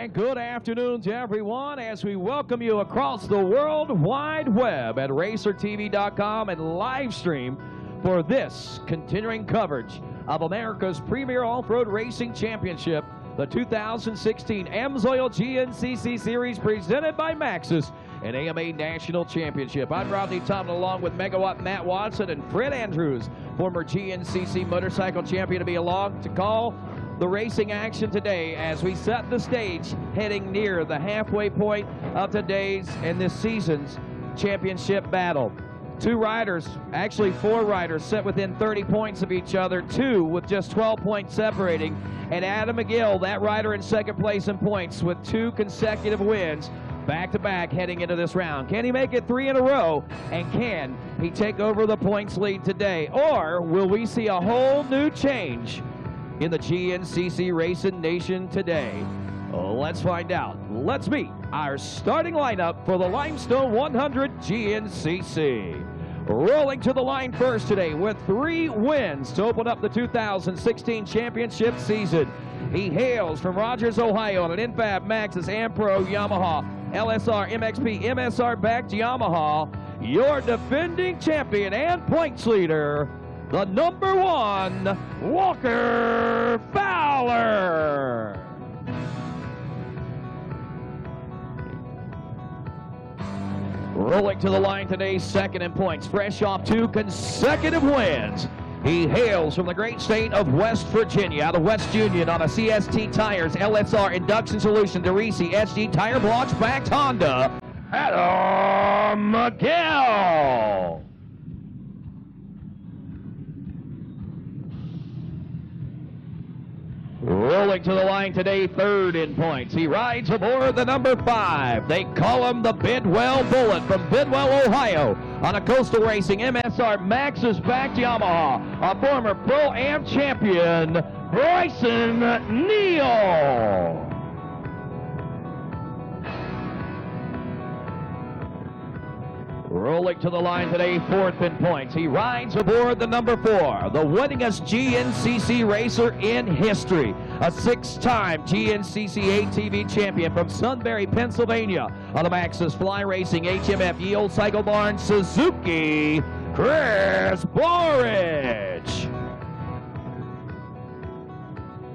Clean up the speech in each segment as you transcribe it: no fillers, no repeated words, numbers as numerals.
And good afternoon to everyone as we welcome you across the World Wide Web at RacerTV.com and live stream for this continuing coverage of America's premier off-road racing championship, the 2016 AMSOIL GNCC Series presented by Maxxis and AMA National Championship. I'm Rodney Tomlin along with Megawatt Matt Watson and Fred Andrews, former GNCC motorcycle champion, to be along to call the racing action today as we set the stage heading near the halfway point of today's and this season's championship battle. Two riders, actually four riders, set within 30 points of each other, two with just 12 points separating, and Adam McGill, that rider in second place in points with two consecutive wins back-to-back heading into this round. Can he make it three in a row, and can he take over the points lead today, or will we see a whole new change in the GNCC Racing Nation today? Let's find out. Let's meet our starting lineup for the Limestone 100 GNCC. Rolling to the line first today with 3 wins to open up the 2016 championship season. He hails from Rogers, Ohio on an Infab Maxxis Ampro Yamaha LSR MXP MSR backed Yamaha. Your defending champion and points leader, the number 1, Walker Fowler. Rolling to the line today, second in points, fresh off 2 consecutive wins. He hails from the great state of West Virginia, out of West Union on a CST Tires LSR Induction Solution DeRisi HD Tire Blocks backed Honda, Adam McGill. Rolling to the line today, third in points. He rides aboard the number 5. They call him the Bidwell Bullet from Bidwell, Ohio, on a Coastal Racing MSR Maxxis backed Yamaha, a former Pro-Am champion, Bryson Neal. Rolling to the line today, fourth in points. He rides aboard the number 4, the winningest GNCC racer in history, a 6-time GNCC ATV champion from Sunbury, Pennsylvania, on the Maxxis Fly Racing HMF Ye Old Cycle Barn Suzuki, Chris Borich.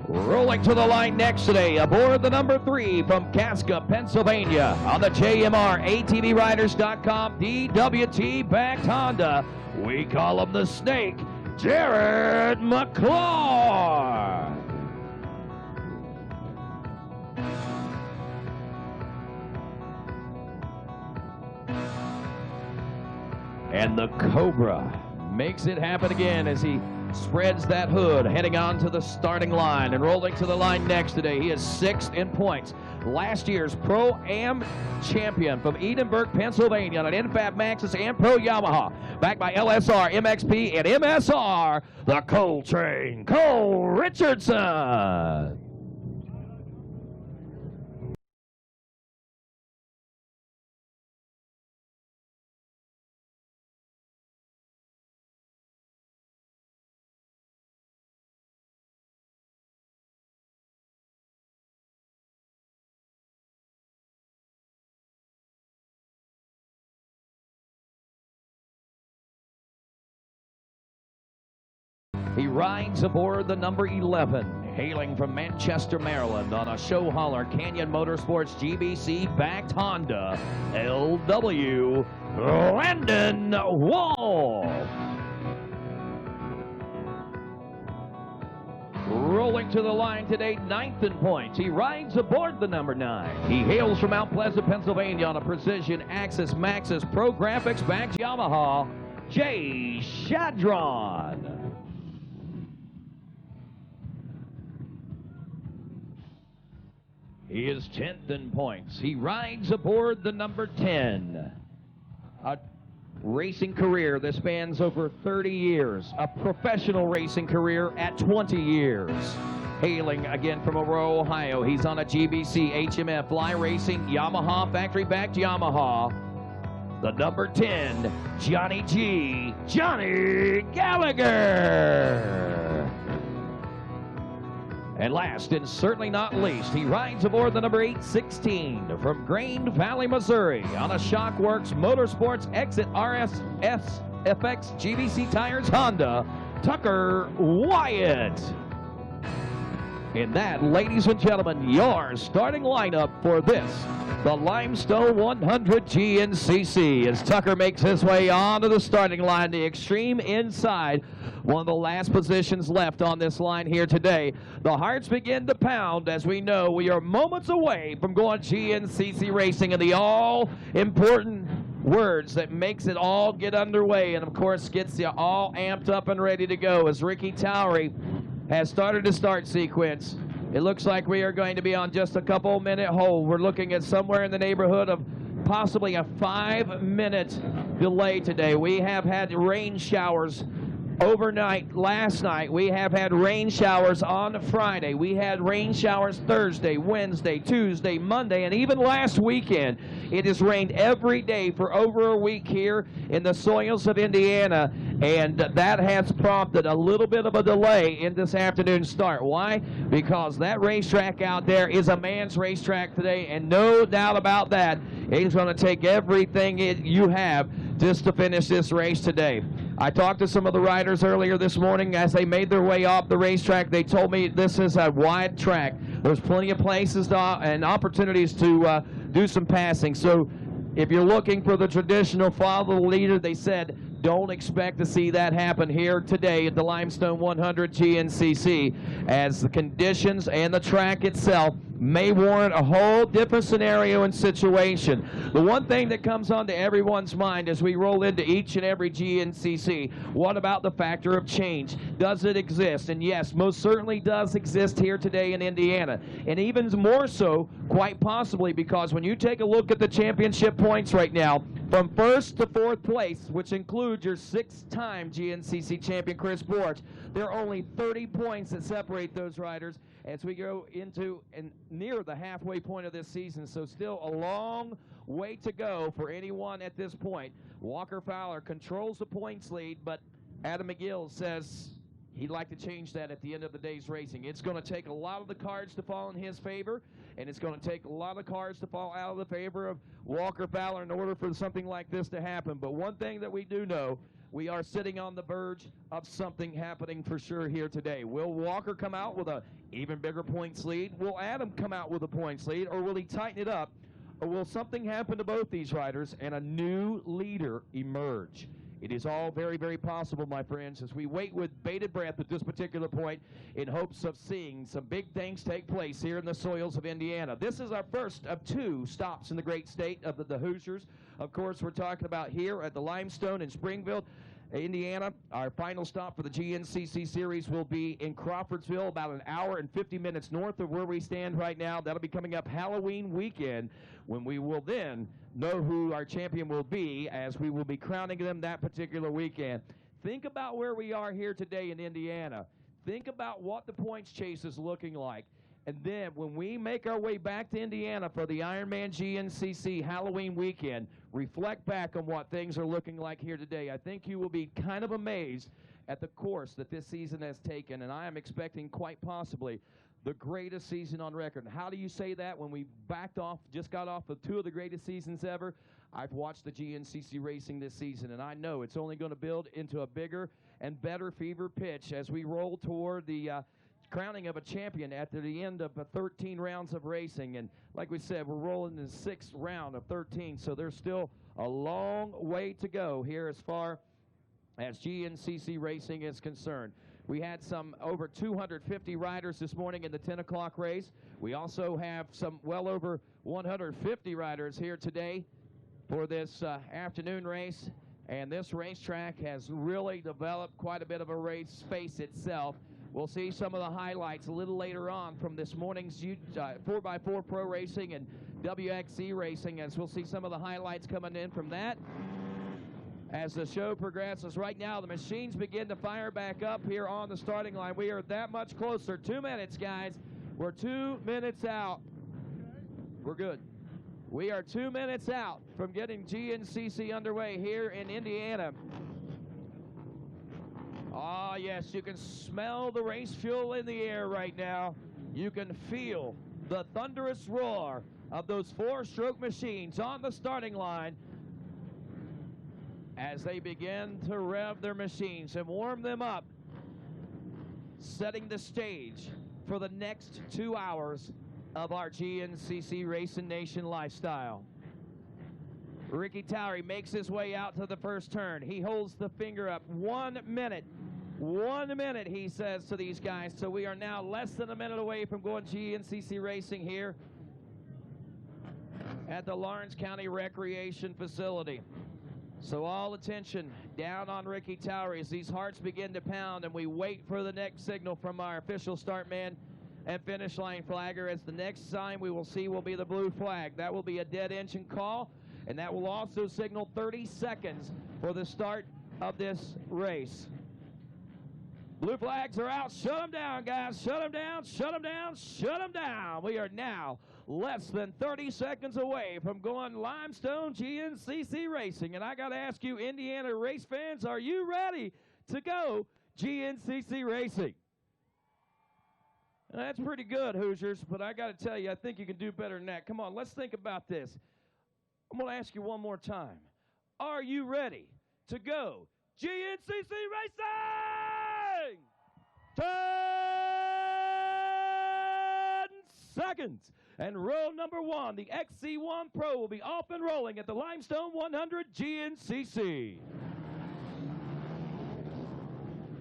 Rolling to the line next today, aboard the number 3 from Casca, Pennsylvania, on the JMR ATVRiders.com DWT backed Honda. We call him the Snake, Jared McClure. And the Cobra makes it happen again as he spreads that hood, heading on to the starting line. And rolling to the line next today, he is 6th in points. Last year's Pro-Am champion from Edinburgh, Pennsylvania, on an Infab Maxxis and Pro Yamaha, backed by LSR, MXP, and MSR, the Coltrane, Cole Richardson. He rides aboard the number 11, hailing from Manchester, Maryland, on a show hauler Canyon Motorsports GBC backed Honda LW, Landon Wall. Rolling to the line today, 9th in points. He rides aboard the number 9. He hails from Mount Pleasant, Pennsylvania, on a Precision Axis Maxxis Pro Graphics backed Yamaha, Jay Shadron. He is 10th in points. He rides aboard the number 10. A racing career that spans over 30 years. A professional racing career at 20 years. Hailing again from Aurora, Ohio. He's on a GBC HMF Fly Racing Yamaha factory-backed Yamaha. The number 10, Johnny G, Johnny Gallagher. And last and certainly not least, he rides aboard the number 816 from Grain Valley, Missouri on a Shockworks Motorsports Exit RSS FX GBC Tires Honda, Tucker Wyatt. And that, ladies and gentlemen, your starting lineup for this, the Limestone 100 GNCC, as Tucker makes his way onto the starting line, the extreme inside, one of the last positions left on this line here today. The hearts begin to pound as we know we are moments away from going GNCC racing, and the all-important words that makes it all get underway and, of course, gets you all amped up and ready to go as Ricky Towery has started the start sequence. It looks like we are going to be on just a couple-minute hold. We're looking at somewhere in the neighborhood of possibly a 5-minute delay today. We have had rain showers overnight last night. We have had rain showers on Friday. We had rain showers Thursday, Wednesday, Tuesday, Monday, and even last weekend. It has rained every day for over a week here in the soils of Indiana, and that has prompted a little bit of a delay in this afternoon's start. Why? Because that racetrack out there is a man's racetrack today, and no doubt about that, it's going to take everything you have just to finish this race today. I talked to some of the riders earlier this morning as they made their way off the racetrack. They told me this is a wide track. There's plenty of places and opportunities to do some passing. So if you're looking for the traditional follow the leader, they said don't expect to see that happen here today at the Limestone 100 GNCC, as the conditions and the track itself may warrant a whole different scenario and situation. The one thing that comes onto everyone's mind as we roll into each and every GNCC, what about the factor of change? Does it exist? And yes, most certainly does exist here today in Indiana. And even more so, quite possibly, because when you take a look at the championship points right now, from first to fourth place, which includes your 6-time GNCC champion Chris Borch, there are only 30 points that separate those riders as we go into and near the halfway point of this season. So still a long way to go for anyone at this point. Walker Fowler controls the points lead, but Adam McGill says he'd like to change that at the end of the day's racing. It's going to take a lot of the cards to fall in his favor, and it's going to take a lot of cards to fall out of the favor of Walker Fowler in order for something like this to happen. But one thing that we do know, we are sitting on the verge of something happening for sure here today. Will Walker come out with an even bigger points lead? Will Adam come out with a points lead, or will he tighten it up? Or will something happen to both these riders and a new leader emerge? It is all very, very possible, my friends, as we wait with bated breath at this particular point in hopes of seeing some big things take place here in the soils of Indiana. This is our first of 2 stops in the great state of the Hoosiers. Of course, we're talking about here at the Limestone in Springfield, Indiana. Our final stop for the GNCC series will be in Crawfordsville, about an hour and 50 minutes north of where we stand right now. That'll be coming up Halloween weekend, when we will then know who our champion will be, as we will be crowning them that particular weekend. Think about where we are here today in Indiana. Think about what the points chase is looking like. And then when we make our way back to Indiana for the Ironman GNCC Halloween weekend, reflect back on what things are looking like here today. I think you will be kind of amazed at the course that this season has taken, and I am expecting quite possibly the greatest season on record. And how do you say that when we just got off of 2 of the greatest seasons ever? I've watched the GNCC racing this season, and I know it's only going to build into a bigger and better fever pitch as we roll toward the crowning of a champion at the end of 13 rounds of racing. And like we said, we're rolling in the 6th round of 13, so there's still a long way to go here as far as GNCC racing is concerned. We had some over 250 riders this morning in the 10 o'clock race. We also have some well over 150 riders here today for this afternoon race. And this racetrack has really developed quite a bit of a race space itself. We'll see some of the highlights a little later on from this morning's 4x4 Pro Racing and WXC Racing, as we'll see some of the highlights coming in from that as the show progresses. Right now, the machines begin to fire back up here on the starting line. We are that much closer. 2 minutes, guys. We're 2 minutes out. We're good. We are 2 minutes out from getting GNCC underway here in Indiana. Ah, yes, you can smell the race fuel in the air right now. You can feel the thunderous roar of those four-stroke machines on the starting line as they begin to rev their machines and warm them up, setting the stage for the next 2 hours of our GNCC Racing Nation lifestyle. Ricky Towery makes his way out to the first turn. He holds the finger up. 1 minute. 1 minute, he says to these guys. So we are now less than a minute away from going GNCC Racing here at the Lawrence County Recreation Facility. So all attention down on Ricky Towery as these hearts begin to pound and we wait for the next signal from our official start man and finish line flagger, as the next sign we will see will be the blue flag. That will be a dead engine call, and that will also signal 30 seconds for the start of this race. Blue flags are out. Shut them down, guys. Shut them down, shut them down, shut them down. We are now less than 30 seconds away from going Limestone GNCC Racing. And I got to ask you, Indiana race fans, are you ready to go GNCC Racing? Now, that's pretty good, Hoosiers, but I got to tell you, I think you can do better than that. Come on, let's think about this. I'm going to ask you one more time. Are you ready to go GNCC Racing? 10 seconds. And row number 1, the XC1 Pro, will be off and rolling at the Limestone 100 GNCC.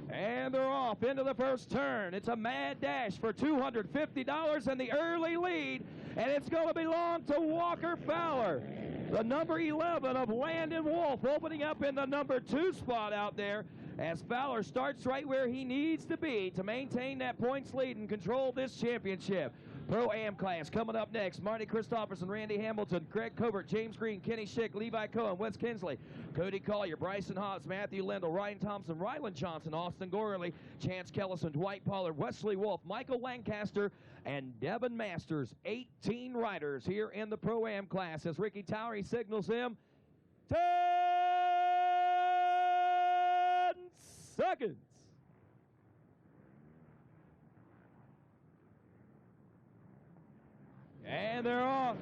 And they're off into the first turn. It's a mad dash for $250 and the early lead, and it's going to belong to Walker Fowler. The number 11 of Landon Wolf opening up in the number 2 spot out there as Fowler starts right where he needs to be to maintain that points lead and control this championship. Pro-Am class coming up next. Marty Christopherson, Randy Hamilton, Craig Covert, James Green, Kenny Schick, Levi Cohen, Wes Kinsley, Cody Collier, Bryson Haas, Matthew Lindell, Ryan Thompson, Ryland Johnson, Austin Gorley, Chance Kellison, Dwight Pollard, Wesley Wolf, Michael Lancaster, and Devin Masters. 18 riders here in the Pro-Am class as Ricky Towery signals them 10 seconds. And they're off.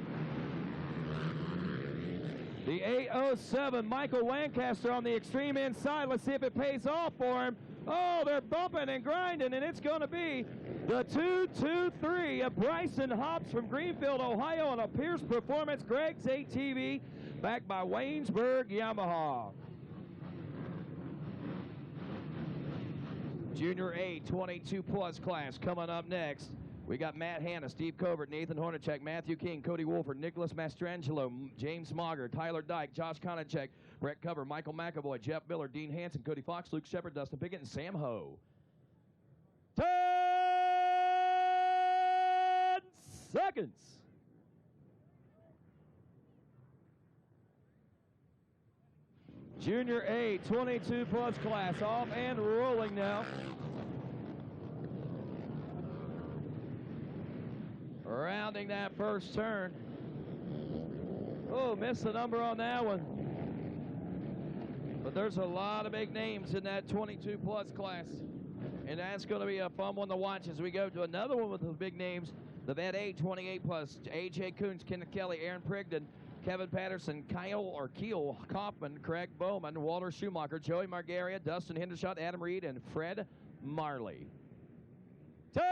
The 807, Michael Lancaster on the extreme inside. Let's see if it pays off for him. Oh, they're bumping and grinding, and it's going to be the 2-2-3 of Bryson Hobbs from Greenfield, Ohio, on a Pierce Performance Greg's ATV, backed by Waynesburg Yamaha. Junior A 22+ class coming up next. We got Matt Hanna, Steve Covert, Nathan Hornacek, Matthew King, Cody Wolford, Nicholas Mastrangelo, James Mauger, Tyler Dyke, Josh Konacek, Brett Cover, Michael McAvoy, Jeff Miller, Dean Hanson, Cody Fox, Luke Shepard, Dustin Pickett, and Sam Ho. 10 seconds. Junior A 22+ class off and rolling now. Rounding that first turn. Oh, missed the number on that one. But there's a lot of big names in that 22+ class. And that's going to be a fun one to watch as we go to another one with the big names. The Vet A 28+. A.J. Coons, Kenneth Kelly, Aaron Prigden, Kevin Patterson, Keel Kaufman, Craig Bowman, Walter Schumacher, Joey Margaria, Dustin Hendershot, Adam Reed, and Fred Marley. 10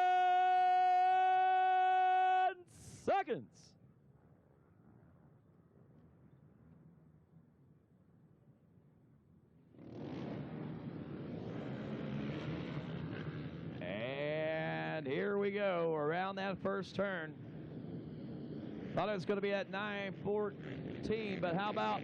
seconds. And here we go around that first turn. Thought it was going to be at 9:14, but how about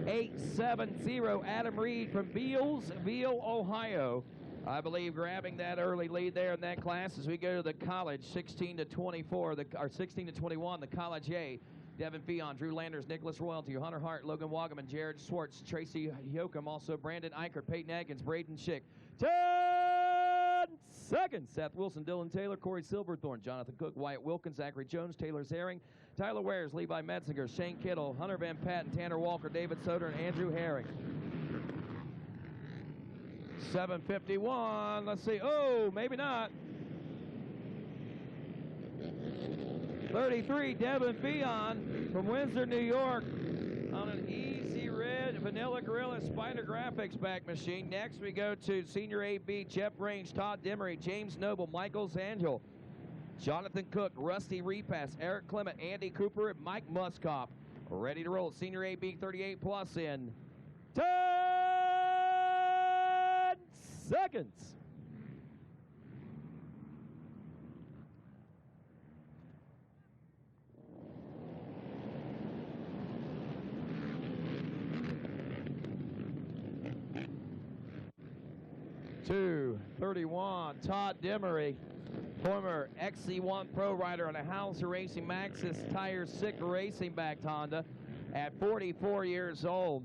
870 Adam Reed from Bealsville, Ohio. I believe grabbing that early lead there in that class as we go to the college, 16 to 24, or 16 to 21, the college A. Devin Fionn, Drew Landers, Nicholas Royalty, Hunter Hart, Logan Wagaman, Jared Schwartz, Tracy Yoakum, also Brandon Eichert, Peyton Atkins, Braden Schick. 10 seconds. Seth Wilson, Dylan Taylor, Corey Silverthorne, Jonathan Cook, Wyatt Wilkins, Zachary Jones, Taylor Zering, Tyler Wares, Levi Metzinger, Shane Kittle, Hunter Van Patten, Tanner Walker, David Soder, and Andrew Herring. 7:51. Let's see. Oh, maybe not. 33, Devin Beon from Windsor, New York, on an easy red Vanilla Gorilla Spider Graphics back machine. Next we go to Senior AB, Jeff Range, Todd Demery, James Noble, Michael Zangel, Jonathan Cook, Rusty Repass, Eric Clement, Andy Cooper, and Mike Muskoff. Ready to roll. Senior AB 38 plus in 10 seconds. $2:31, Todd Demery, former XC1 Pro rider on a Hauser Racing Maxxis Tire Sick Racing backed Honda at 44 years old.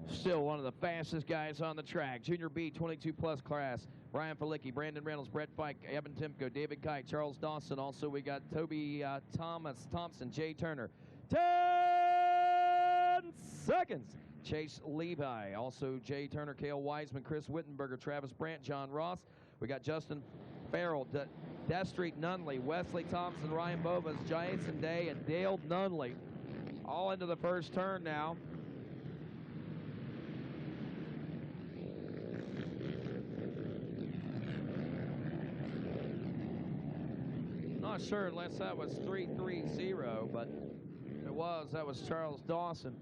Still one of the fastest guys on the track. Junior B 22 plus class, Brian Felicki, Brandon Reynolds, Brett Fike, Evan Timko, David Kite, Charles Dawson. Also we got Toby Thompson, Jay Turner. 10 seconds. Chase Levi, also Jay Turner, Cale Wiseman, Chris Wittenberger, Travis Brandt, John Ross. We got Justin Farrell, Destreet Nunley, Wesley Thompson, Ryan Bovas, Jason Day, and Dale Nunley. All into the first turn now. Not sure unless that was 330, but if it was, that was Charles Dawson.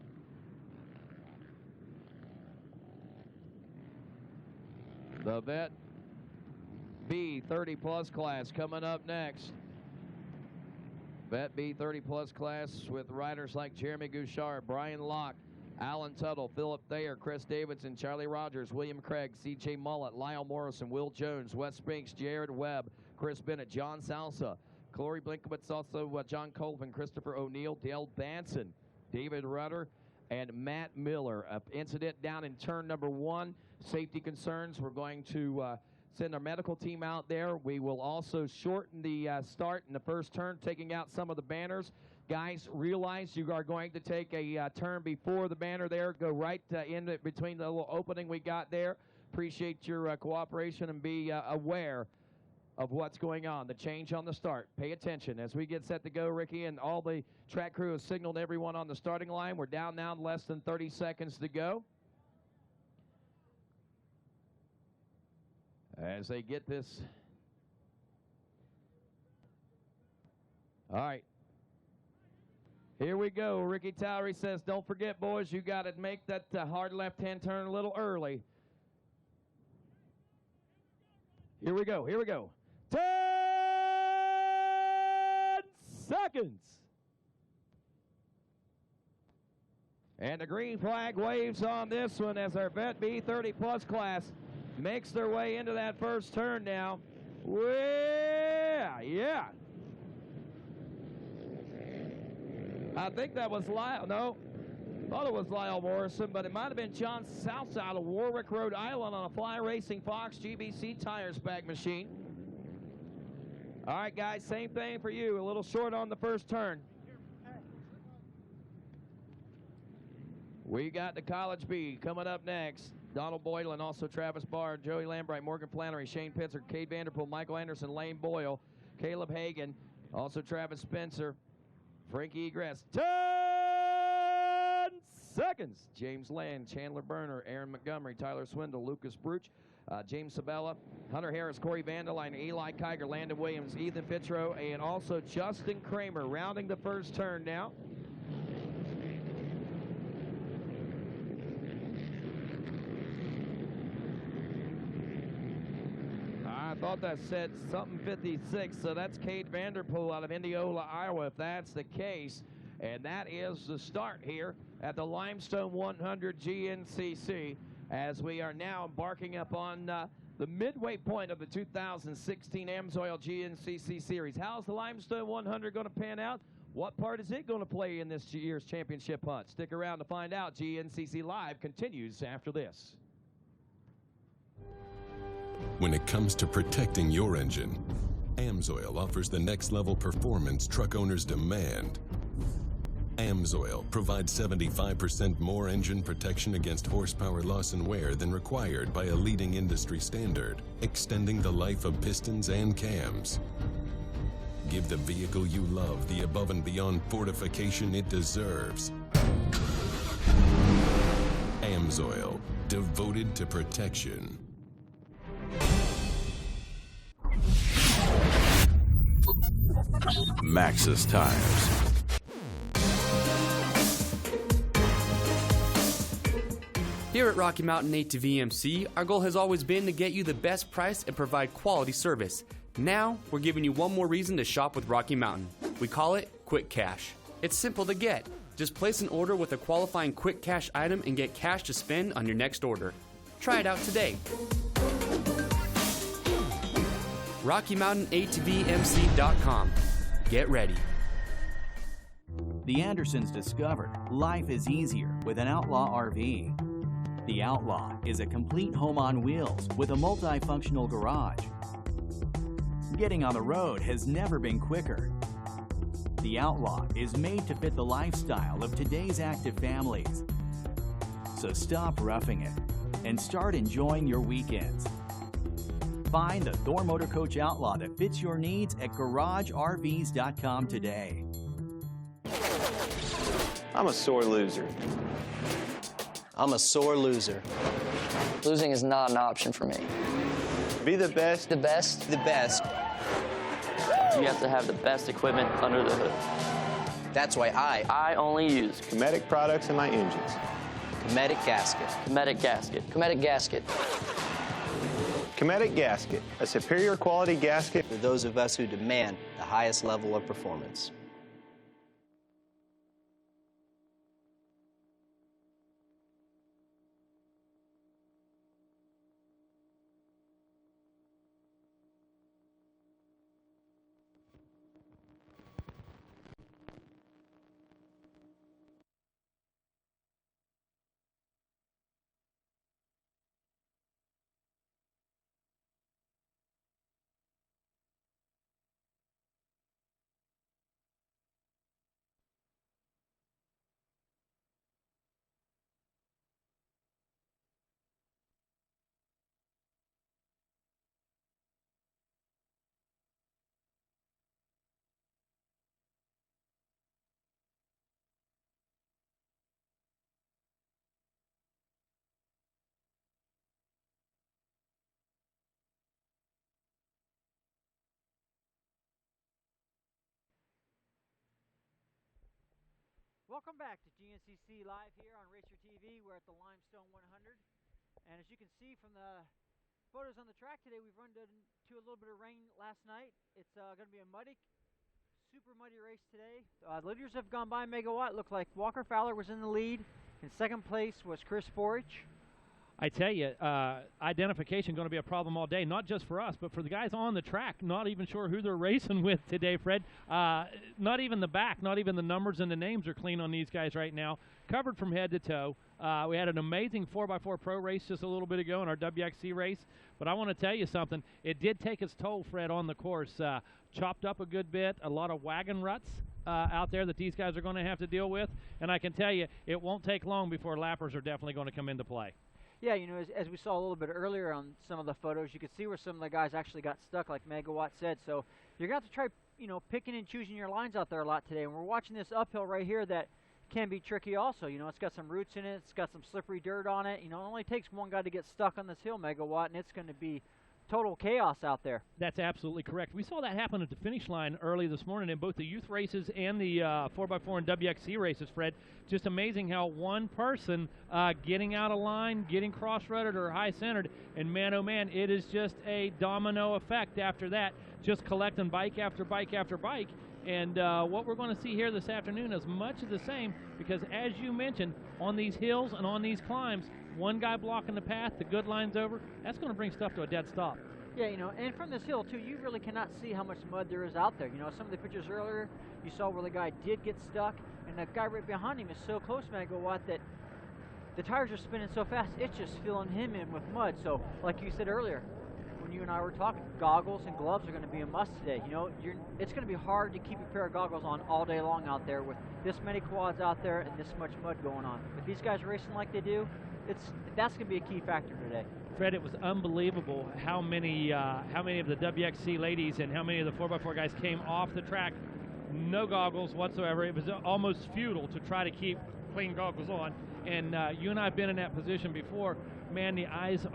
The Vet B 30 plus class coming up next. Vet B 30 plus class with riders like Jeremy Gouchard, Brian Locke, Alan Tuttle, Philip Thayer, Chris Davidson, Charlie Rogers, William Craig, CJ Mullett, Lyle Morrison, Will Jones, Wes Spinks, Jared Webb, Chris Bennett, John Salsa, Corey Blinkowitz, also John Colvin, Christopher O'Neill, Dale Banson, David Rudder, and Matt Miller. An incident down in turn number 1. Safety concerns. We're going to send our medical team out there. We will also shorten the start in the first turn, taking out some of the banners. Guys, realize you are going to take a turn before the banner there. Go right in between the little opening we got there. Appreciate your cooperation and be aware of what's going on. The change on the start. Pay attention as we get set to go, Ricky, and all the track crew has signaled everyone on the starting line. We're down now, less than 30 seconds to go. As they get this. All right. Here we go. Ricky Towery says, don't forget, boys, you got to make that hard left-hand turn a little early. Here we go. Here we go. 10 seconds. And the green flag waves on this one as our Vet B 30 plus class makes their way into that first turn now. Yeah. I think that was Lyle. No, thought it was Lyle Morrison, but it might have been John South out of Warwick, Rhode Island on a Fly Racing Fox GBC tires back machine. All right, guys, same thing for you. A little short on the first turn. We got the College B coming up next. Donald Boylan, also Travis Barr, Joey Lambright, Morgan Flannery, Shane Pitzer, Cade Vanderpool, Michael Anderson, Lane Boyle, Caleb Hagan, also Travis Spencer, Frankie Egress. 10 seconds. James Land, Chandler Berner, Aaron Montgomery, Tyler Swindle, Lucas Bruch, James Sabella, Hunter Harris, Corey Vanderline, Eli Kiger, Landon Williams, Ethan Fitro, and also Justin Kramer rounding the first turn now. I thought that said something 56, so that's Cade Vanderpool out of Indianola, Iowa, if that's the case. And that is the start here at the Limestone 100 GNCC as we are now embarking upon the midway point of the 2016 AMSOIL GNCC Series. How's the Limestone 100 going to pan out? What part is it going to play in this year's championship hunt? Stick around to find out. GNCC Live continues after this. When it comes to protecting your engine, AMSOIL offers the next level performance truck owners demand. AMSOIL provides 75% more engine protection against horsepower loss and wear than required by a leading industry standard, extending the life of pistons and cams. give the vehicle you love the above and beyond fortification it deserves. AMSOIL, devoted to protection. Maxxis Tires. Here at Rocky Mountain ATV MC, our goal has always been to get you the best price and provide quality service. Now, we're giving you one more reason to shop with Rocky Mountain. We call it Quick Cash. It's simple to get. Just place an order with a qualifying Quick Cash item and get cash to spend on your next order. Try it out today. RockyMountainATVMC.com. Get ready. The Andersons discovered life is easier with an Outlaw RV. The Outlaw is a complete home on wheels with a multifunctional garage. Getting on the road has never been quicker. The Outlaw is made to fit the lifestyle of today's active families. So stop roughing it and start enjoying your weekends. Find the Thor Motor Coach Outlaw that fits your needs at GarageRVs.com today. I'm a sore loser. I'm a sore loser. Losing is not an option for me. Be the best. The best? The best. You have to have the best equipment under the hood. That's why I only use Cometic products in my engines. Cometic gasket. Cometic gasket. Cometic gasket. Cometic gasket, a superior quality gasket For those of us who demand the highest level of performance. Welcome back to GNCC Live here on RacerTV. We're at the Limestone 100. And as you can see from the photos on the track today, we've run into a little bit of rain last night. It's going to be a super muddy race today. Leaders have gone by Megawatt. Looked like Walker Fowler was in the lead. In second place was Chris Forage. I tell you, identification going to be a problem all day, not just for us, but for the guys on the track. Not even sure who they're racing with today, Fred. Not even the back, not even the numbers and the names are clean on these guys right now. Covered from head to toe. We had an amazing 4x4 Pro race just a little bit ago in our WXC race. But I want to tell you something. It did take its toll, Fred, on the course. Chopped up a good bit, a lot of wagon ruts out there that these guys are going to have to deal with. And I can tell you, it won't take long before lappers are definitely going to come into play. Yeah, you know, as we saw a little bit earlier on some of the photos, you could see where some of the guys actually got stuck, like Megawatt said. So you're going to have to try, you know, picking and choosing your lines out there a lot today. And we're watching this uphill right here that can be tricky also. You know, it's got some roots in it. It's got some slippery dirt on it. You know, it only takes one guy to get stuck on this hill, Megawatt, and it's going to be total chaos out there. That's absolutely correct. We saw that happen at the finish line early this morning in both the youth races and the 4x4 and WXC races, Fred. Just amazing how one person getting out of line, getting cross-rutted or high-centered, and man, oh man, it is just a domino effect after that, just collecting bike after bike after bike. And what we're going to see here this afternoon is much of the same because, as you mentioned, on these hills and on these climbs, one guy blocking the path, the good line's over, that's going to bring stuff to a dead stop. Yeah, you know, and from this hill, too, you really cannot see how much mud there is out there. You know, some of the pictures earlier, you saw where the guy did get stuck, and the guy right behind him is so close, Megawatt, that the tires are spinning so fast, it's just filling him in with mud. So, like you said earlier, when you and I were talking, goggles and gloves are going to be a must today. You know, it's going to be hard to keep a pair of goggles on all day long out there with this many quads out there and this much mud going on. If these guys are racing like they do, that's going to be a key factor today. Fred, it was unbelievable how many of the WXC ladies and how many of the 4x4 guys came off the track, no goggles whatsoever. It was almost futile to try to keep clean goggles on. And you and I have been in that position before. Man, the eyes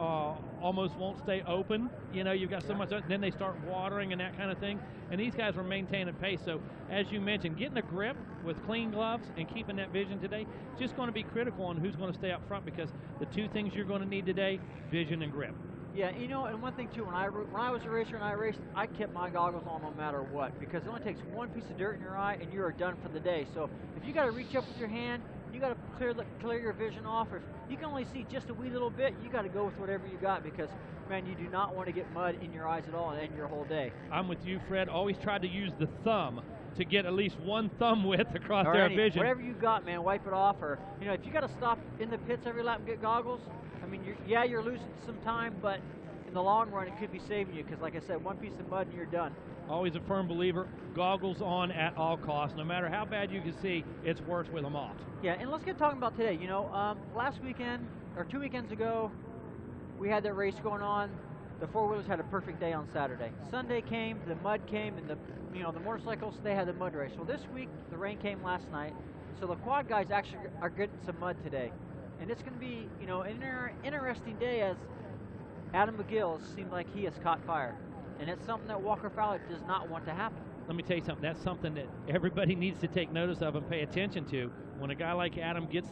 almost won't stay open. You know, you've got so much, then they start watering and that kind of thing. And these guys were maintaining pace. So, as you mentioned, getting a grip with clean gloves and keeping that vision today, just going to be critical on who's going to stay up front, because the two things you're going to need today, vision and grip. Yeah, you know, and one thing too, when I was a racer and I raced, I kept my goggles on no matter what, because it only takes one piece of dirt in your eye and you are done for the day. So if you got to reach up with your hand, you got to clear your vision off. Or if you can only see just a wee little bit, you got to go with whatever you got, because man, you do not want to get mud in your eyes at all and end your whole day. I'm with you, Fred. Always try to use the thumb to get at least one thumb width across their vision. Whatever you got, man, wipe it off. Or you know, if you got to stop in the pits every lap and get goggles, I mean, you're losing some time, but in the long run, it could be saving you, because like I said, one piece of mud and you're done. Always a firm believer, goggles on at all costs. No matter how bad you can see, it's worth with them off. Yeah, and let's get talking about today. You know, last weekend, or 2 weekends ago, we had that race going on. The four-wheelers had a perfect day on Saturday. Sunday came, the mud came, and the motorcycles, they had the mud race. Well, this week, the rain came last night, so the quad guys actually are getting some mud today. And it's going to be, you know, an interesting day, as Adam McGill seemed like he has caught fire. And it's something that Walker Fowler does not want to happen. Let me tell you something. That's something that everybody needs to take notice of and pay attention to. When a guy like Adam gets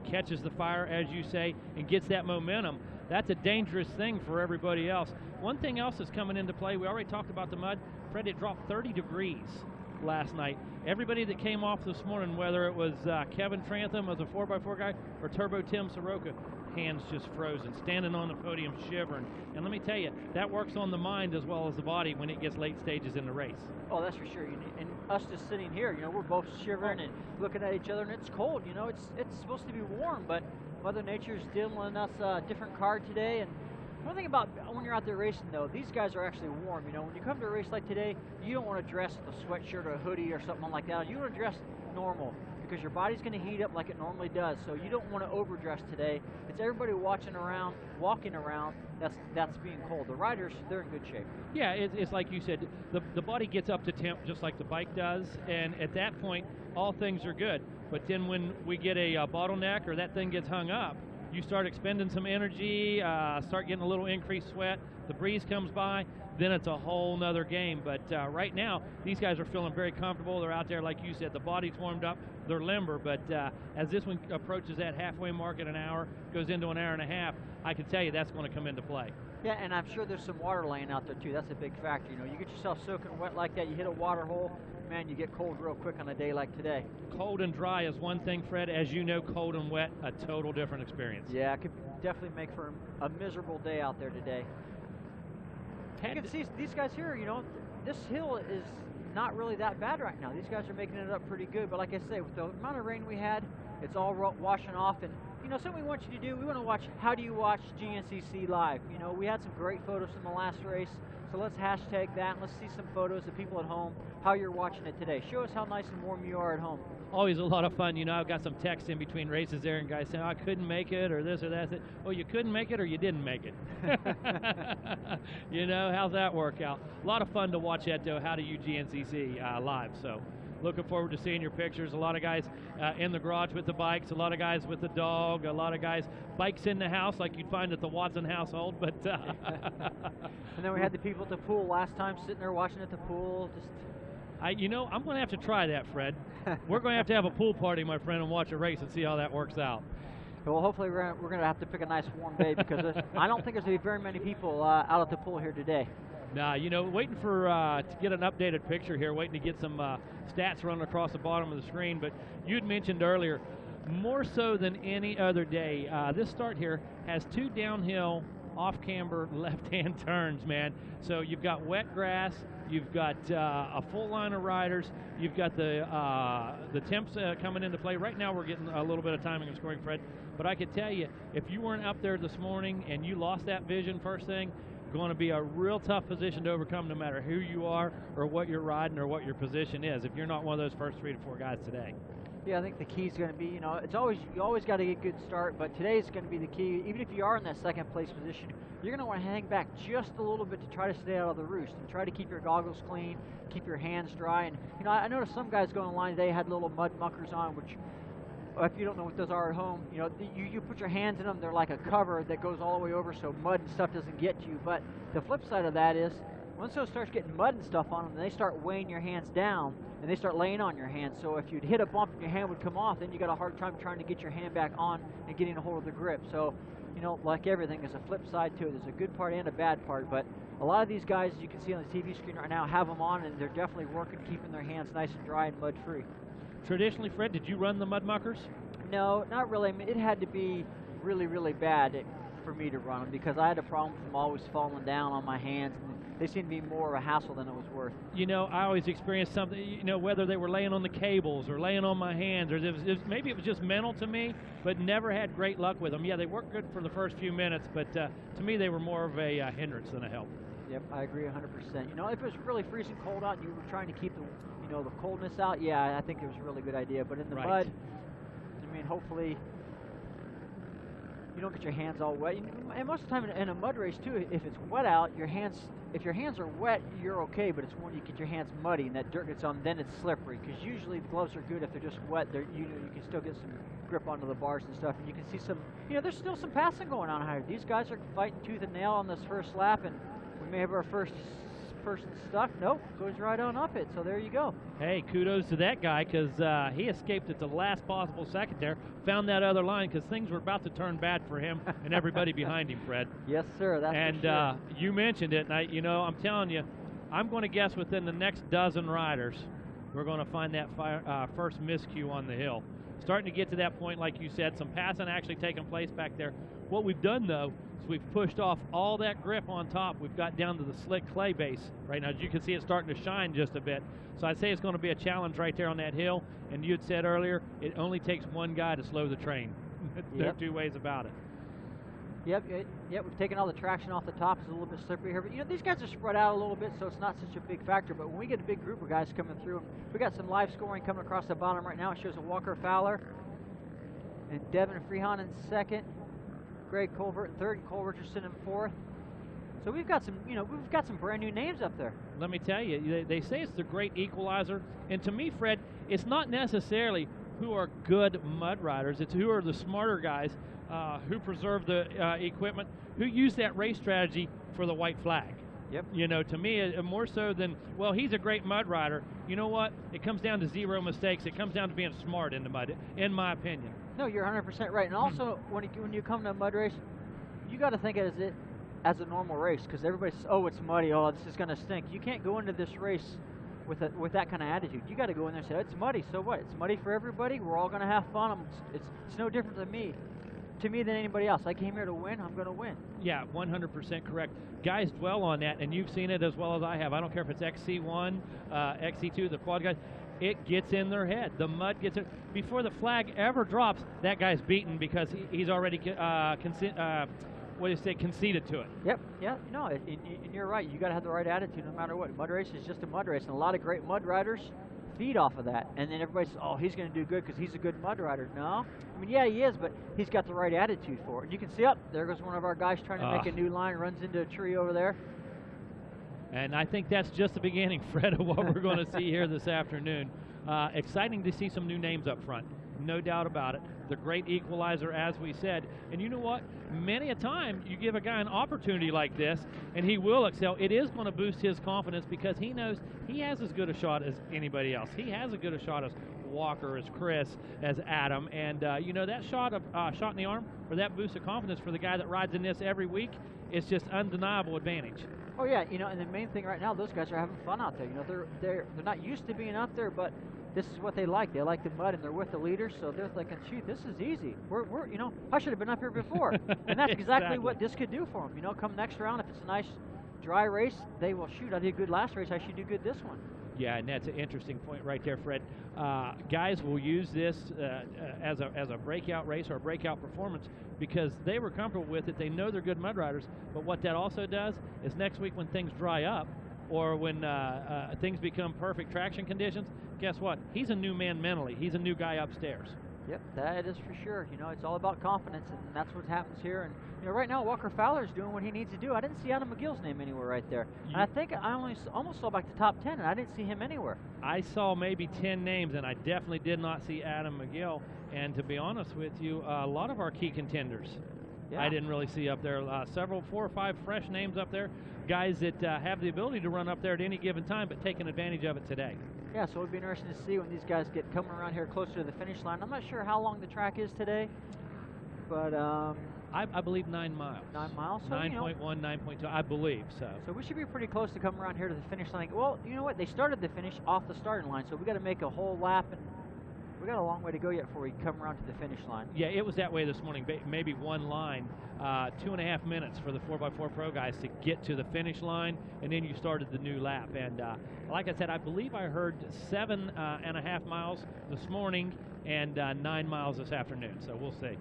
catches the fire, as you say, and gets that momentum, that's a dangerous thing for everybody else. One thing else that's coming into play, we already talked about the mud. Fred, it dropped 30 degrees last night. Everybody that came off this morning, whether it was Kevin Trantham as a 4x4 guy or Turbo Tim Soroka, hands just frozen, standing on the podium shivering. And let me tell you, that works on the mind as well as the body when it gets late stages in the race. Oh, that's for sure. And us just sitting here, you know, we're both shivering and looking at each other, and it's cold. You know, it's supposed to be warm, but Mother Nature's dealing us a different card today. And one thing about when you're out there racing, though, these guys are actually warm. You know, when you come to a race like today, you don't want to dress with a sweatshirt or a hoodie or something like that. You want to dress normal, because your body's going to heat up like it normally does. So you don't want to overdress today. It's everybody walking around that's being cold. The riders, they're in good shape. Yeah, it's like you said, the body gets up to temp just like the bike does, and at that point, all things are good. But then when we get a bottleneck or that thing gets hung up, you start expending some energy, start getting a little increased sweat, the breeze comes by, then it's a whole nother game. But right now, these guys are feeling very comfortable. They're out there, like you said, the body's warmed up, they're limber. But as this one approaches that halfway mark in an hour, goes into an hour and a half, I can tell you that's going to come into play. Yeah, and I'm sure there's some water laying out there too. That's a big factor. You know, you get yourself soaking wet like that, you hit a water hole, man, you get cold real quick on a day like today. Cold and dry is one thing, Fred. As you know, cold and wet, a total different experience. Yeah, it could definitely make for a miserable day out there today. You can see these guys here, you know, this hill is not really that bad right now. These guys are making it up pretty good. But like I say, with the amount of rain we had, it's all washing off. And, you know, something we want you to do, we want to watch, how do you watch GNCC live? You know, we had some great photos from the last race. So let's hashtag that, and let's see some photos of people at home, how you're watching it today. Show us how nice and warm you are at home. Always a lot of fun. You know, I've got some texts in between races there, and guys saying, oh, I couldn't make it, or this or that. Well, you couldn't make it, or you didn't make it. You know, how's that work out? A lot of fun to watch that, though, How Do You GNCC live. So looking forward to seeing your pictures. A lot of guys in the garage with the bikes, a lot of guys with the dog, a lot of guys bikes in the house like you'd find at the Watson household. But and then we had the people at the pool last time sitting there watching at the pool. You know, I'm going to have to try that, Fred. We're going to have a pool party, my friend, and watch a race and see how that works out. Well, hopefully we're going to have to pick a nice warm day, because I don't think there's going to be very many people out at the pool here today. Nah, you know, waiting for to get an updated picture here, waiting to get some stats running across the bottom of the screen. But you'd mentioned earlier, more so than any other day, this start here has 2 downhill off-camber left-hand turns, man. So you've got wet grass, you've got a full line of riders, you've got the temps coming into play. Right now we're getting a little bit of timing and scoring, Fred. But I could tell you, if you weren't up there this morning and you lost that vision first thing, going to be a real tough position to overcome, no matter who you are or what you're riding or what your position is, if you're not one of those first 3 to 4 guys today. Yeah, I think the key is going to be, it's always, you always got to get a good start, but today's going to be the key. Even if you are in that second place position, you're going to want to hang back just a little bit to try to stay out of the roost and try to keep your goggles clean, keep your hands dry. And, I noticed some guys going online today had little mud muckers on, which, if you don't know what those are at home, you put your hands in them, they're like a cover that goes all the way over so mud and stuff doesn't get to you. But the flip side of that is, once those starts getting mud and stuff on them, they start weighing your hands down and they start laying on your hands. So if you'd hit a bump and your hand would come off, then you got a hard time trying to get your hand back on and getting a hold of the grip. So, like everything, there's a flip side to it. There's a good part and a bad part. But a lot of these guys, you can see on the TV screen right now, have them on, and they're definitely working, keeping their hands nice and dry and mud free. Traditionally, Fred, did you run the mud muckers? No, not really. I mean, it had to be really, really bad for me to run them because I had a problem with them always falling down on my hands. And they seemed to be more of a hassle than it was worth. I always experienced something, whether they were laying on the cables or laying on my hands, or maybe it was just mental to me, but never had great luck with them. Yeah, they worked good for the first few minutes, but to me they were more of a hindrance than a help. Yep, I agree 100%. If it was really freezing cold out and you were trying to keep the coldness out, yeah, I think it was a really good idea. But in the mud, I mean, hopefully you don't get your hands all wet. And most of the time in a mud race too, if it's wet out, if your hands are wet, you're okay. But it's when you get your hands muddy and that dirt gets on, then it's slippery. Because usually the gloves are good if they're just wet. You can still get some grip onto the bars and stuff. And you can see some, there's still some passing going on here. These guys are fighting tooth and nail on this first lap, and we may have our first person stuck. Nope, goes right on up it. So there you go. Hey, kudos to that guy because he escaped at the last possible second there, found that other line because things were about to turn bad for him and everybody behind him, Fred. Yes, sir. That's and for sure. You mentioned it, and I'm telling you, I'm going to guess within the next dozen riders, we're going to find that first miscue on the hill. Starting to get to that point, like you said, some passing actually taking place back there. What we've done, though, is we've pushed off all that grip on top. We've got down to the slick clay base right now. As you can see, it's starting to shine just a bit. So I'd say it's going to be a challenge right there on that hill. And you had said earlier, it only takes one guy to slow the train. There are two ways about it. Yep, we've taken all the traction off the top. It's a little bit slippery here. But, these guys are spread out a little bit, so it's not such a big factor. But when we get a big group of guys coming through, we got some live scoring coming across the bottom right now. It shows a Walker Fowler and Devin Freehon in second, Greg Colbert in third, and Cole Richardson in fourth. So we've got some, we've got some brand new names up there. Let me tell you, they say it's the great equalizer. And to me, Fred, it's not necessarily who are good mud riders. It's who are the smarter guys who preserve the equipment, who use that race strategy for the white flag. Yep. To me, more so than, well, he's a great mud rider. You know what? It comes down to zero mistakes. It comes down to being smart in the mud, in my opinion. No, you're 100% right. And also, when you come to a mud race, you got to think of it as a normal race because everybody says, oh, it's muddy. Oh, this is going to stink. You can't go into this race with that kind of attitude. You got to go in there and say, it's muddy. So what? It's muddy for everybody. We're all going to have fun. It's no different than me. To me than anybody else. I came here to win. I'm going to win. Yeah, 100% correct. Guys dwell on that, and you've seen it as well as I have. I don't care if it's XC1, XC2, the quad guys. It gets in their head. The mud gets in. Before the flag ever drops, that guy's beaten because he's already conceded to it. Yep. Yeah. No, and you're right. You got to have the right attitude no matter what. Mud race is just a mud race, and a lot of great mud riders feed off of that. And then everybody says, oh, he's going to do good because he's a good mud rider. No. I mean, yeah, he is, but he's got the right attitude for it. And you can see there goes one of our guys trying to make a new line, runs into a tree over there. And I think that's just the beginning, Fred, of what we're going to see here this afternoon. Exciting to see some new names up front, no doubt about it. The great equalizer, as we said. And you know what? Many a time you give a guy an opportunity like this, and he will excel. It is going to boost his confidence because he knows he has as good a shot as anybody else. He has as good a shot as Walker, as Chris, as Adam. And, that shot in the arm, or that boost of confidence for the guy that rides in this every week, is just undeniable advantage. Oh yeah, and the main thing right now, those guys are having fun out there. They're not used to being out there, but this is what they like. They like the mud, and they're with the leaders, so they're thinking, shoot, this is easy. I should have been up here before. And that's exactly what this could do for them. Come next round, if it's a nice dry race, they will shoot. I did good last race. I should do good this one. Yeah, and that's an interesting point right there, Fred. Guys will use this as a breakout race or a breakout performance because they were comfortable with it. They know they're good mud riders. But what that also does is next week when things dry up, or when things become perfect traction conditions, guess what? He's a new man mentally. He's a new guy upstairs. Yep, that is for sure. You know, it's all about confidence, and that's what happens here. And you know, right now Walker Fowler's doing what he needs to do. I didn't see Adam McGill's name anywhere right there, and I think I almost saw back to top 10, and I didn't see him anywhere. I saw maybe 10 names, and I definitely did not see Adam McGill. And to be honest with you, a lot of our key contenders, I didn't really see up there. 4 or 5 fresh names up there, guys that have the ability to run up there at any given time, but taking advantage of it today. Yeah, so it'll be interesting to see when these guys get coming around here closer to the finish line. I'm not sure how long the track is today, but I believe 9 miles. 9 miles? So, 9.1, 9.2, I believe so. So we should be pretty close to coming around here to the finish line. Well, you know what? They started the finish off the starting line, so we got to make a whole lap, and we got a long way to go yet before we come around to the finish line. Yeah, it was that way this morning. Maybe one line, 2.5 minutes for the 4x4 Pro guys to get to the finish line, and then you started the new lap. And like I said, I believe I heard 7.5 miles this morning and 9 miles this afternoon. So we'll see.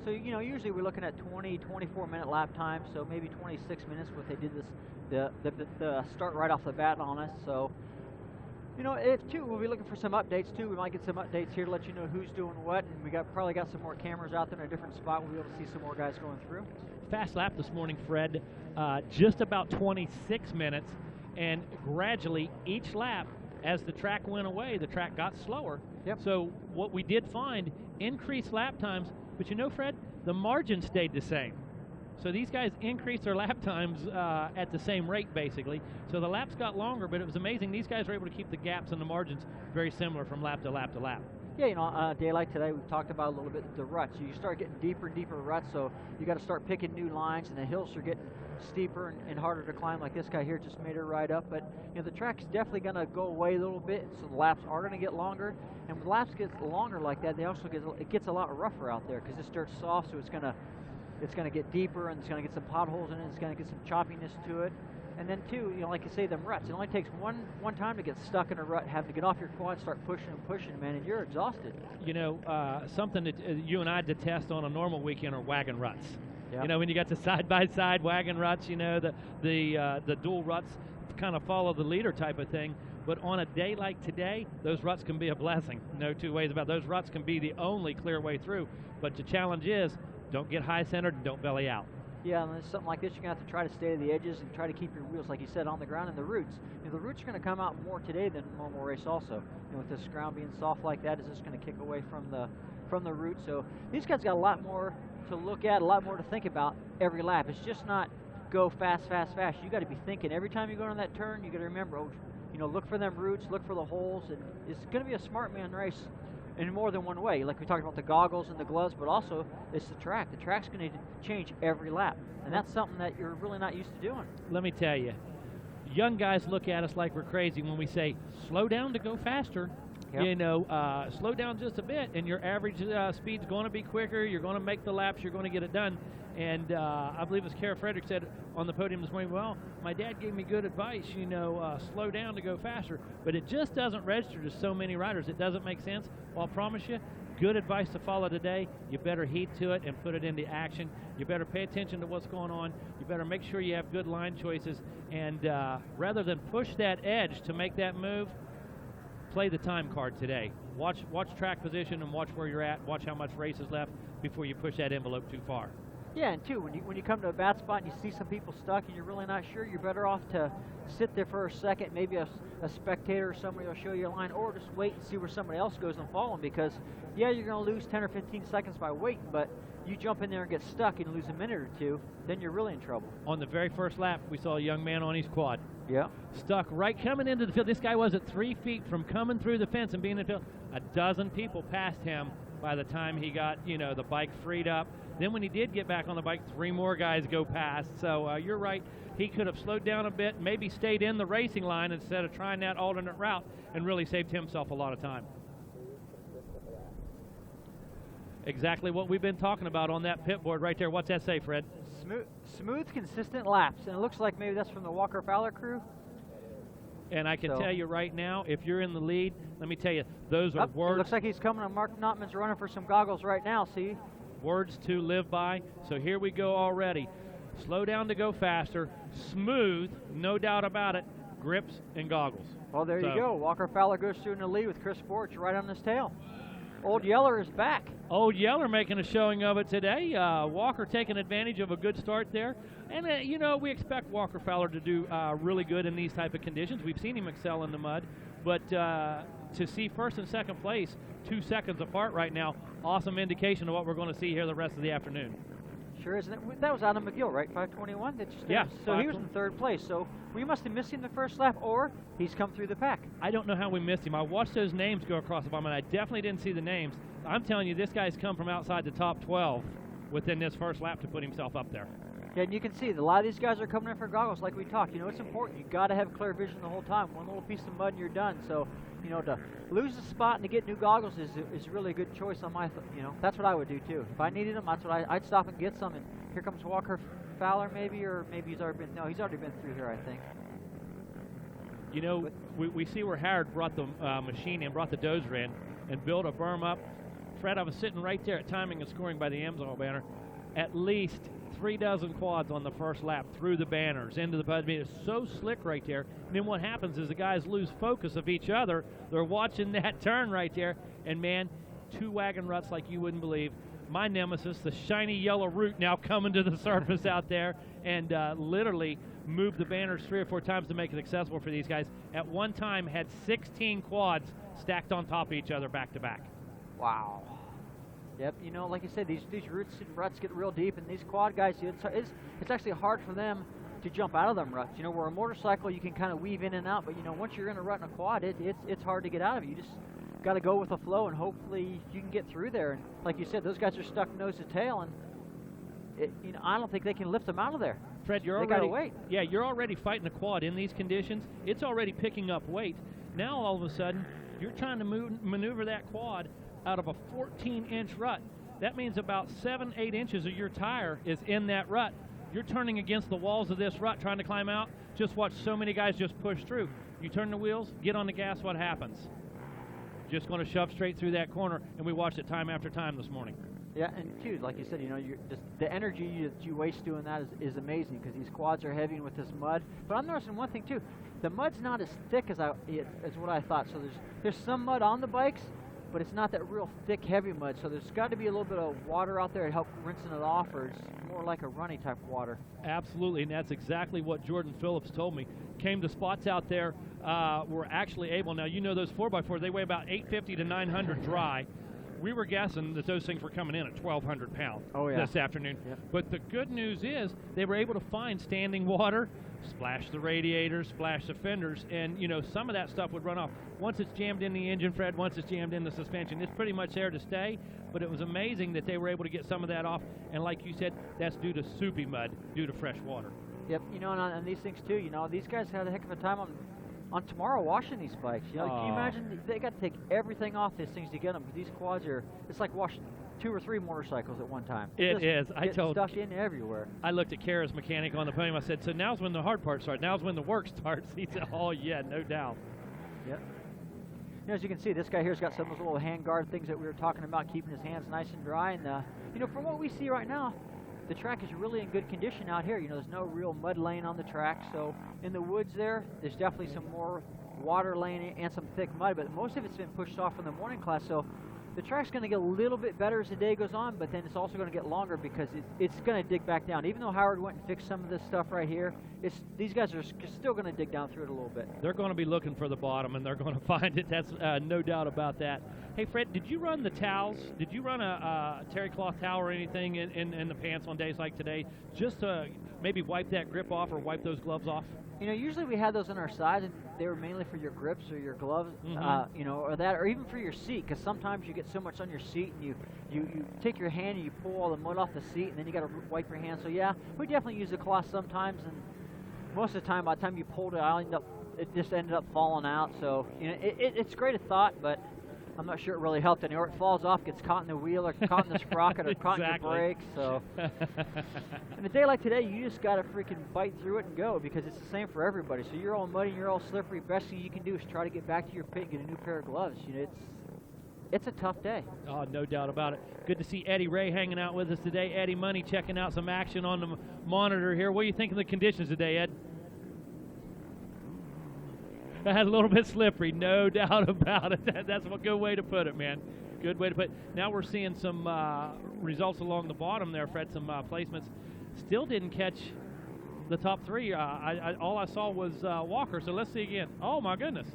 So, you know, usually we're looking at 20, 24-minute lap time, so maybe 26 minutes what they did the start right off the bat on us. So, you know, we'll be looking for some updates too. We might get some updates here to let you know who's doing what, and we probably got some more cameras out there in a different spot. We'll be able to see some more guys going through. Fast lap this morning, Fred, just about 26 minutes, and gradually each lap, as the track went away, the track got slower. Yep. So what we did find, increased lap times, but you know, Fred, the margin stayed the same. So these guys increased their lap times at the same rate, basically. So the laps got longer, but it was amazing. These guys were able to keep the gaps and the margins very similar from lap to lap to lap. Yeah, you know, a day like today, we've talked about a little bit the ruts. You start getting deeper and deeper ruts, so you got to start picking new lines, and the hills are getting steeper and harder to climb. Like this guy here just made it right up, but you know, the track's definitely going to go away a little bit, so the laps are going to get longer. And when the laps get longer like that, it gets a lot rougher out there because this dirt's soft, so it's going to get deeper, and it's going to get some potholes in it. It's going to get some choppiness to it. And then too, you know, like you say, them ruts. It only takes one time to get stuck in a rut, having to get off your quad, start pushing and pushing, man, and you're exhausted. You know, something that you and I detest on a normal weekend are wagon ruts. Yep. You know, when you got the side-by-side wagon ruts, you know, the dual ruts kind of follow the leader type of thing. But on a day like today, those ruts can be a blessing. No two ways about it. Those ruts can be the only clear way through. But the challenge is, don't get high-centered and don't belly out. Yeah, and something like this, you're going to have to try to stay to the edges and try to keep your wheels, like you said, on the ground. And the roots, you know, the roots are going to come out more today than a normal race also. You know, with this ground being soft like that, is just going to kick away from the roots. So these guys got a lot more to look at, a lot more to think about every lap. It's just not go fast, fast, fast. You got to be thinking every time you go on that turn, you got to remember, you know, look for them roots, look for the holes, and it's going to be a smart man race in more than one way. Like we talked about the goggles and the gloves, but also it's the track. The track's going to change every lap, and that's something that you're really not used to doing. Let me tell you, young guys look at us like we're crazy when we say, slow down to go faster. Yep. You know, slow down just a bit, and your average speed's going to be quicker. You're going to make the laps. You're going to get it done. And I believe as Kara Frederick said on the podium this morning, well, my dad gave me good advice, you know, slow down to go faster. But it just doesn't register to so many riders. It doesn't make sense. Well, I'll promise you, good advice to follow today. You better heed to it and put it into action. You better pay attention to what's going on. You better make sure you have good line choices. And rather than push that edge to make that move, play the time card today. Watch track position and watch where you're at. Watch how much race is left before you push that envelope too far. Yeah, and too, when you come to a bad spot and you see some people stuck and you're really not sure, you're better off to sit there for a second. Maybe a spectator or somebody will show you a line, or just wait and see where somebody else goes and follow them, because, yeah, you're going to lose 10 or 15 seconds by waiting, but you jump in there and get stuck and lose a minute or two, then you're really in trouble. On the very first lap, we saw a young man on his quad. Yeah. Stuck right coming into the field. This guy was at 3 feet from coming through the fence and being in the field. A dozen people passed him by the time he got, you know, the bike freed up. Then when he did get back on the bike, 3 more guys go past. So you're right. He could have slowed down a bit, maybe stayed in the racing line instead of trying that alternate route, and really saved himself a lot of time. Exactly what we've been talking about on that pit board right there. What's that say, Fred? Smooth, consistent laps. And it looks like maybe that's from the Walker Fowler crew. And I can tell you right now, if you're in the lead, let me tell you, those are words. It looks like he's coming, and Mark Notman's running for some goggles right now, see? Words to live by. So here we go already. Slow down to go faster. Smooth, no doubt about it. grips and goggles. Well, there you go. Walker Fowler goes through in the lead with Chris Borch right on his tail. Old Yeller is back. Old Yeller making a showing of it today. Walker taking advantage of a good start there. And, you know, we expect Walker Fowler to do really good in these type of conditions. We've seen him excel in the mud. But to see first and second place 2 seconds apart right now, awesome indication of what we're going to see here the rest of the afternoon. Sure is. That was Adam McGill, right? 5:21? Yeah. So he was in third place. So we must have missed him the first lap, or he's come through the pack. I don't know how we missed him. I watched those names go across the bottom, and I definitely didn't see the names. I'm telling you, this guy's come from outside the top 12 within this first lap to put himself up there. Yeah, and you can see a lot of these guys are coming in for goggles like we talked. You know, it's important. You got to have clear vision the whole time. One little piece of mud and you're done. So, you know, to lose the spot and to get new goggles is really a good choice on my, you know, that's what I would do too. If I needed them, that's what I'd stop and get some. And here comes Walker Fowler maybe, or maybe he's already been through here, I think. You know, we see where Howard brought the machine in, brought the dozer in, and built a berm up. Fred, I was sitting right there at timing and scoring by the AMSOIL banner. At least 3 dozen quads on the first lap through the banners into the bud. I mean, it's so slick right there. And then what happens is the guys lose focus of each other. They're watching that turn right there. And, man, 2 wagon ruts like you wouldn't believe. My nemesis, the shiny yellow root, now coming to the surface out there, and literally moved the banners 3 or 4 times to make it accessible for these guys. At one time had 16 quads stacked on top of each other back to back. Wow. Yep, you know, like you said, these roots and ruts get real deep, and these quad guys, it's actually hard for them to jump out of them ruts. You know, where a motorcycle you can kind of weave in and out, but you know, once you're in a rut in a quad, it's hard to get out of it. You just got to go with the flow, and hopefully you can get through there. And like you said, those guys are stuck nose to tail, and you know, I don't think they can lift them out of there. Fred, you're already fighting a quad in these conditions. It's already picking up weight. Now all of a sudden, you're trying to maneuver that quad out of a 14-inch rut. That means about 7-8 inches of your tire is in that rut. You're turning against the walls of this rut trying to climb out. Just watch so many guys just push through. You turn the wheels, get on the gas, what happens? Just going to shove straight through that corner, and we watched it time after time this morning. Yeah, and too, like you said, you know, the energy that you waste doing that is amazing, because these quads are heavy with this mud. But I'm noticing one thing too: the mud's not as thick as what I thought. So there's some mud on the bikes, but it's not that real thick, heavy mud. So there's got to be a little bit of water out there to help rinsing it off, or it's more like a runny type of water. Absolutely, and that's exactly what Jordan Phillips told me. Came to spots out there, were actually able, now you know those 4x4s, they weigh about 850 to 900 dry. We were guessing that those things were coming in at 1,200 pounds this afternoon. Yep. But the good news is they were able to find standing water, splash the radiators, splash the fenders, and you know, some of that stuff would run off. Once it's jammed in the engine, Fred, once it's jammed in the suspension, it's pretty much there to stay. But it was amazing that they were able to get some of that off, and like you said, that's due to soupy mud, due to fresh water. Yep, you know, and these things too, you know, these guys had a heck of a time on tomorrow washing these bikes. You know, can you imagine? They got to take everything off these things to get them. These quads it's like washing 2 or 3 motorcycles at one time. It is. I told stuck in everywhere. I looked at Kara's mechanic on the podium. I said, so now's when the hard part starts. Now's when the work starts. He said, oh yeah, no doubt. Yep. You know, as you can see, this guy here's got some of those little hand guard things that we were talking about, keeping his hands nice and dry. And you know, from what we see right now, the track is really in good condition out here. You know, there's no real mud laying on the track. So in the woods there's definitely some more water laying and some thick mud, but most of it's been pushed off from the morning class. So the track's going to get a little bit better as the day goes on, but then it's also going to get longer because it's going to dig back down. Even though Howard went and fixed some of this stuff right here, these guys are still going to dig down through it a little bit. They're going to be looking for the bottom, and they're going to find it. That's no doubt about that. Hey, Fred, did you run the towels? Did you run a terry cloth towel or anything in the pants on days like today, just to maybe wipe that grip off or wipe those gloves off? You know, usually we had those on our sides, and they were mainly for your grips or your gloves, you know, or even for your seat, because sometimes you get so much on your seat, and you take your hand and you pull all the mud off the seat, and then you got to wipe your hand. So yeah, we definitely use the cloth sometimes, and most of the time, by the time you pulled it, it just ended up falling out. So you know, it's great a thought, but I'm not sure it really helped any. Or it falls off, gets caught in the wheel, or caught in the sprocket, or caught in your brakes. So, in a day like today, you just got to freaking bite through it and go, because it's the same for everybody. So you're all muddy, you're all slippery. Best thing you can do is try to get back to your pit and get a new pair of gloves. You know, it's a tough day. Oh, no doubt about it. Good to see Eddie Ray hanging out with us today. Eddie Money checking out some action on the monitor here. What do you think of the conditions today, Ed? had a little bit slippery, no doubt about it. That's a good way to put it, man. Good way to put it. Now we're seeing some results along the bottom there, Fred, some placements. Still didn't catch the top three. All I saw was Walker, so let's see again. Oh, my goodness.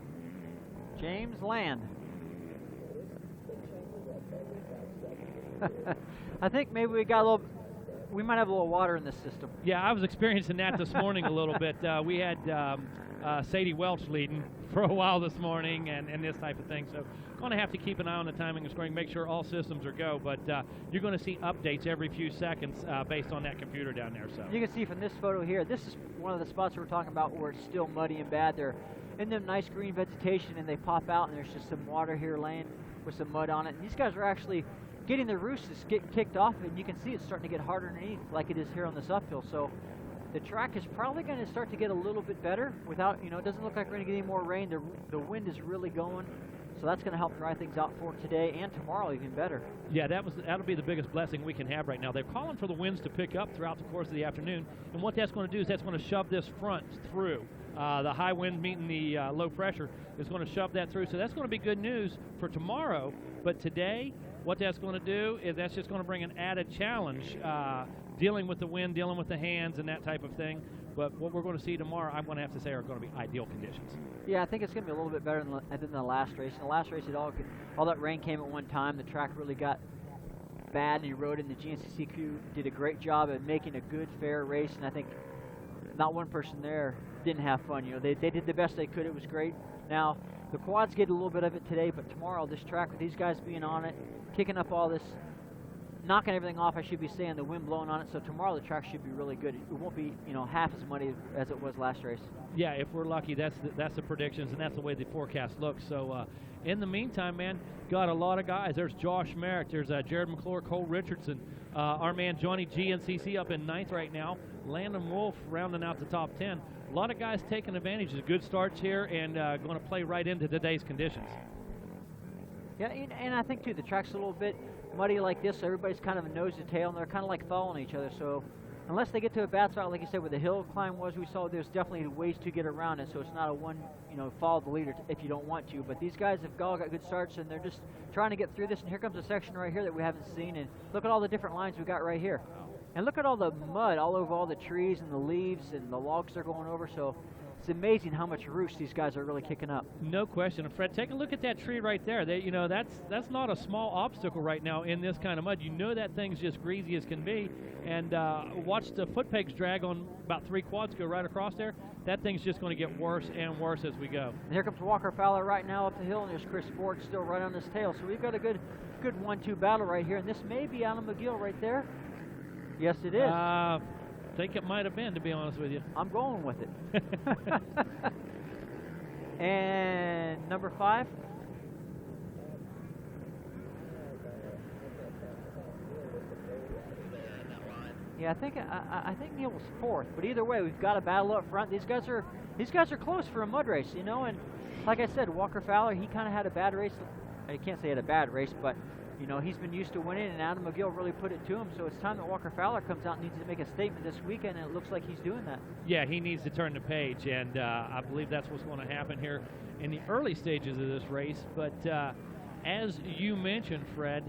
James Land. I think maybe we might have a little water in this system. Yeah, I was experiencing that this morning a little bit. We had Sadie Welch leading for a while this morning and this type of thing. So going to have to keep an eye on the timing and scoring, make sure all systems are go. But you're going to see updates every few seconds based on that computer down there. So you can see from this photo here, this is one of the spots we're talking about where it's still muddy and bad. They're in them nice green vegetation and they pop out and there's just some water here laying with some mud on it. And these guys are actually getting the roosts get kicked off, and you can see it's starting to get harder underneath like it is here on this uphill. So the track is probably going to start to get a little bit better without, it doesn't look like we're going to get any more rain. The wind is really going, so that's going to help dry things out for today and tomorrow even better. Yeah, that'll be the biggest blessing we can have right now. They're calling for the winds to pick up throughout the course of the afternoon, and what that's going to do is that's going to shove this front through. The high wind meeting the low pressure is going to shove that through, so that's going to be good news for tomorrow. But today, what that's going to do is that's just going to bring an added challenge, dealing with the wind, dealing with the hands, and that type of thing. But what we're going to see tomorrow, I'm going to have to say, are going to be ideal conditions. Yeah, I think it's going to be a little bit better than the last race. In the last race, all that rain came at one time. The track really got bad and eroded, and the GNCC crew did a great job at making a good, fair race. And I think not one person there didn't have fun. They did the best they could. It was great. Now, the quads get a little bit of it today, but tomorrow, this track with these guys being on it, kicking up all this, knocking everything off, I should be saying, the wind blowing on it. So tomorrow the track should be really good. It won't be, half as muddy as it was last race. Yeah, if we're lucky, that's the predictions, and that's the way the forecast looks. So in the meantime, man, got a lot of guys. There's Josh Merrick. There's Jared McClure, Cole Richardson. Our man Johnny GNCC up in 9th right now. Landon Wolf rounding out the top 10. A lot of guys taking advantage of good starts here and going to play right into today's conditions. Yeah, and I think, too, the track's a little bit muddy like this, so everybody's kind of a nose to tail, and they're kind of like following each other. So unless they get to a bad spot, like you said, where the hill climb was, we saw there's definitely ways to get around it, so it's not a one, follow the leader if you don't want to. But these guys have all got good starts, and they're just trying to get through this. And here comes a section right here that we haven't seen, and look at all the different lines we got right here. And look at all the mud all over all the trees and the leaves and the logs they're going over. So it's amazing how much roost these guys are really kicking up. No question. And Fred, take a look at that tree right there. That's not a small obstacle right now in this kind of mud. That thing's just greasy as can be. And watch the foot pegs drag on about 3 quads go right across there. That thing's just going to get worse and worse as we go. And here comes Walker Fowler right now up the hill, and there's Chris Ford still right on his tail. So we've got a good 1-2 battle right here. And this may be Alan McGill right there. Yes, it is. I think it might have been, to be honest with you. I'm going with it. And number 5. Yeah, I think Neil was 4th, but either way, we've got a battle up front. These guys are close for a mud race, and like I said, Walker Fowler, he kind of had a bad race. I can't say he had a bad race, but he's been used to winning, and Adam McGill really put it to him. So it's time that Walker Fowler comes out and needs to make a statement this weekend, and it looks like he's doing that. Yeah, he needs to turn the page, and I believe that's what's going to happen here in the early stages of this race. But as you mentioned, Fred,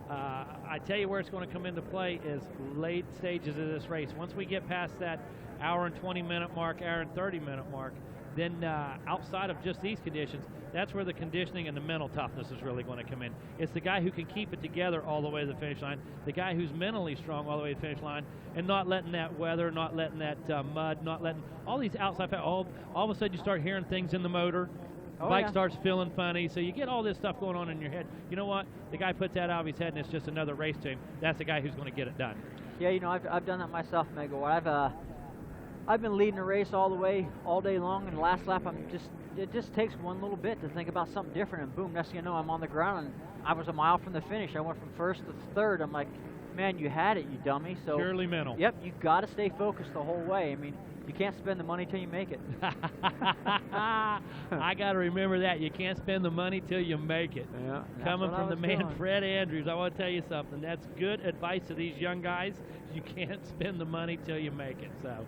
I tell you where it's going to come into play is late stages of this race. Once we get past that hour and 20-minute mark, hour and 30-minute mark, then outside of just these conditions, that's where the conditioning and the mental toughness is really going to come in. It's the guy who can keep it together all the way to the finish line, the guy who's mentally strong all the way to the finish line, and not letting that weather, not letting that mud, not letting all these outside factors. All of a sudden you start hearing things in the motor. The bike starts feeling funny, so you get all this stuff going on in your head. You know what? The guy puts that out of his head, and it's just another race to him. That's the guy who's going to get it done. Yeah, I've done that myself, Mego. I've been leading a race all day long, and the last lap it just takes one little bit to think about something different, and boom, next thing you know, I'm on the ground, and I was a mile from the finish. I went from 1st to 3rd. I'm like, man, you had it, you dummy. So purely mental. Yep, you got to stay focused the whole way. I mean, you can't spend the money till you make it. I got to remember that. You can't spend the money till you make it. Yeah, coming from the man Fred Andrews, I want to tell you something. That's good advice to these young guys. You can't spend the money till you make it. So,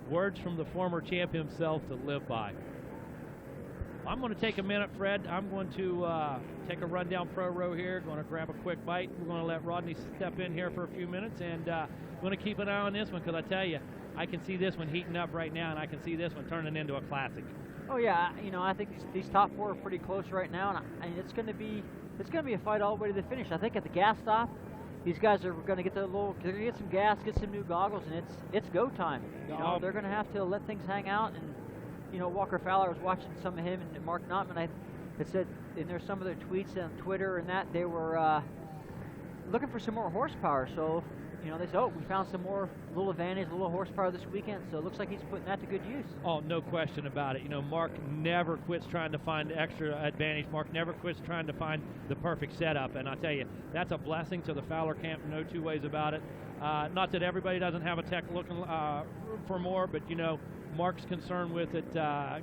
words from the former champ himself to live by. I'm going to take a minute, Fred. I'm going to take a run down pro row here. Going to grab a quick bite. We're going to let Rodney step in here for a few minutes, and going to keep an eye on this one, because I tell you, I can see this one heating up right now, and I can see this one turning into a classic. Oh yeah, you know, I think these top 4 are pretty close right now, and it's going to be a fight all the way to the finish. I think at the gas stop, these guys are going to get they're going to get some gas, get some new goggles, and it's go time. You know, they're going to have to let things hang out. And you know, Walker Fowler, I was watching some of him and Mark Notman. It said in there some of their tweets on Twitter and that they were looking for some more horsepower. So you know, they said, oh, we found some more little advantage, a little horsepower this weekend. So it looks like he's putting that to good use. Oh, no question about it. You know, Mark never quits trying to find extra advantage. Mark never quits trying to find the perfect setup. And I tell you, that's a blessing to the Fowler camp, no two ways about it. Not that everybody doesn't have a tech looking for more, but you know, Mark's concern with it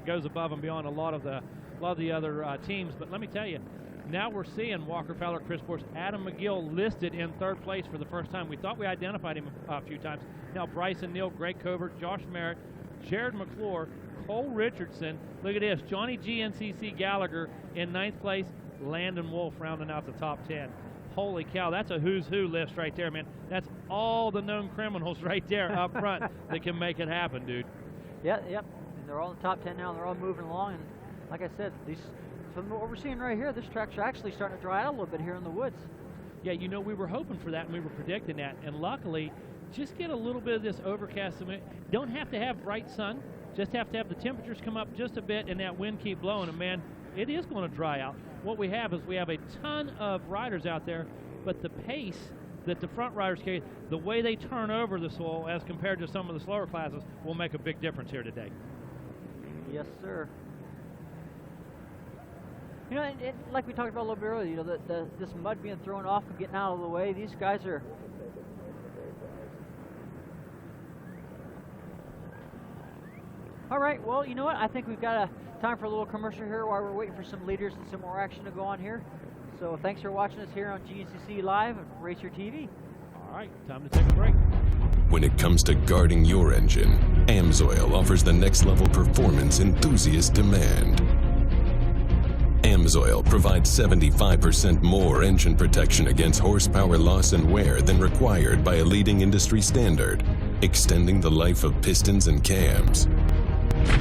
goes above and beyond a lot of the other teams. But let me tell you, now we're seeing Walker Fowler, Chris Bourse, Adam McGill listed in 3rd place for the first time. We thought we identified him a few times. Now Bryson Neal, Greg Covert, Josh Merritt, Jared McClure, Cole Richardson. Look at this, Johnny GNCC Gallagher in 9th place, Landon Wolf rounding out the top 10. Holy cow, that's a who's who list right there, man. That's all the known criminals right there up front that can make it happen, dude. Yep. And they're all in the top 10 now. They're all moving along. And like I said, from what we're seeing right here, this track's actually starting to dry out a little bit here in the woods. Yeah, you know, we were hoping for that, and we were predicting that. And luckily, just get a little bit of this overcast. Don't have to have bright sun. Just have to have the temperatures come up just a bit and that wind keep blowing. And, man, it is going to dry out. What we have is we have a ton of riders out there, but the pace that the front riders carry, the way they turn over the soil as compared to some of the slower classes, will make a big difference here today. Yes, sir. You know, like we talked about a little bit earlier, you know, this mud being thrown off and getting out of the way, these guys are... All right, well, you know what? I think we've got time for a little commercial here while we're waiting for some leaders and some more action to go on here. So thanks for watching us here on GNCC Live and RacerTV. All right, time to take a break. When it comes to guarding your engine, AMSOIL offers the next level performance enthusiasts demand. AMSOIL provides 75% more engine protection against horsepower loss and wear than required by a leading industry standard, extending the life of pistons and cams.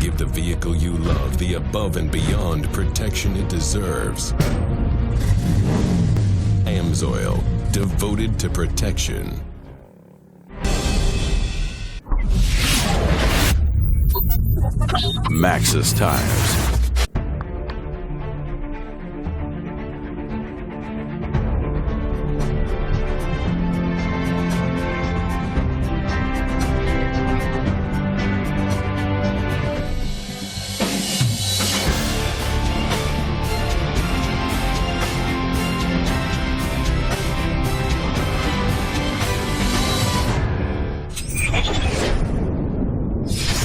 Give the vehicle you love the above and beyond protection it deserves. AMSOIL, devoted to protection. Maxxis Tires.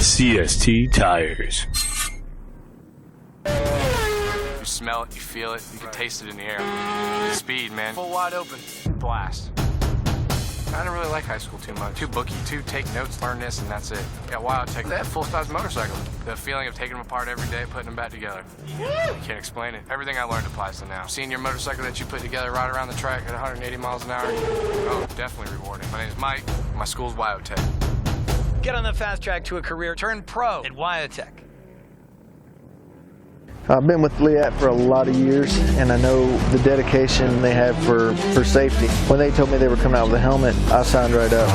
CST Tires. You smell it, you feel it, you can taste it in the air. Speed, man. Full wide open. Blast. I didn't really like high school too much. Too booky, too take notes, learn this, and that's it. Got WildTech. That full-size motorcycle. The feeling of taking them apart every day, putting them back together. You can't explain it. Everything I learned applies to now. Seeing your motorcycle that you put together right around the track at 180 miles an hour, oh, definitely rewarding. My name is Mike. My school's WildTech. Get on the fast track to a career. Turn pro at WildTech. I've been with Liat for a lot of years, and I know the dedication they have for safety. When they told me they were coming out with a helmet, I signed right up.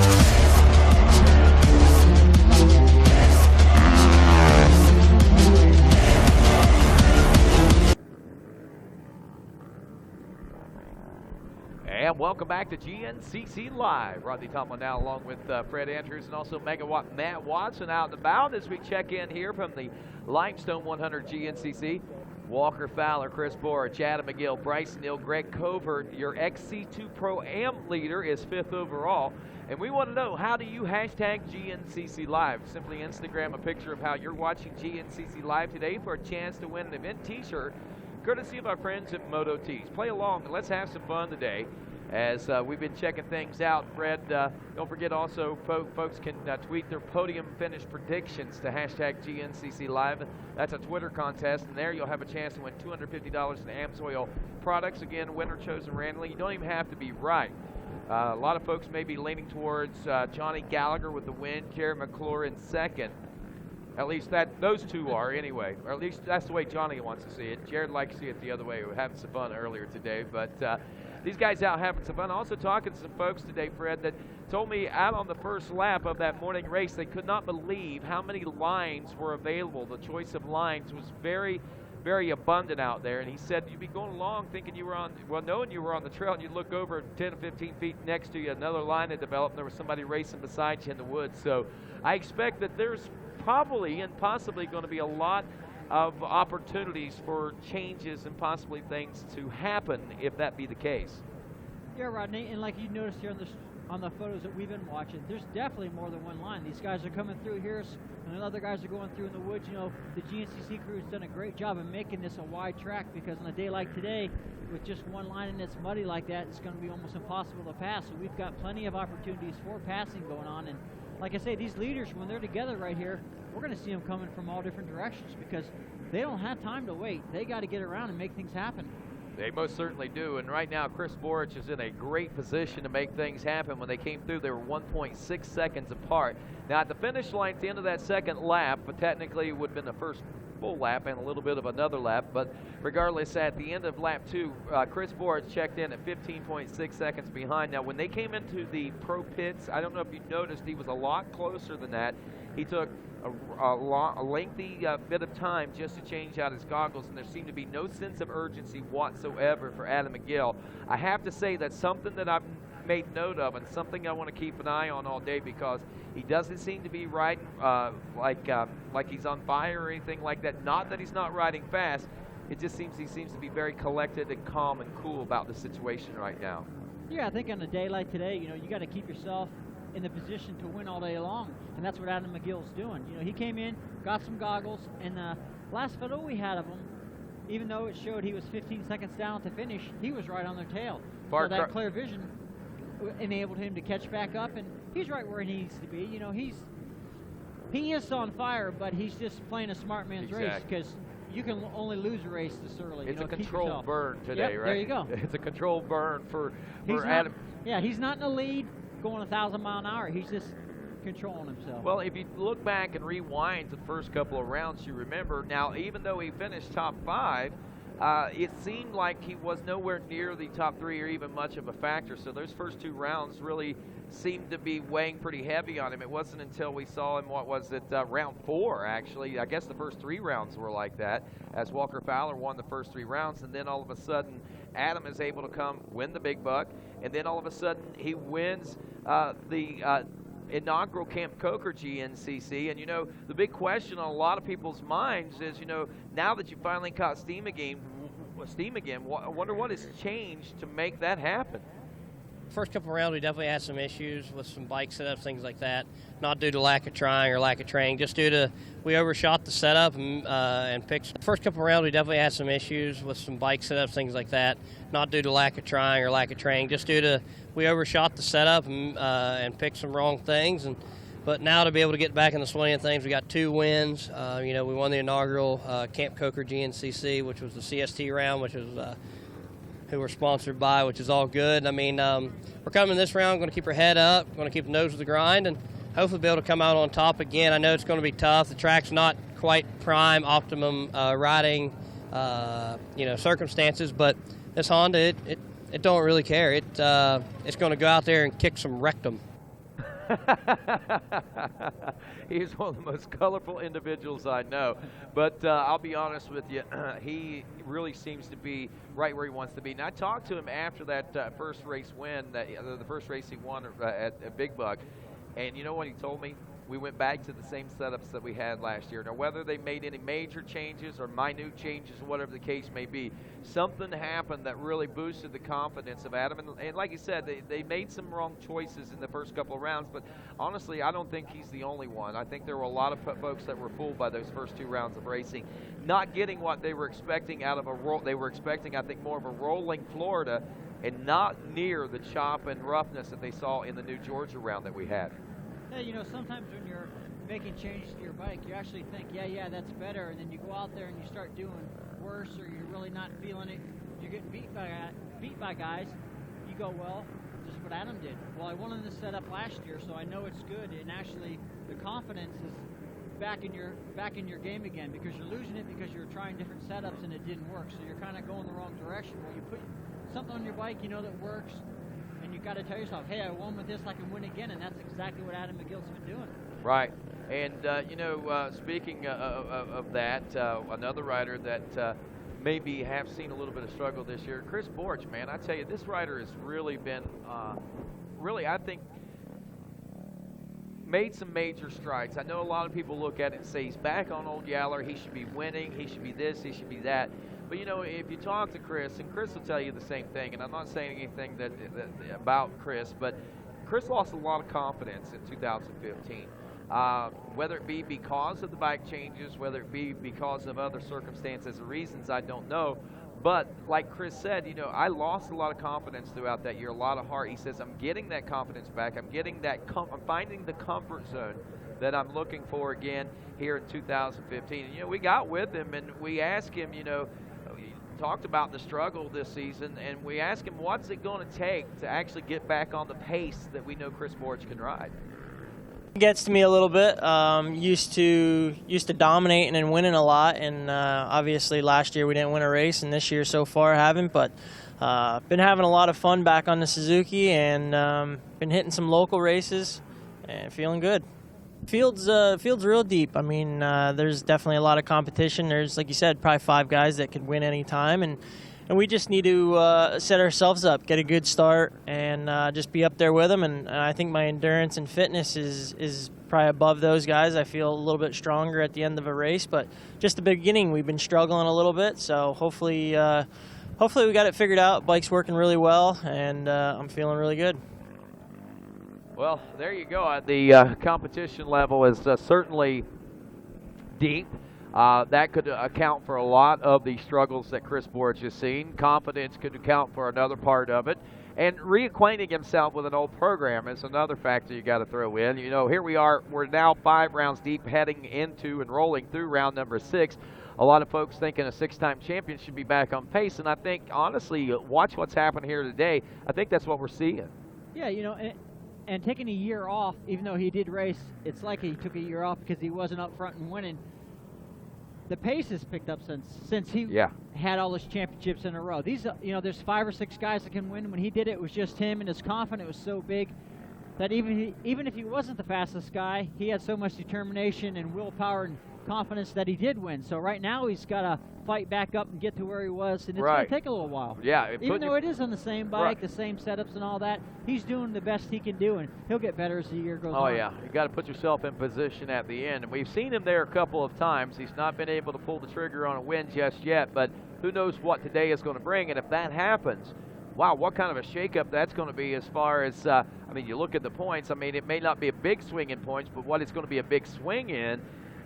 And welcome back to GNCC Live. Rodney Tomlin now along with Fred Andrews and also Megawatt Matt Watson out and about as we check in here from the Limestone 100 GNCC. Walker Fowler, Chris Bourse, Adam McGill, Bryson Neal, Greg Covert. Your XC2 Pro Am leader is 5th overall. And we want to know, how do you hashtag GNCC Live? Simply Instagram a picture of how you're watching GNCC Live today for a chance to win an event t-shirt courtesy of our friends at Moto Tees. Play along and let's have some fun today. as we've been checking things out. Fred, don't forget also folks can tweet their podium finish predictions to hashtag GNCC Live. That's a Twitter contest, and there you'll have a chance to win $250 in AMSOIL products. Again, winner chosen randomly. You don't even have to be right. A lot of folks may be leaning towards Johnny Gallagher with the win, Jared McClure in second. At least those two are anyway, or at least that's the way Johnny wants to see it. Jared likes to see it the other way. We were having some fun earlier today, but these guys out having some fun. Also talking to some folks today, Fred, that told me out on the first lap of that morning race, they could not believe how many lines were available. The choice of lines was very, very abundant out there. And he said you'd be going along thinking you were on, well, knowing you were on the trail, and you'd look over 10 to 15 feet next to you, another line had developed, and there was somebody racing beside you in the woods. So I expect that there's probably and possibly going to be a lot of opportunities for changes and possibly things to happen if that be the case. Yeah, Rodney, and like you noticed here on the photos that we've been watching, there's definitely more than one line. These guys are coming through here, and other guys are going through in the woods. You know, the GNCC crew has done a great job of making this a wide track, because on a day like today, with just one line and it's muddy like that, it's going to be almost impossible to pass. So we've got plenty of opportunities for passing going on. And like I say, these leaders, when they're together right here, we're going to see them coming from all different directions, because they don't have time to wait. They got to get around and make things happen. They most certainly do, and right now Chris Borich is in a great position to make things happen. When they came through, they were 1.6 seconds apart. Now at the finish line at the end of that second lap, but technically it would have been the first full lap and a little bit of another lap, but regardless, at the end of lap 2, Chris Borich checked in at 15.6 seconds behind. Now when they came into the pro pits, I don't know if you noticed, he was a lot closer than that. He took a lengthy bit of time just to change out his goggles, and there seemed to be no sense of urgency whatsoever for Adam McGill. I have to say that's something that I've made note of, and something I want to keep an eye on all day, because he doesn't seem to be riding like he's on fire or anything like that. Not that he's not riding fast. It just seems he seems to be very collected and calm and cool about the situation right now. Yeah, I think on a day like today, you know, you got to keep yourself in the position to win all day long, and that's what Adam McGill's doing. You know, he came in, got some goggles, and last photo we had of him, even though it showed he was 15 seconds down at the finish, he was right on their tail. So that clear vision enabled him to catch back up, and he's right where he needs to be. You know, he is on fire, but he's just playing a smart man's race, because you can only lose a race this early. It's a controlled burn today, right? There you go. It's a controlled burn for Adam. Yeah, he's not in the lead going 1,000 mile an hour. He's just controlling himself. Well, if you look back and rewind to the first couple of rounds, you remember, now even though he finished top 5, it seemed like he was nowhere near the top 3 or even much of a factor. So those first 2 rounds really seemed to be weighing pretty heavy on him. It wasn't until we saw him, what was it, round 4 actually. I guess the first 3 rounds were like that, as Walker Fowler won the first 3 rounds, and then all of a sudden Adam is able to come win the big buck, and then all of a sudden he wins the inaugural Camp Coker GNCC. And you know, the big question on a lot of people's minds is, you know, now that you finally caught steam again, I wonder what has changed to make that happen. First couple of rounds, we definitely had some issues with some bike setups, things like that. Not due to lack of trying or lack of training, just due to we overshot the setup and picked. First couple of rounds, we definitely had some issues with some bike setups, things like that. Not due to lack of trying or lack of training, just due to we overshot the setup and picked some wrong things. But now to be able to get back in the swing of things, we got 2 wins. You know, we won the inaugural Camp Coker GNCC, which was the CST round, which is who we're sponsored by, which is all good. I mean, we're coming this round, going to keep our head up, going to keep the nose to the grind, and hopefully be able to come out on top again. I know it's going to be tough. The track's not quite prime, optimum riding, you know, circumstances, but this Honda, it don't really care. It's going to go out there and kick some rectum. He's one of the most colorful individuals I know. But I'll be honest with you, he really seems to be right where he wants to be. Now, I talked to him after that first race win, the first race he won at Big Buck, and you know what he told me? we went back to the same setups that we had last year. Now, whether they made any major changes or minute changes, or whatever the case may be, something happened that really boosted the confidence of Adam. And like you said, they made some wrong choices in the first couple of rounds, but honestly, I don't think he's the only one. I think there were a lot of folks that were fooled by those first 2 rounds of racing, not getting what they were expecting out of a roll. They were expecting, I think, more of a rolling Florida and not near the chop and roughness that they saw in the New Georgia round that we had. Yeah, you know, sometimes when you're making changes to your bike, you actually think, yeah, that's better, and then you go out there and you start doing worse, or you're really not feeling it. You're getting beat by guys. You go, well, this is what Adam did. Well, I wanted this set up last year, so I know it's good, and actually the confidence is back in your game again, because you're losing it because you're trying different setups and it didn't work. So you're kind of going the wrong direction. Well, you put something on your bike, you know, that works. And you got to tell yourself, hey, I won with this, I can win again, and that's exactly what Adam McGill's been doing. Right, and you know, speaking of that, another rider that maybe have seen a little bit of struggle this year, Chris Borch, man, I tell you, this rider has really been, really, I think, made some major strides. I know a lot of people look at it and say he's back on old Yaller, he should be winning, he should be this, he should be that. But, you know, if you talk to Chris, and Chris will tell you the same thing, and I'm not saying anything about Chris, but Chris lost a lot of confidence in 2015. Whether it be because of the bike changes, whether it be because of other circumstances or reasons, I don't know. But like Chris said, you know, I lost a lot of confidence throughout that year, a lot of heart. He says, I'm getting that confidence back. I'm getting that, I'm finding the comfort zone that I'm looking for again here in 2015. And, you know, we got with him and we asked him, you know, talked about the struggle this season, and we asked him, what's it going to take to actually get back on the pace that we know Chris Borch can ride? It gets to me a little bit. Used to dominating and winning a lot, and obviously last year we didn't win a race, and this year so far haven't, but been having a lot of fun back on the Suzuki, and been hitting some local races and feeling good. Field's real deep. I mean, there's definitely a lot of competition. There's, like you said, probably 5 guys that could win any time, and we just need to set ourselves up, get a good start, and just be up there with them. And I think my endurance and fitness is probably above those guys. I feel a little bit stronger at the end of a race, but just the beginning, we've been struggling a little bit. So hopefully we got it figured out. Bike's working really well, and I'm feeling really good. Well, there you go. The competition level is certainly deep. That could account for a lot of the struggles that Chris Borch has seen. Confidence could account for another part of it. And reacquainting himself with an old program is another factor you got to throw in. You know, here we are. We're now 5 rounds deep, heading into and rolling through round number 6. A lot of folks thinking a 6-time champion should be back on pace. And I think, honestly, watch what's happened here today. I think that's what we're seeing. Yeah, you know, and taking a year off, even though he did race, it's like he took a year off because he wasn't up front and winning. The pace has picked up since he had all his championships in a row. These, you know, there's 5 or 6 guys that can win. When he did it, it was just him, and his confidence was so big that even if he wasn't the fastest guy, he had so much determination and willpower and confidence that he did win. So right now he's got to fight back up and get to where he was, and it's going to take a little while. Yeah, even though it is on the same bike, the same setups and all that, he's doing the best he can do, and he'll get better as the year goes on. Oh yeah, you got to put yourself in position at the end, and we've seen him there a couple of times. He's not been able to pull the trigger on a win just yet, but who knows what today is going to bring, and if that happens, wow, what kind of a shakeup that's going to be as far as, I mean, you look at the points, I mean, it may not be a big swing in points, but what it's going to be a big swing in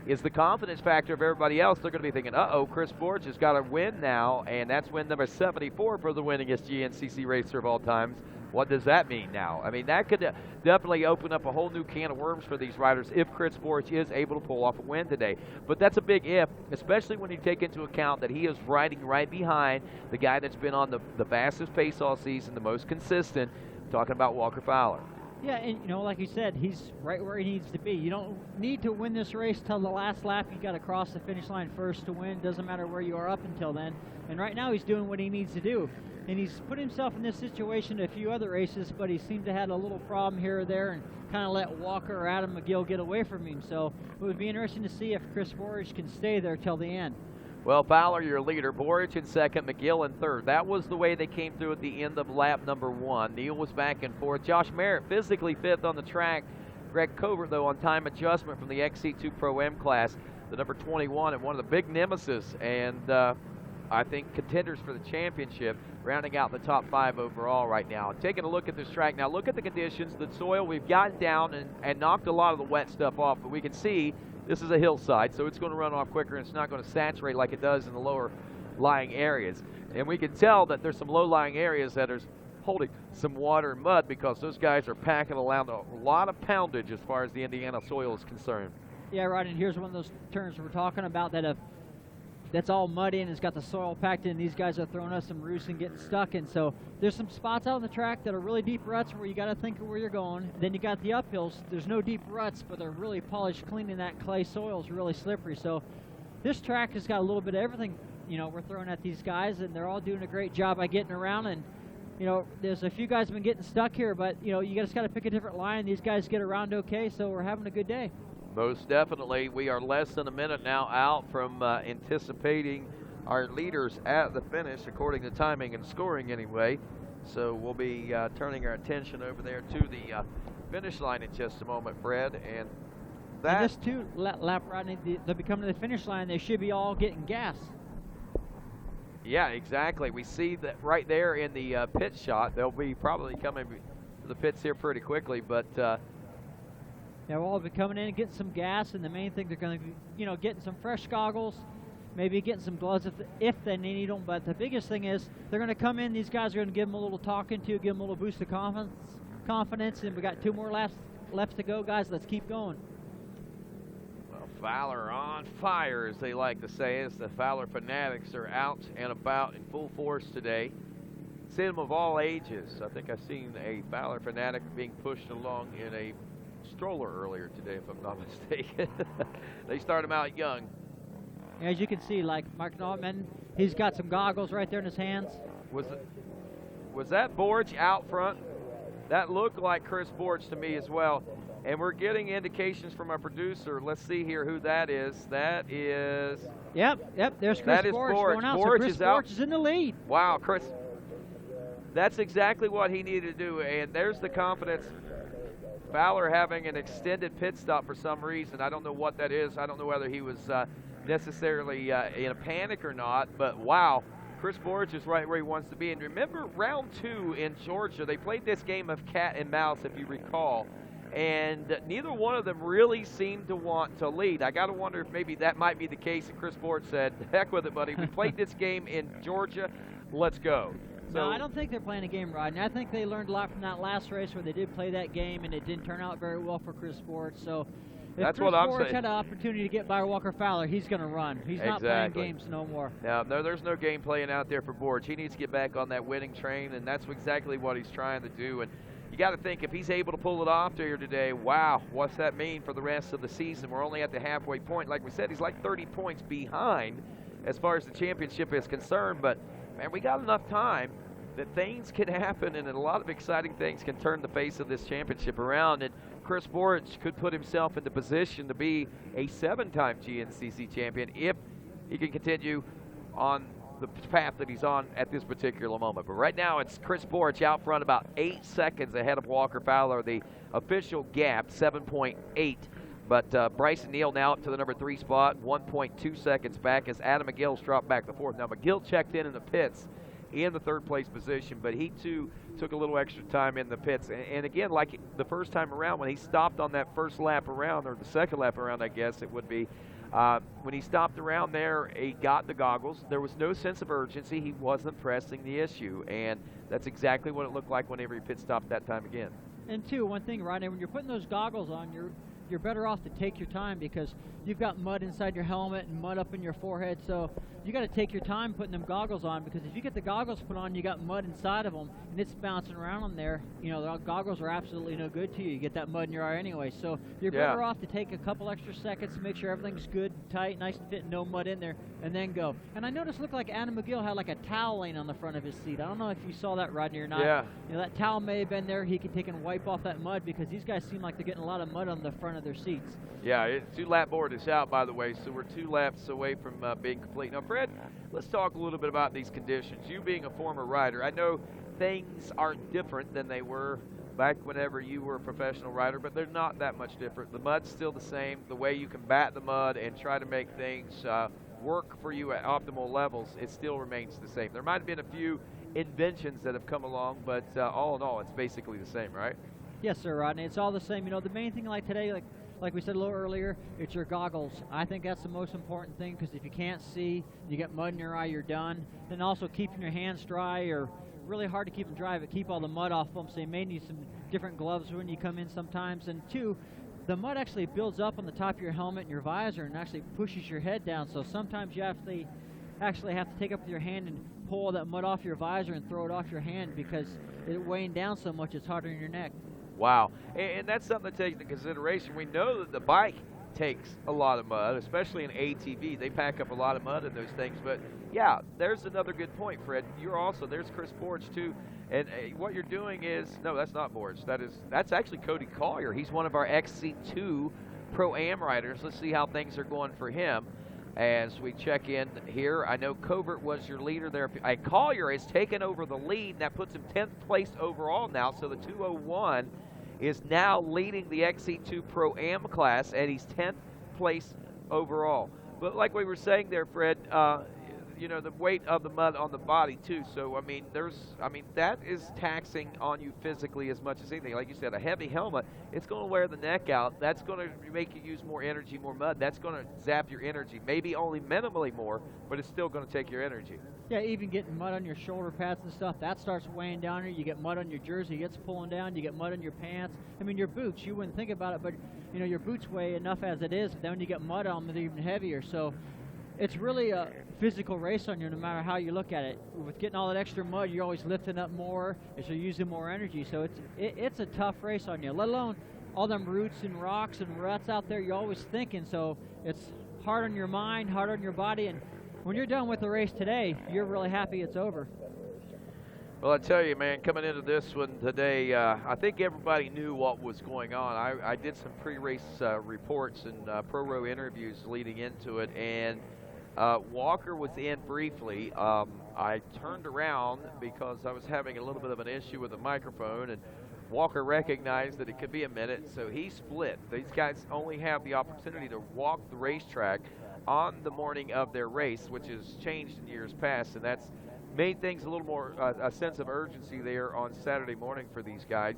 is the confidence factor of everybody else. They're going to be thinking, uh-oh, Chris Borch has got to win now, and that's win number 74 for the winningest GNCC racer of all times. What does that mean now? I mean, that could definitely open up a whole new can of worms for these riders if Chris Borch is able to pull off a win today. But that's a big if, especially when you take into account that he is riding right behind the guy that's been on the fastest pace all season, the most consistent, talking about Walker Fowler. Yeah, and you know, like you said, he's right where he needs to be. You don't need to win this race till the last lap. You got to cross the finish line first to win. Doesn't matter where you are up until then. And right now he's doing what he needs to do. And he's put himself in this situation a few other races, but he seemed to have a little problem here or there and kind of let Walker or Adam McGill get away from him. So it would be interesting to see if Chris Borch can stay there till the end. Well, Fowler, your leader, Borch in second, McGill in third. That was the way they came through at the end of lap number 1. Neal was back and forth. Josh Merritt physically 5th on the track. Greg Covert, though, on time adjustment from the XC2 Pro-M class, the number 21, and one of the big nemesis, and I think contenders for the championship, rounding out the top 5 overall right now. Taking a look at this track now, look at the conditions, the soil. We've gotten down and knocked a lot of the wet stuff off, but we can see this is a hillside, so it's going to run off quicker, and it's not going to saturate like it does in the lower lying areas. And we can tell that there's some low-lying areas that are holding some water and mud because those guys are packing around a lot of poundage as far as the Indiana soil is concerned. Yeah, right, and here's one of those turns we're talking about that's all muddy and it's got the soil packed in. These guys are throwing us some roosts and getting stuck in. So there's some spots out on the track that are really deep ruts where you got to think of where you're going. Then you got the uphills. There's no deep ruts, but they're really polished clean, and that clay soil is really slippery. So this track has got a little bit of everything, you know, we're throwing at these guys, and they're all doing a great job by getting around. And you know, there's a few guys have been getting stuck here, but you know, you just got to pick a different line. These guys get around okay, so we're having a good day. Most definitely. We are less than a minute now out from anticipating our leaders at the finish, according to timing and scoring anyway. So we'll be turning our attention over there to the finish line in just a moment, Fred. And that. And this too, lap Rodney, they'll be coming to the finish line. They should be all getting gas. Yeah, exactly. We see that right there in the pit shot. They'll be probably coming to the pits here pretty quickly, but they'll all be coming in and getting some gas, and the main thing they're going to be, you know, getting some fresh goggles, maybe getting some gloves if they need them. But the biggest thing is they're going to come in. These guys are going to give them a little talking to, give them a little boost of confidence. And we got 2 more laps left to go, guys. Let's keep going. Fowler on fire, as they like to say, as the Fowler fanatics are out and about in full force today. See them of all ages. I think I've seen a Fowler fanatic being pushed along in a stroller earlier today, if I'm not mistaken. They start them out young. As you can see, like Mark Norman, he's got some goggles right there in his hands. Was that Borge out front? That looked like Chris Borge to me as well. And we're getting indications from our producer. Let's see here who that is. That is... Yep, there's Chris Borge going out. So Chris Borge is in the lead. Wow, Chris. That's exactly what he needed to do. And there's the confidence. Fowler having an extended pit stop for some reason. I don't know what that is. I don't know whether he was necessarily in a panic or not. But wow, Chris Borge is right where he wants to be. And remember round 2 in Georgia, they played this game of cat and mouse, if you recall. And neither one of them really seemed to want to lead. I got to wonder if maybe that might be the case. And Chris Borge said, heck with it, buddy. We played this game in Georgia. Let's go. So, no, I don't think they're playing a game, Rodney. I think they learned a lot from that last race where they did play that game, and it didn't turn out very well for Chris Borge. So if Chris Borge had an opportunity to get by Walker Fowler, he's going to run. He's not playing games no more. No, there's no game playing out there for Borge. He needs to get back on that winning train, and that's exactly what he's trying to do. And you got to think, if he's able to pull it off here today, wow, what's that mean for the rest of the season? We're only at the halfway point. Like we said, he's like 30 points behind as far as the championship is concerned. But, man, we got enough time that things can happen, and a lot of exciting things can turn the face of this championship around. And Chris Borge could put himself into position to be a 7-time GNCC champion if he can continue on the path that he's on at this particular moment. But right now it's Chris Borge out front, about 8 seconds ahead of Walker Fowler. The official gap, 7.8. But Bryson Neal now up to the number 3 spot, 1.2 seconds back as Adam McGill's dropped back to 4th. Now McGill checked in the pits in the 3rd place position, but he too took a little extra time in the pits. And again, like the first time around, when he stopped on that first lap around, or the second lap around, I guess it would be, when he stopped around there, he got the goggles. There was no sense of urgency. He wasn't pressing the issue, and that's exactly what it looked like whenever he pit stopped that time again. And two, one thing, Rodney, when you're putting those goggles on, you're better off to take your time because you've got mud inside your helmet and mud up in your forehead. So you got to take your time putting them goggles on, because if you get the goggles put on, you got mud inside of them and it's bouncing around on there. You know, the goggles are absolutely no good to you. You get that mud in your eye anyway. So you're better off to take a couple extra seconds to make sure everything's good, tight, nice and fit, no mud in there, and then go. And I noticed it looked like Adam McGill had like a towel laying on the front of his seat. I don't know if you saw that, Rodney, or not. Yeah. You know, that towel may have been there. He could take and wipe off that mud, because these guys seem like they're getting a lot of mud on the front of their seats. Yeah, 2-lap board is out, by the way, so we're 2 laps away from being complete. Now, Fred, let's talk a little bit about these conditions. You being a former rider, I know things are different than they were back whenever you were a professional rider, but they're not that much different. The mud's still the same. The way you combat the mud and try to make things work for you at optimal levels, it still remains the same. There might have been a few inventions that have come along, but all in all, it's basically the same, right? Yes, sir, Rodney. It's all the same. You know, the main thing like today, like we said a little earlier, it's your goggles. I think that's the most important thing, because if you can't see, you get mud in your eye, you're done. Then also keeping your hands dry, or really hard to keep them dry, but keep all the mud off them, so you may need some different gloves when you come in sometimes. And two, the mud actually builds up on the top of your helmet and your visor and actually pushes your head down, so sometimes you actually have to take up with your hand and pull all that mud off your visor and throw it off your hand, because it's weighing down so much it's harder on your neck. Wow, and that's something to take into consideration. We know that the bike takes a lot of mud, especially an ATV. They pack up a lot of mud in those things, but yeah, there's another good point, Fred. There's Chris Borge too, and what you're doing is, no, that's not Borge. That's actually Cody Collier. He's one of our XC2 Pro-Am riders. Let's see how things are going for him as we check in here. I know Covert was your leader there. Collier has taken over the lead, and that puts him 10th place overall now, so the 201 is now leading the XC2 Pro-Am class, and he's 10th place overall. But like we were saying there, Fred, you know, the weight of the mud on the body too. So I mean, that is taxing on you physically as much as anything. Like you said, a heavy helmet, it's going to wear the neck out. That's going to make you use more energy, more mud. That's going to zap your energy. Maybe only minimally more, but it's still going to take your energy. Yeah, even getting mud on your shoulder pads and stuff, that starts weighing down you. You get mud on your jersey, it gets pulling down. You get mud on your pants. I mean, your boots, you wouldn't think about it, but you know, your boots weigh enough as it is. But then when you get mud on them, they're even heavier. So it's really a physical race on you, no matter how you look at it. With getting all that extra mud, you're always lifting up more, so you're using more energy. So it's a tough race on you, let alone all them roots and rocks and ruts out there. You're always thinking, so it's hard on your mind, hard on your body, and when you're done with the race today, you're really happy it's over. Well, I tell you, man, coming into this one today, I think everybody knew what was going on. I did some pre-race reports and pro-row interviews leading into it, and Walker was in briefly. I turned around because I was having a little bit of an issue with the microphone, and Walker recognized that it could be a minute, so he split. These guys only have the opportunity to walk the racetrack on the morning of their race, which has changed in years past, and that's made things a little more a sense of urgency there on Saturday morning for these guys.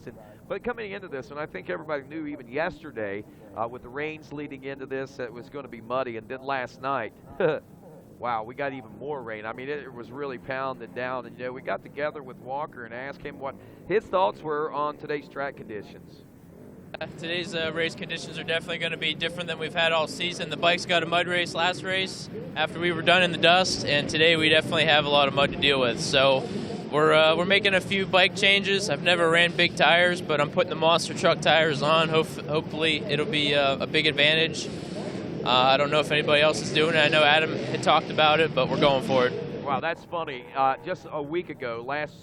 But coming into this, and I think everybody knew even yesterday with the rains leading into this, it was going to be muddy, and then last night, wow, we got even more rain. I mean, it was really pounding down, and you know, we got together with Walker and asked him what his thoughts were on today's track conditions. Today's race conditions are definitely going to be different than we've had all season. The bikes got a mud race last race after we were done in the dust, and today we definitely have a lot of mud to deal with. So we're making a few bike changes. I've never ran big tires, but I'm putting the monster truck tires on. Hopefully it'll be a big advantage. I don't know if anybody else is doing it. I know Adam had talked about it, but we're going for it. Wow, that's funny. Just a week ago, last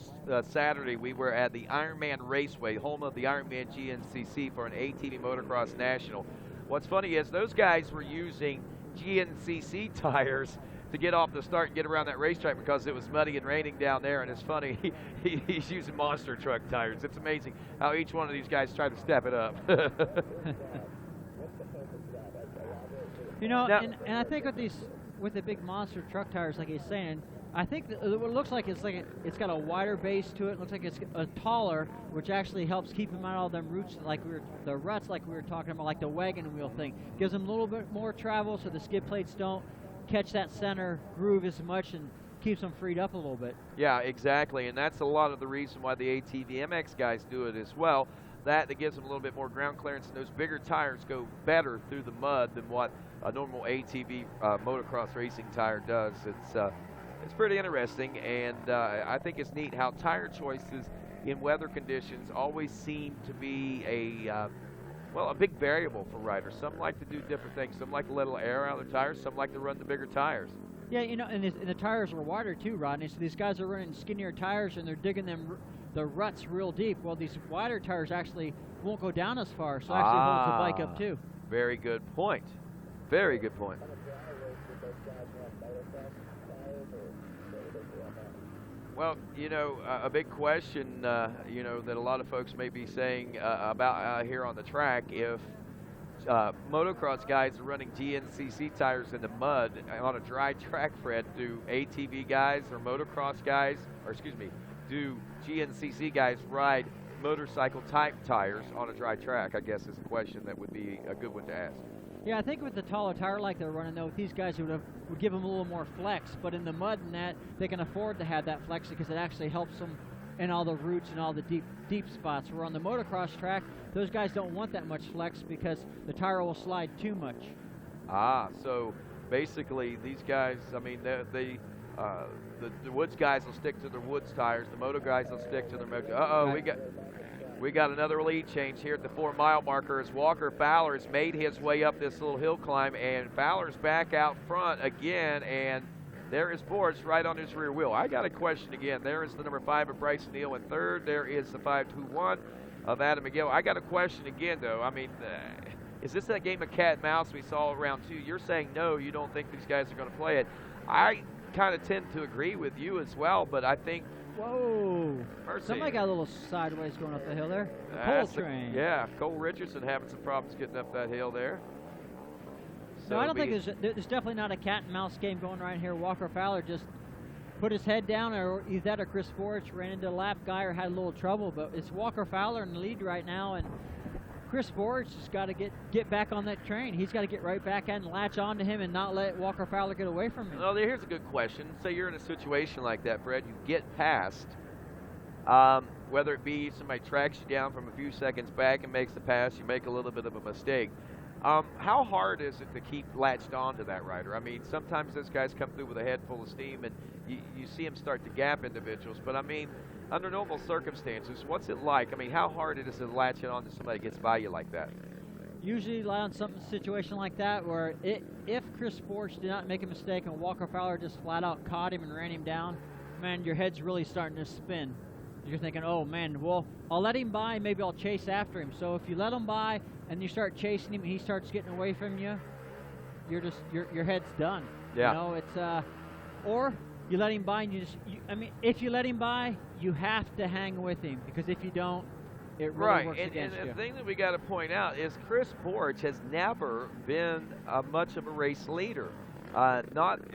Saturday, we were at the Ironman Raceway, home of the Ironman GNCC for an ATV Motocross National. What's funny is those guys were using GNCC tires to get off the start and get around that racetrack because it was muddy and raining down there, and it's funny, he's using monster truck tires. It's amazing how each one of these guys tried to step it up. You know, now, and I think with the big monster truck tires, like he's saying, I think what it looks like it's got a wider base to it. It looks like it's taller, which actually helps keep them out of all them roots, the ruts, like we were talking about, like the wagon wheel thing. Gives them a little bit more travel, so the skid plates don't catch that center groove as much, and keeps them freed up a little bit. Yeah, exactly, and that's a lot of the reason why the ATV MX guys do it as well. That gives them a little bit more ground clearance, and those bigger tires go better through the mud than what a normal ATV motocross racing tire does. It's pretty interesting, and I think it's neat how tire choices in weather conditions always seem to be a big variable for riders. Some like to do different things. Some like to let a little air out of their tires. Some like to run the bigger tires. Yeah, you know, and the tires are wider too, Rodney. So these guys are running skinnier tires, and they're digging the ruts real deep. Well, these wider tires actually won't go down as far, so actually holds the bike up too. Very good point. Very good point. Well, you know, a big question, you know, that a lot of folks may be saying about here on the track, if motocross guys are running GNCC tires in the mud on a dry track, Fred, do ATV guys or motocross guys, or excuse me, do GNCC guys ride motorcycle type tires on a dry track, I guess is a question that would be a good one to ask. Yeah, I think with the taller tire like they're running, though, with these guys would give them a little more flex. But in the mud and that, they can afford to have that flex because it actually helps them in all the roots and all the deep spots. Where on the motocross track, those guys don't want that much flex because the tire will slide too much. Ah, so basically these guys, I mean, the woods guys will stick to their woods tires. The moto guys will stick to their moto. Uh-oh, Right. we got another lead change here at the 4-mile marker as Walker Fowler's made his way up this little hill climb, and Fowler's back out front again, and there is Borch right on his rear wheel. I got a question again. There is the number 5 of Bryson Neal in third. There is the 5-2-1 of Adam McGill. I got a question again, though. I mean, is this that game of cat and mouse we saw around 2? You're saying no, you don't think these guys are going to play it. I kind of tend to agree with you as well, but I think whoa, mercy. Somebody got a little sideways going up the hill there. Coltrane. Yeah, Cole Richardson having some problems getting up that hill there. So no, I don't think there's definitely not a cat and mouse game going right here. Walker Fowler just put his head down, or either that or Chris Borch ran into a lap guy or had a little trouble. But it's Walker Fowler in the lead right now, and Chris Borch has got to get back on that train. He's got to get right back in and latch on to him and not let Walker Fowler get away from him. Well, here's a good question. Say you're in a situation like that, Fred. You get past, whether it be somebody tracks you down from a few seconds back and makes the pass, you make a little bit of a mistake. How hard is it to keep latched on to that rider? I mean, sometimes those guys come through with a head full of steam, and you see them start to gap individuals. But, I mean, under normal circumstances, what's it like? I mean, how hard it is to latch it on to somebody that gets by you like that? Usually on some situation like that where if Chris Borch did not make a mistake and Walker Fowler just flat out caught him and ran him down, man, your head's really starting to spin. You're thinking, oh, man, well, I'll let him by, maybe I'll chase after him. So if you let him by and you start chasing him and he starts getting away from you, your head's done. Yeah. You know, it's or you let him by and I mean, if you let him by, you have to hang with him, because if you don't, it really works against you. And the thing that we got to point out is Chris Borch has never been much of a race leader. I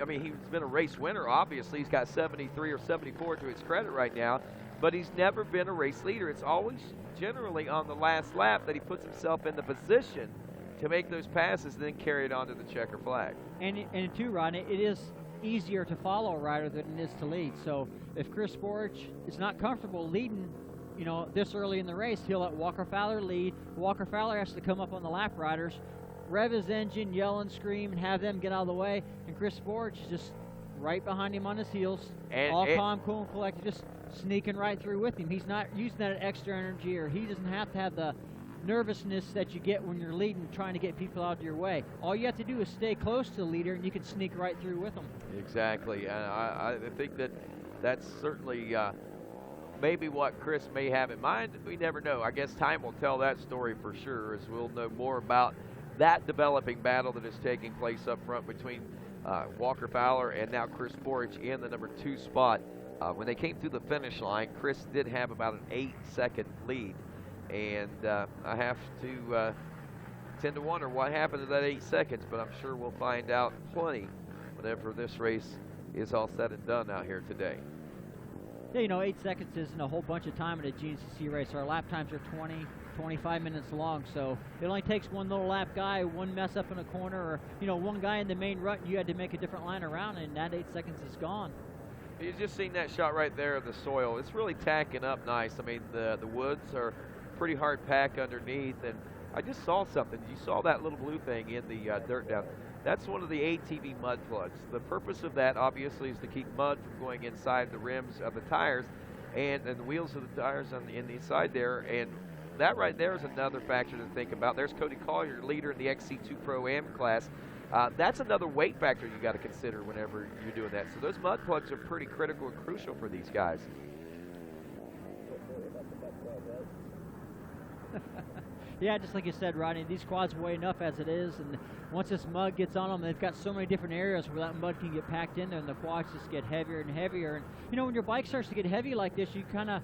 mean, he's been a race winner, obviously. He's got 73 or 74 to his credit right now, but he's never been a race leader. It's always generally on the last lap that he puts himself in the position to make those passes and then carry it on to the checker flag. And too, Rodney, it is easier to follow a rider than it is to lead. So if Chris Borch is not comfortable leading, you know, this early in the race, he'll let Walker Fowler lead. Walker Fowler has to come up on the lap riders, rev his engine, yell and scream, and have them get out of the way. And Chris Borch is just right behind him on his heels, all calm, cool, and collected, just sneaking right through with him. He's not using that extra energy, or he doesn't have to have the nervousness that you get when you're leading, trying to get people out of your way. All you have to do is stay close to the leader, and you can sneak right through with them. Exactly. I think that's certainly maybe what Chris may have in mind. We never know. I guess time will tell that story for sure, as we'll know more about that developing battle that is taking place up front between Walker Fowler and now Chris Borch in the number 2 spot. When they came through the finish line, Chris did have about an 8-second lead. And I have to tend to wonder what happened to that 8 seconds, but I'm sure we'll find out plenty whenever this race is all said and done out here today. Yeah, you know, 8 seconds isn't a whole bunch of time in a GNCC race. Our lap times are 20, 25 minutes long, so it only takes one little lap guy, one mess up in a corner, or, you know, one guy in the main rut, and you had to make a different line around, and that 8 seconds is gone. You've just seen that shot right there of the soil. It's really tacking up nice. I mean, the woods are pretty hard pack underneath, and I just saw something. You saw that little blue thing in the dirt down. That's one of the ATV mud plugs. The purpose of that, obviously, is to keep mud from going inside the rims of the tires and the wheels of the tires on the inside there. And that right there is another factor to think about. There's Cody Collier, leader in the XC2 Pro-Am class. That's another weight factor you got to consider whenever you're doing that. So those mud plugs are pretty critical and crucial for these guys. Yeah, just like you said, Rodney, these quads weigh enough as it is, and once this mud gets on them, they've got so many different areas where that mud can get packed in there, and the quads just get heavier and heavier. And you know, when your bike starts to get heavy like this, you kind of,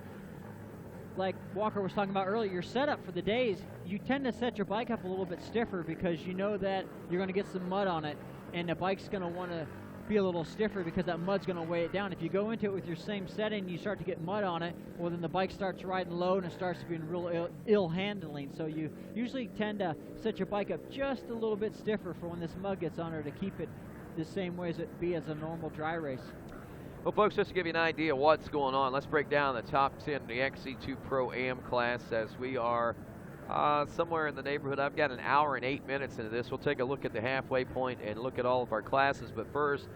like Walker was talking about earlier, your setup for the days, you tend to set your bike up a little bit stiffer because you know that you're going to get some mud on it, and the bike's going to want to be a little stiffer because that mud's going to weigh it down. If you go into it with your same setting and you start to get mud on it, well, then the bike starts riding low and it starts to be in real ill handling. So you usually tend to set your bike up just a little bit stiffer for when this mud gets on her to keep it the same way as it be as a normal dry race. Well, folks, just to give you an idea of what's going on, let's break down the top 10 in the XC2 Pro-Am class as we are somewhere in the neighborhood. I've got an hour and 8 minutes into this. We'll take a look at the halfway point and look at all of our classes. But first,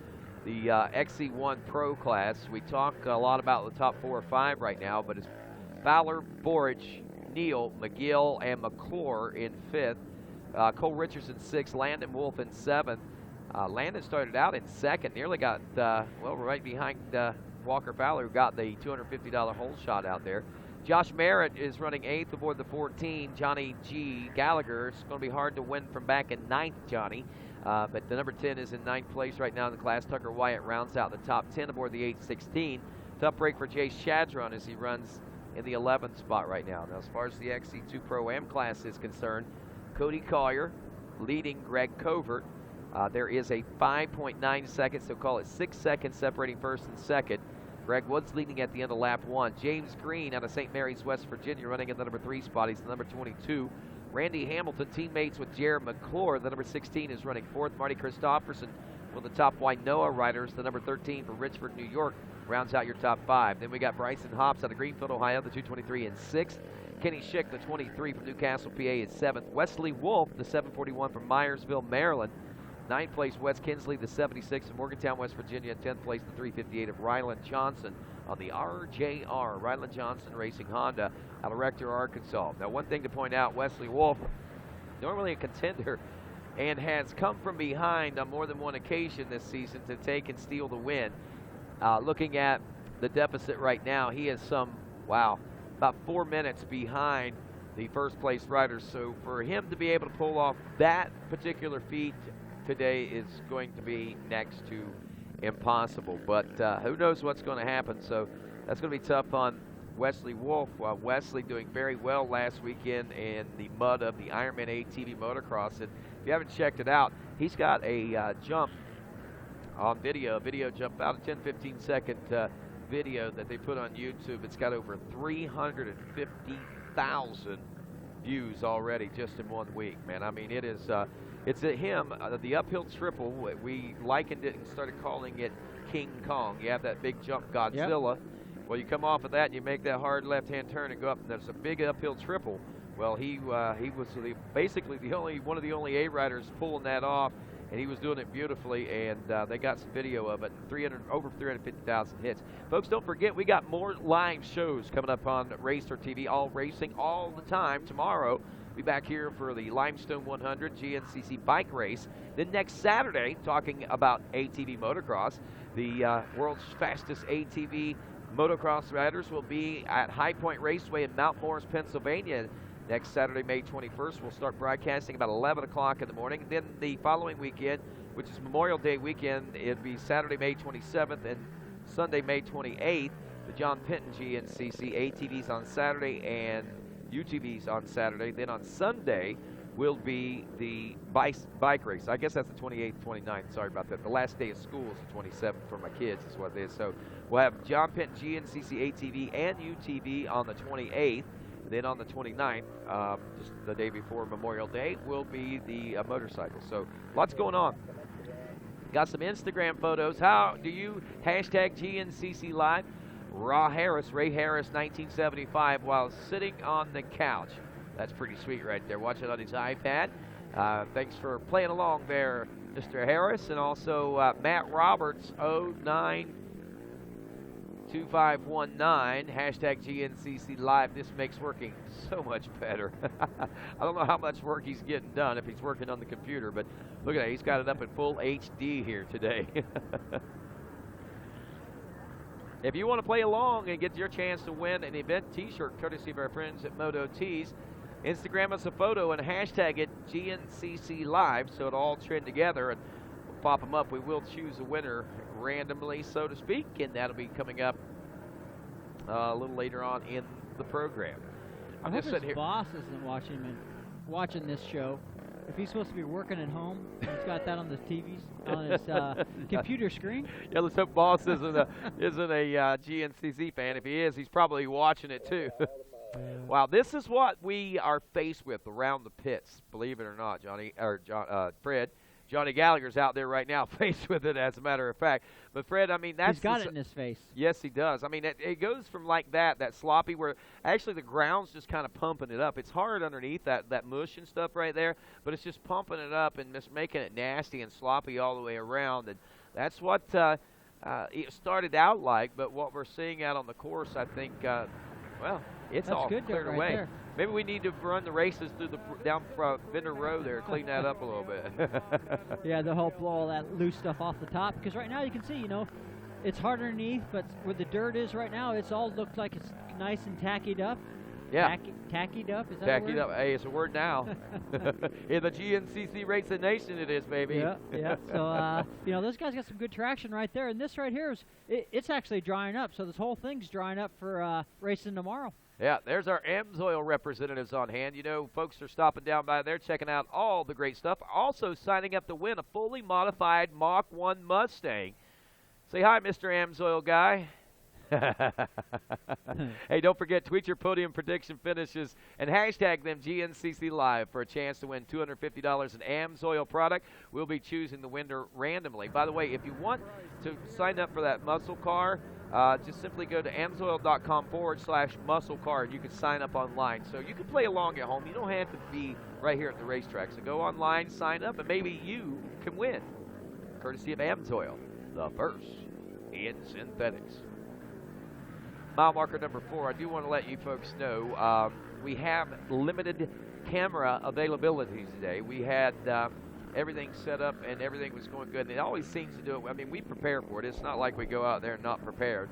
the XC1 Pro class. We talk a lot about the top 4 or 5 right now, but it's Fowler, Borich, Neal, McGill, and McClure in 5th. Cole Richardson 6th, Landon Wolf in 7th. Landon started out in 2nd, nearly got, well, right behind Walker Fowler, who got the $250 hole shot out there. Josh Merritt is running 8th aboard the 14. Johnny G. Gallagher, it's going to be hard to win from back in 9th, Johnny. But the number 10 is in 9th place right now in the class. Tucker Wyatt rounds out the top 10 aboard the 816. Tough break for Jace Shadron as he runs in the 11th spot right now. Now, as far as the XC2 Pro-Am class is concerned, Cody Collier leading Greg Covert. There is a 5.9 seconds, so call it 6 seconds separating first and second. Greg Woods leading at the end of lap 1. James Green out of St. Mary's, West Virginia, running in the number 3 spot. He's the number 22. Randy Hamilton, teammates with Jared McClure. The number 16 is running 4th. Marty Christopherson, one of the top Wainoa riders. The number 13 from Richford, New York, rounds out your top 5. Then we got Bryson Hops out of Greenfield, Ohio, the 223 in 6th. Kenny Schick, the 23 from Newcastle, PA, is 7th. Wesley Wolf, the 741 from Myersville, Maryland. 9th place, Wes Kinsley, the 76 from Morgantown, West Virginia. 10th place, the 358 of Ryland Johnson on the RJR, Ryland Johnson Racing Honda, out of Rector, Arkansas. Now, one thing to point out, Wesley Wolf, normally a contender, and has come from behind on more than one occasion this season to take and steal the win. Looking at the deficit right now, he is about 4 minutes behind the first place rider. So for him to be able to pull off that particular feat today is going to be next to impossible. But who knows what's going to happen. So that's going to be tough on Wesley Wolf. Wesley doing very well last weekend in the mud of the Ironman ATV motocross. And if you haven't checked it out, he's got a jump on video, a video jump, about a 10-15 second video that they put on YouTube. It's got over 350,000 views already just in 1 week, man. I mean, it is it's him, the uphill triple. We likened it and started calling it King Kong. You have that big jump, Godzilla. Yep. Well, you come off of that and you make that hard left-hand turn and go up, and there's a big uphill triple. Well, he was basically one of the only A riders pulling that off, and he was doing it beautifully, and they got some video of it. Over 350,000 hits. Folks, don't forget, we got more live shows coming up on RacerTV, all racing all the time. Tomorrow, be back here for the Limestone 100 GNCC bike race. Then next Saturday, talking about ATV motocross, the world's fastest ATV motocross riders will be at High Point Raceway in Mount Morris, Pennsylvania. Next Saturday, May 21st, we'll start broadcasting about 11 o'clock in the morning. Then the following weekend, which is Memorial Day weekend, it'll be Saturday, May 27th and Sunday, May 28th. The John Penton GNCC ATVs on Saturday and UTVs on Saturday. Then on Sunday will be the bike race. I guess that's the 28th, 29th. Sorry about that. The last day of school is the 27th for my kids is what it is. So we'll have John Penton GNCC ATV and UTV on the 28th. Then on the 29th, just the day before Memorial Day, will be the motorcycle. So lots going on. Got some Instagram photos. How do you hashtag GNCC Live? Ray Harris, 1975, while sitting on the couch. That's pretty sweet right there, watching on his iPad. Thanks for playing along there, Mr. Harris. And also Matt Roberts, 092519, hashtag GNCC Live. This makes working so much better. I don't know how much work he's getting done if he's working on the computer, but look at that. He's got it up in full HD here today. If you want to play along and get your chance to win an event t-shirt courtesy of our friends at Moto Tees, Instagram us a photo and hashtag it GNCC Live so it'll all trend together, and we'll pop them up. We will choose a winner randomly, so to speak, and that'll be coming up a little later on in the program. I hope his boss isn't watching this show. If he's supposed to be working at home, he's got that on the TVs, on his computer screen. Yeah, let's hope boss isn't a GNCC fan. If he is, he's probably watching it too. Wow, this is what we are faced with around the pits. Believe it or not, Fred. Johnny Gallagher's out there right now faced with it, as a matter of fact. But, Fred, I mean, that's... He's got it in his face. Yes, he does. I mean, it goes from like that sloppy, where actually the ground's just kind of pumping it up. It's hard underneath that mush and stuff right there, but it's just pumping it up and just making it nasty and sloppy all the way around. And that's what it started out like, but what we're seeing out on the course, I think, well, it's that's all good cleared right away. There. Maybe we need to run the races through down Vendor Row there, clean that up a little bit. Yeah, they'll help blow all that loose stuff off the top, because right now you can see, you know, it's hard underneath, but where the dirt is right now, it's all looks like it's nice and tackied up. Yeah. Tackied up, is that Tackied up. Hey, it's a word now. In the GNCC Racing Nation it is, baby. Yeah, yeah. So, you know, those guys got some good traction right there, and this right here is, it's actually drying up, so this whole thing's drying up for racing tomorrow. Yeah, there's our AMSOIL representatives on hand. You know, folks are stopping down by there, checking out all the great stuff. Also signing up to win a fully modified Mach 1 Mustang. Say hi, Mr. AMSOIL guy. Hey, don't forget, tweet your podium prediction finishes and hashtag them GNCC Live for a chance to win $250 in AMSOIL product. We'll be choosing the winner randomly. By the way, if you want to sign up for that muscle car, just simply go to amsoil.com/muscle car, and you can sign up online. So you can play along at home. You don't have to be right here at the racetrack. So go online, sign up, and maybe you can win. Courtesy of AMSOIL, the first in synthetics. Mile marker number 4, I do want to let you folks know we have limited camera availability today. We had everything set up and everything was going good, and it always seems to do it. I mean, we prepare for it. It's not like we go out there and not prepared.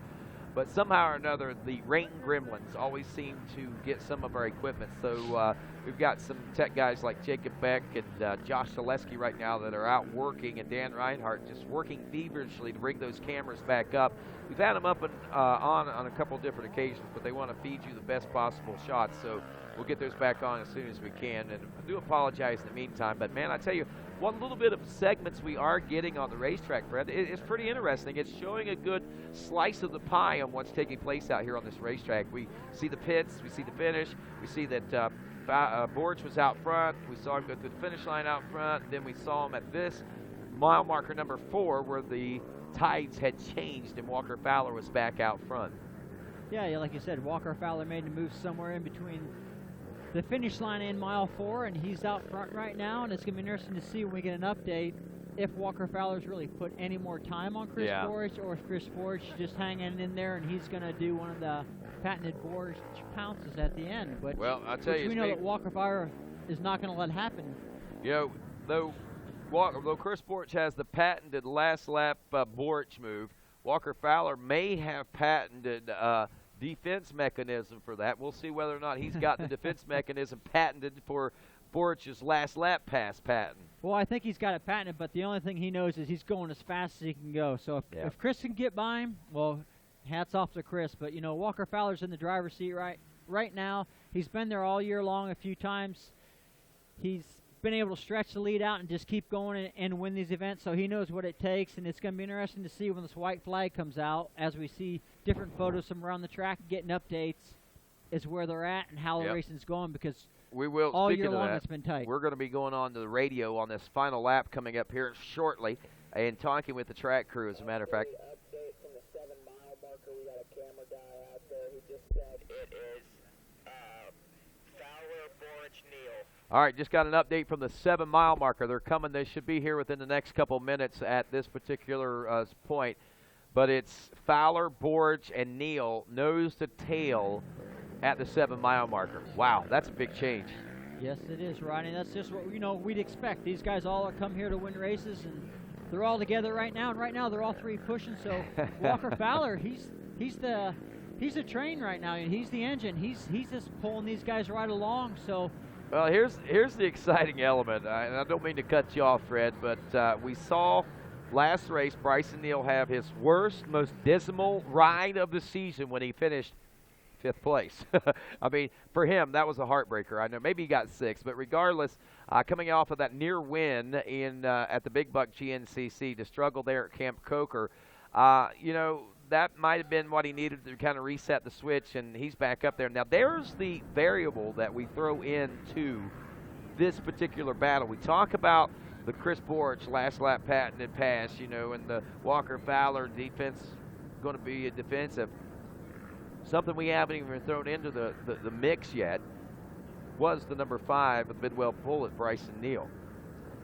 But somehow or another, the rain gremlins always seem to get some of our equipment. So we've got some tech guys like Jacob Beck and Josh Zaleski right now that are out working, and Dan Reinhardt just working feverishly to bring those cameras back up. We've had them up and on a couple different occasions, but they want to feed you the best possible shots. So we'll get those back on as soon as we can. And I do apologize in the meantime. But, man, I tell you, what little bit of segments we are getting on the racetrack, Fred, it's pretty interesting. It's showing a good slice of the pie on what's taking place out here on this racetrack. We see the pits, we see the finish, we see that Borch was out front, we saw him go through the finish line out front, then we saw him at this mile marker number 4 where the tides had changed and Walker Fowler was back out front. Yeah, like you said, Walker Fowler made a move somewhere in between the finish line and mile 4, and he's out front right now, and it's going to be interesting to see when we get an update if Walker Fowler's really put any more time on Chris Borch, or if Chris Borch is just hanging in there and he's going to do one of the patented Borch pounces at the end. But well, I'll tell you, we know that Walker Fowler is not going to let happen. You know, though Chris Borch has the patented last lap Borch move, Walker Fowler may have patented defense mechanism for that. We'll see whether or not he's got the defense mechanism patented for Borch's last lap pass patent. Well, I think he's got it patented, but the only thing he knows is he's going as fast as he can go. So if Chris can get by him, well, hats off to Chris. But, you know, Walker Fowler's in the driver's seat right now. He's been there all year long a few times. He's been able to stretch the lead out and just keep going and win these events, so he knows what it takes, and it's going to be interesting to see when this white flag comes out as we see different photos from around the track getting updates is where they're at and how the racing's going, because we will, all year long it's been tight. We're going to be going on to the radio on this final lap coming up here shortly and talking with the track crew, as a matter of fact. Update from the 7 mile marker. We got a camera guy out there who just said it is Fowler, Borch, Neal. All right, just got an update from the 7 mile marker. They're coming. They should be here within the next couple minutes at this particular point. But it's Fowler, Borch, and Neal nose to tail at the 7 mile marker. Wow, that's a big change. Yes, it is, Rodney. That's just what we'd expect. These guys all are come here to win races, and they're all together right now. And right now, they're all three pushing. So Walker Fowler, he's he's a train right now, and he's the engine. He's just pulling these guys right along. So. Well, here's the exciting element, and I don't mean to cut you off, Fred, but we saw last race Bryson Neal have his worst, most dismal ride of the season when he finished 5th place. I mean, for him, that was a heartbreaker. I know maybe he got 6th, but regardless, coming off of that near win in at the Big Buck GNCC, to struggle there at Camp Coker, you know, that might have been what he needed to kind of reset the switch, and he's back up there. Now, there's the variable that we throw into this particular battle. We talk about the Chris Borich last lap patented pass, you know, and the Walker Fowler defense going to be a defensive. Something we haven't even thrown into the mix yet was the number 5 of the Bidwell Bullet, Bryson Neal.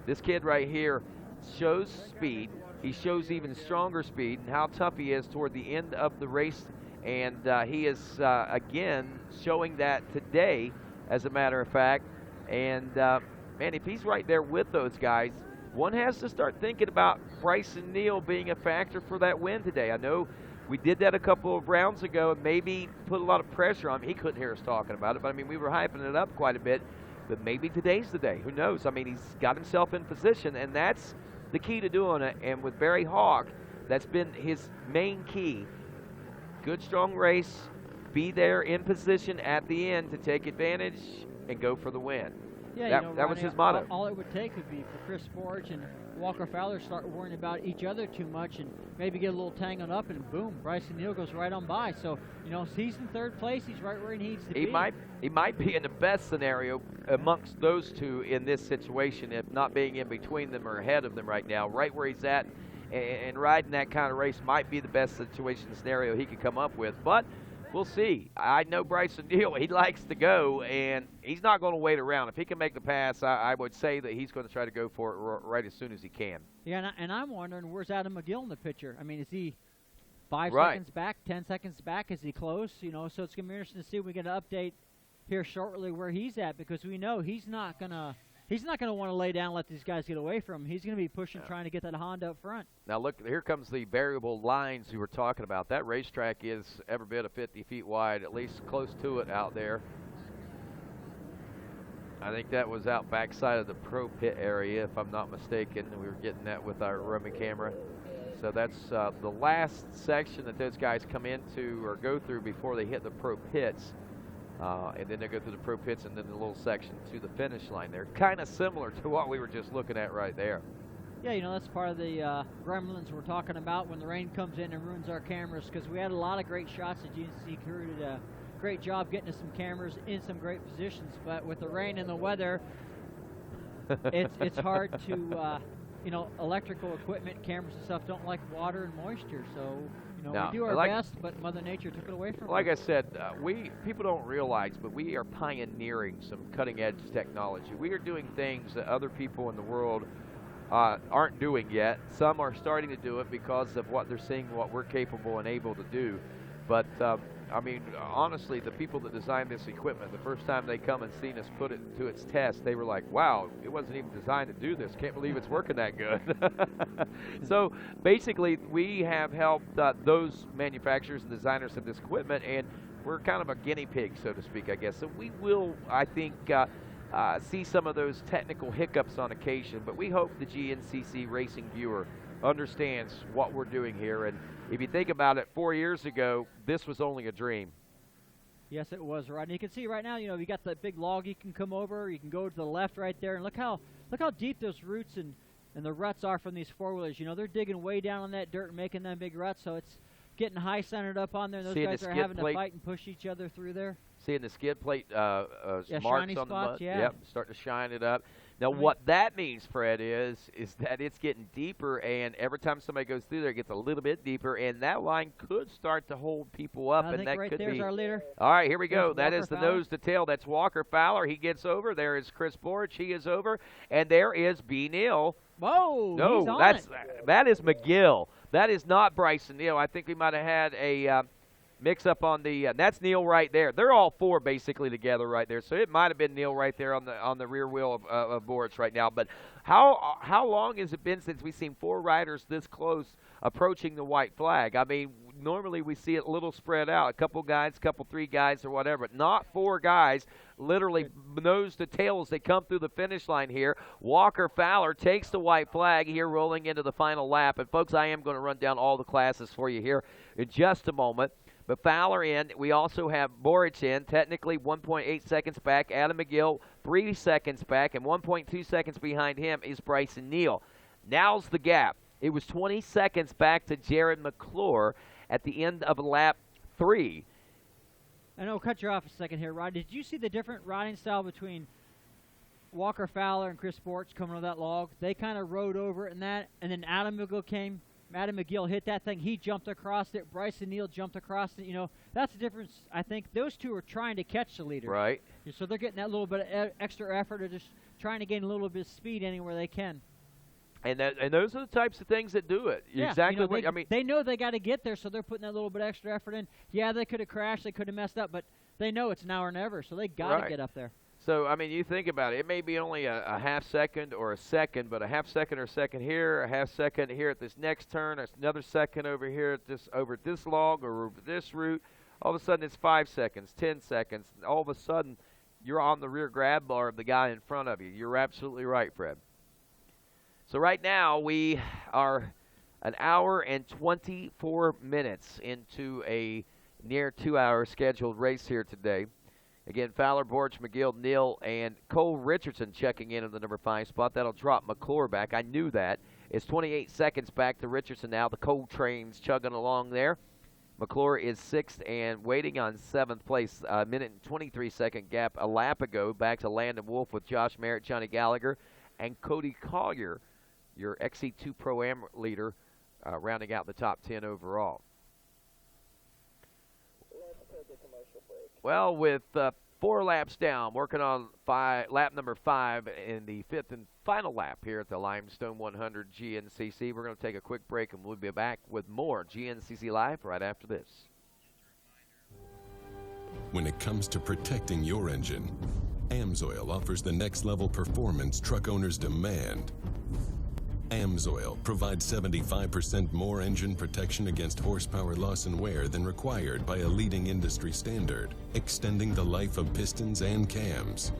This kid right here shows speed. He shows even stronger speed and how tough he is toward the end of the race. And he is, again, showing that today, as a matter of fact. And, man, if he's right there with those guys, one has to start thinking about Bryson Neal being a factor for that win today. I know we did that a couple of rounds ago and maybe put a lot of pressure on him. He couldn't hear us talking about it, but, I mean, we were hyping it up quite a bit. But maybe today's the day. Who knows? I mean, he's got himself in position, and that's the key to doing it. And with Barry Hawk, that's been his main key. Good, strong race, be there in position at the end to take advantage and go for the win. Yeah, that was his motto. All it would take would be for Chris Borich and Walker Fowler start worrying about each other too much and maybe get a little tangled up, and boom, Bryson Neal goes right on by. So, you know, he's in 3rd place. He's right where he needs to be. He might be in the best scenario amongst those two in this situation, if not being in between them or ahead of them right now. Right where he's at and riding that kind of race might be the best situation scenario he could come up with. But we'll see. I know Bryson Neal, he likes to go, and he's not going to wait around. If he can make the pass, I would say that he's going to try to go for it right as soon as he can. Yeah, and I'm wondering, where's Adam McGill in the picture? I mean, is he 5 seconds back, 10 seconds back? Is he close? You know, so it's going to be interesting to see if we get an update here shortly where he's at, because we know he's not going to want to lay down and let these guys get away from him. He's going to be pushing, trying to get that Honda up front. Now, look, here comes the variable lines we were talking about. That racetrack is every bit of 50 feet wide, at least close to it out there. I think that was out backside of the pro pit area, if I'm not mistaken. We were getting that with our roaming camera. So that's the last section that those guys come into or go through before they hit the pro pits. And then they go through the pro pits and then the little section to the finish line. They're kind of similar to what we were just looking at right there. Yeah, you know, that's part of the gremlins we're talking about when the rain comes in and ruins our cameras, because we had a lot of great shots. The GNCC crew did a great job getting us some cameras in some great positions, but with the rain and the weather, it's hard to, you know, electrical equipment, cameras and stuff don't like water and moisture, so, you know, we do our best, but Mother Nature took it away from us. Like I said, people don't realize, but we are pioneering some cutting-edge technology. We are doing things that other people in the world aren't doing yet. Some are starting to do it because of what they're seeing, what we're capable and able to do. But, I mean, honestly, the people that designed this equipment, the first time they come and seen us put it to its test, they were like, wow, it wasn't even designed to do this. Can't believe it's working that good. So basically, we have helped those manufacturers and designers of this equipment, and we're kind of a guinea pig, so to speak, I guess. So we will, I think, see some of those technical hiccups on occasion, but we hope the GNCC racing viewer understands what we're doing here. And if you think about it, 4 years ago, this was only a dream. Yes, it was, Rodney. You can see right now, you know, you got that big log you can come over. You can go to the left right there, and look how deep those roots and the ruts are from these four-wheelers. You know, they're digging way down on that dirt and making them big ruts, so it's getting high centered up on there. Those guys are having to fight and push each other through there. Seeing the skid plate marks shiny on spots, the mud. yeah. Yep, starting to shine it up. Now, what that means, Fred, is that it's getting deeper, and every time somebody goes through there, it gets a little bit deeper, and that line could start to hold people up, and that right could there's be our leader. All right, here we go. That Walker is the Fowler. nose to tail. That's Walker Fowler. He gets over. There is Chris Borich. He is over, and there is B. Neal. Whoa! No, he's on that is McGill. That is not Bryson Neal. I think we might have had a mix-up on the that's Neal right there. They're all four basically together right there. So it might have been Neal right there on the rear wheel of Borich right now. But how long has it been since we've seen four riders this close approaching the white flag? I mean, normally we see it a little spread out, a couple guys, three guys or whatever, but not 4 guys, literally nose to tail as they come through the finish line here. Walker Fowler takes the white flag here, rolling into the final lap. And, folks, I am going to run down all the classes for you here in just a moment. But Fowler in. We also have Boric in, technically 1.8 seconds back. Adam McGill 3 seconds back, and 1.2 seconds behind him is Bryson Neal. Now's the gap. It was 20 seconds back to Jared McClure at the end of lap 3. And I'll cut you off a second here, Rod. Did you see the different riding style between Walker Fowler and Chris Borch coming on that log? They kind of rode over it and that, and then Adam McGill came. Adam McGill hit that thing. He jumped across it. Bryson Neal jumped across it. You know, that's the difference. I think those two are trying to catch the leader. Right. So they're getting that little bit of extra effort or just trying to gain a little bit of speed anywhere they can. And those are the types of things that do it. Yeah, exactly. You know, they know they got to get there, so they're putting that little bit extra effort in. Yeah, they could have crashed. They could have messed up, but they know it's now or never, so they got to get up there. So, I mean, you think about it. It may be only a half second or a second, but a half second or a second here, a half second here at this next turn, another second over here at this log or over this route. All of a sudden, it's 5 seconds, 10 seconds. All of a sudden, you're on the rear grab bar of the guy in front of you. You're absolutely right, Fred. So right now, we are an hour and 24 minutes into a near 2-hour scheduled race here today. Again, Fowler, Borch, McGill, Neal, and Cole Richardson checking in the number 5 spot. That'll drop McClure back. I knew that. It's 28 seconds back to Richardson now. The Cole train's chugging along there. McClure is 6th and waiting on 7th place. A minute and 23-second gap a lap ago back to Landon Wolf with Josh Merritt, Johnny Gallagher, and Cody Collier, your XC2 Pro-Am leader, rounding out the top 10 overall. Well, with 4 laps down, working on lap number 5 in the 5th and final lap here at the Limestone 100 GNCC. We're going to take a quick break, and we'll be back with more GNCC Live right after this. When it comes to protecting your engine, AMSOIL offers the next level performance truck owners demand. AMSOIL provides 75% more engine protection against horsepower loss and wear than required by a leading industry standard, extending the life of pistons and cams.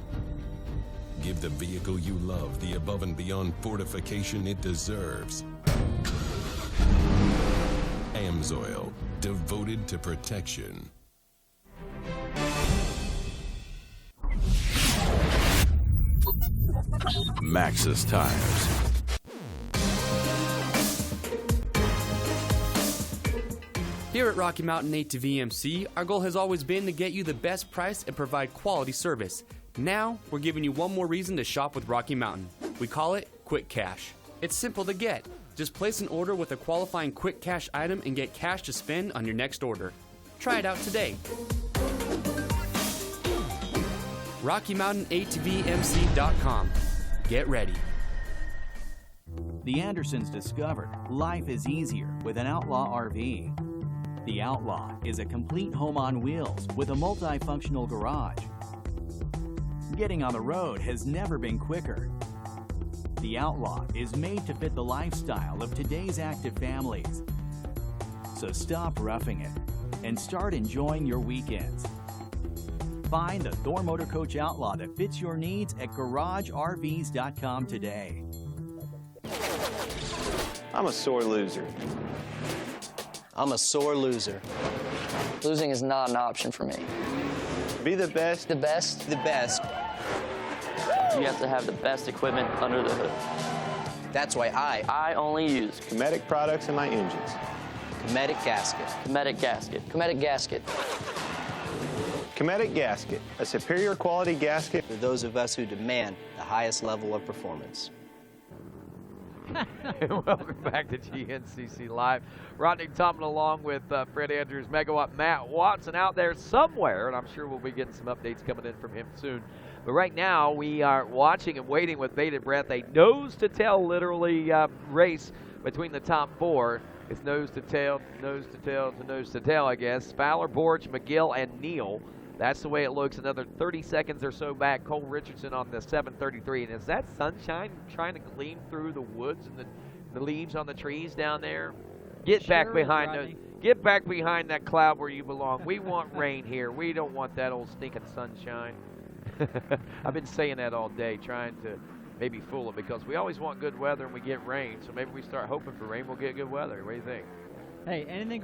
Give the vehicle you love the above and beyond fortification it deserves. AMSOIL, devoted to protection. Maxxis Tires. Here at Rocky Mountain ATV our goal has always been to get you the best price and provide quality service. Now, we're giving you one more reason to shop with Rocky Mountain. We call it Quick Cash. It's simple to get. Just place an order with a qualifying Quick Cash item and get cash to spend on your next order. Try it out today. RockyMountainATVMC.com. Get ready. The Andersons discovered life is easier with an Outlaw RV. The Outlaw is a complete home on wheels with a multifunctional garage. Getting on the road has never been quicker. The Outlaw is made to fit the lifestyle of today's active families. So stop roughing it and start enjoying your weekends. Find the Thor Motor Coach Outlaw that fits your needs at GarageRVs.com today. I'm a sore loser. I'm a sore loser. Losing is not an option for me. Be the best. The best? The best. You have to have the best equipment under the hood. That's why I only use Cometic products in my engines. Cometic gasket. Cometic gasket. Cometic gasket. Cometic gasket, a superior quality gasket for those of us who demand the highest level of performance. Welcome back to GNCC Live. Rodney Tomlin along with Fred Andrews, Megawatt Matt Watson out there somewhere, and I'm sure we'll be getting some updates coming in from him soon. But right now, we are watching and waiting with bated breath a nose-to-tail, literally, race between the top 4. It's nose-to-tail, nose-to-tail to nose-to-tail, I guess. Fowler, Borch, McGill, and Neal. That's the way it looks. Another 30 seconds or so back. Cole Richardson on the 733. And is that sunshine trying to gleam through the woods and the leaves on the trees down there? Get back behind those. Get back behind that cloud where you belong. We want rain here. We don't want that old stinking sunshine. I've been saying that all day, trying to maybe fool it, because we always want good weather and we get rain. So maybe we start hoping for rain, we'll get good weather. What do you think? Hey, anything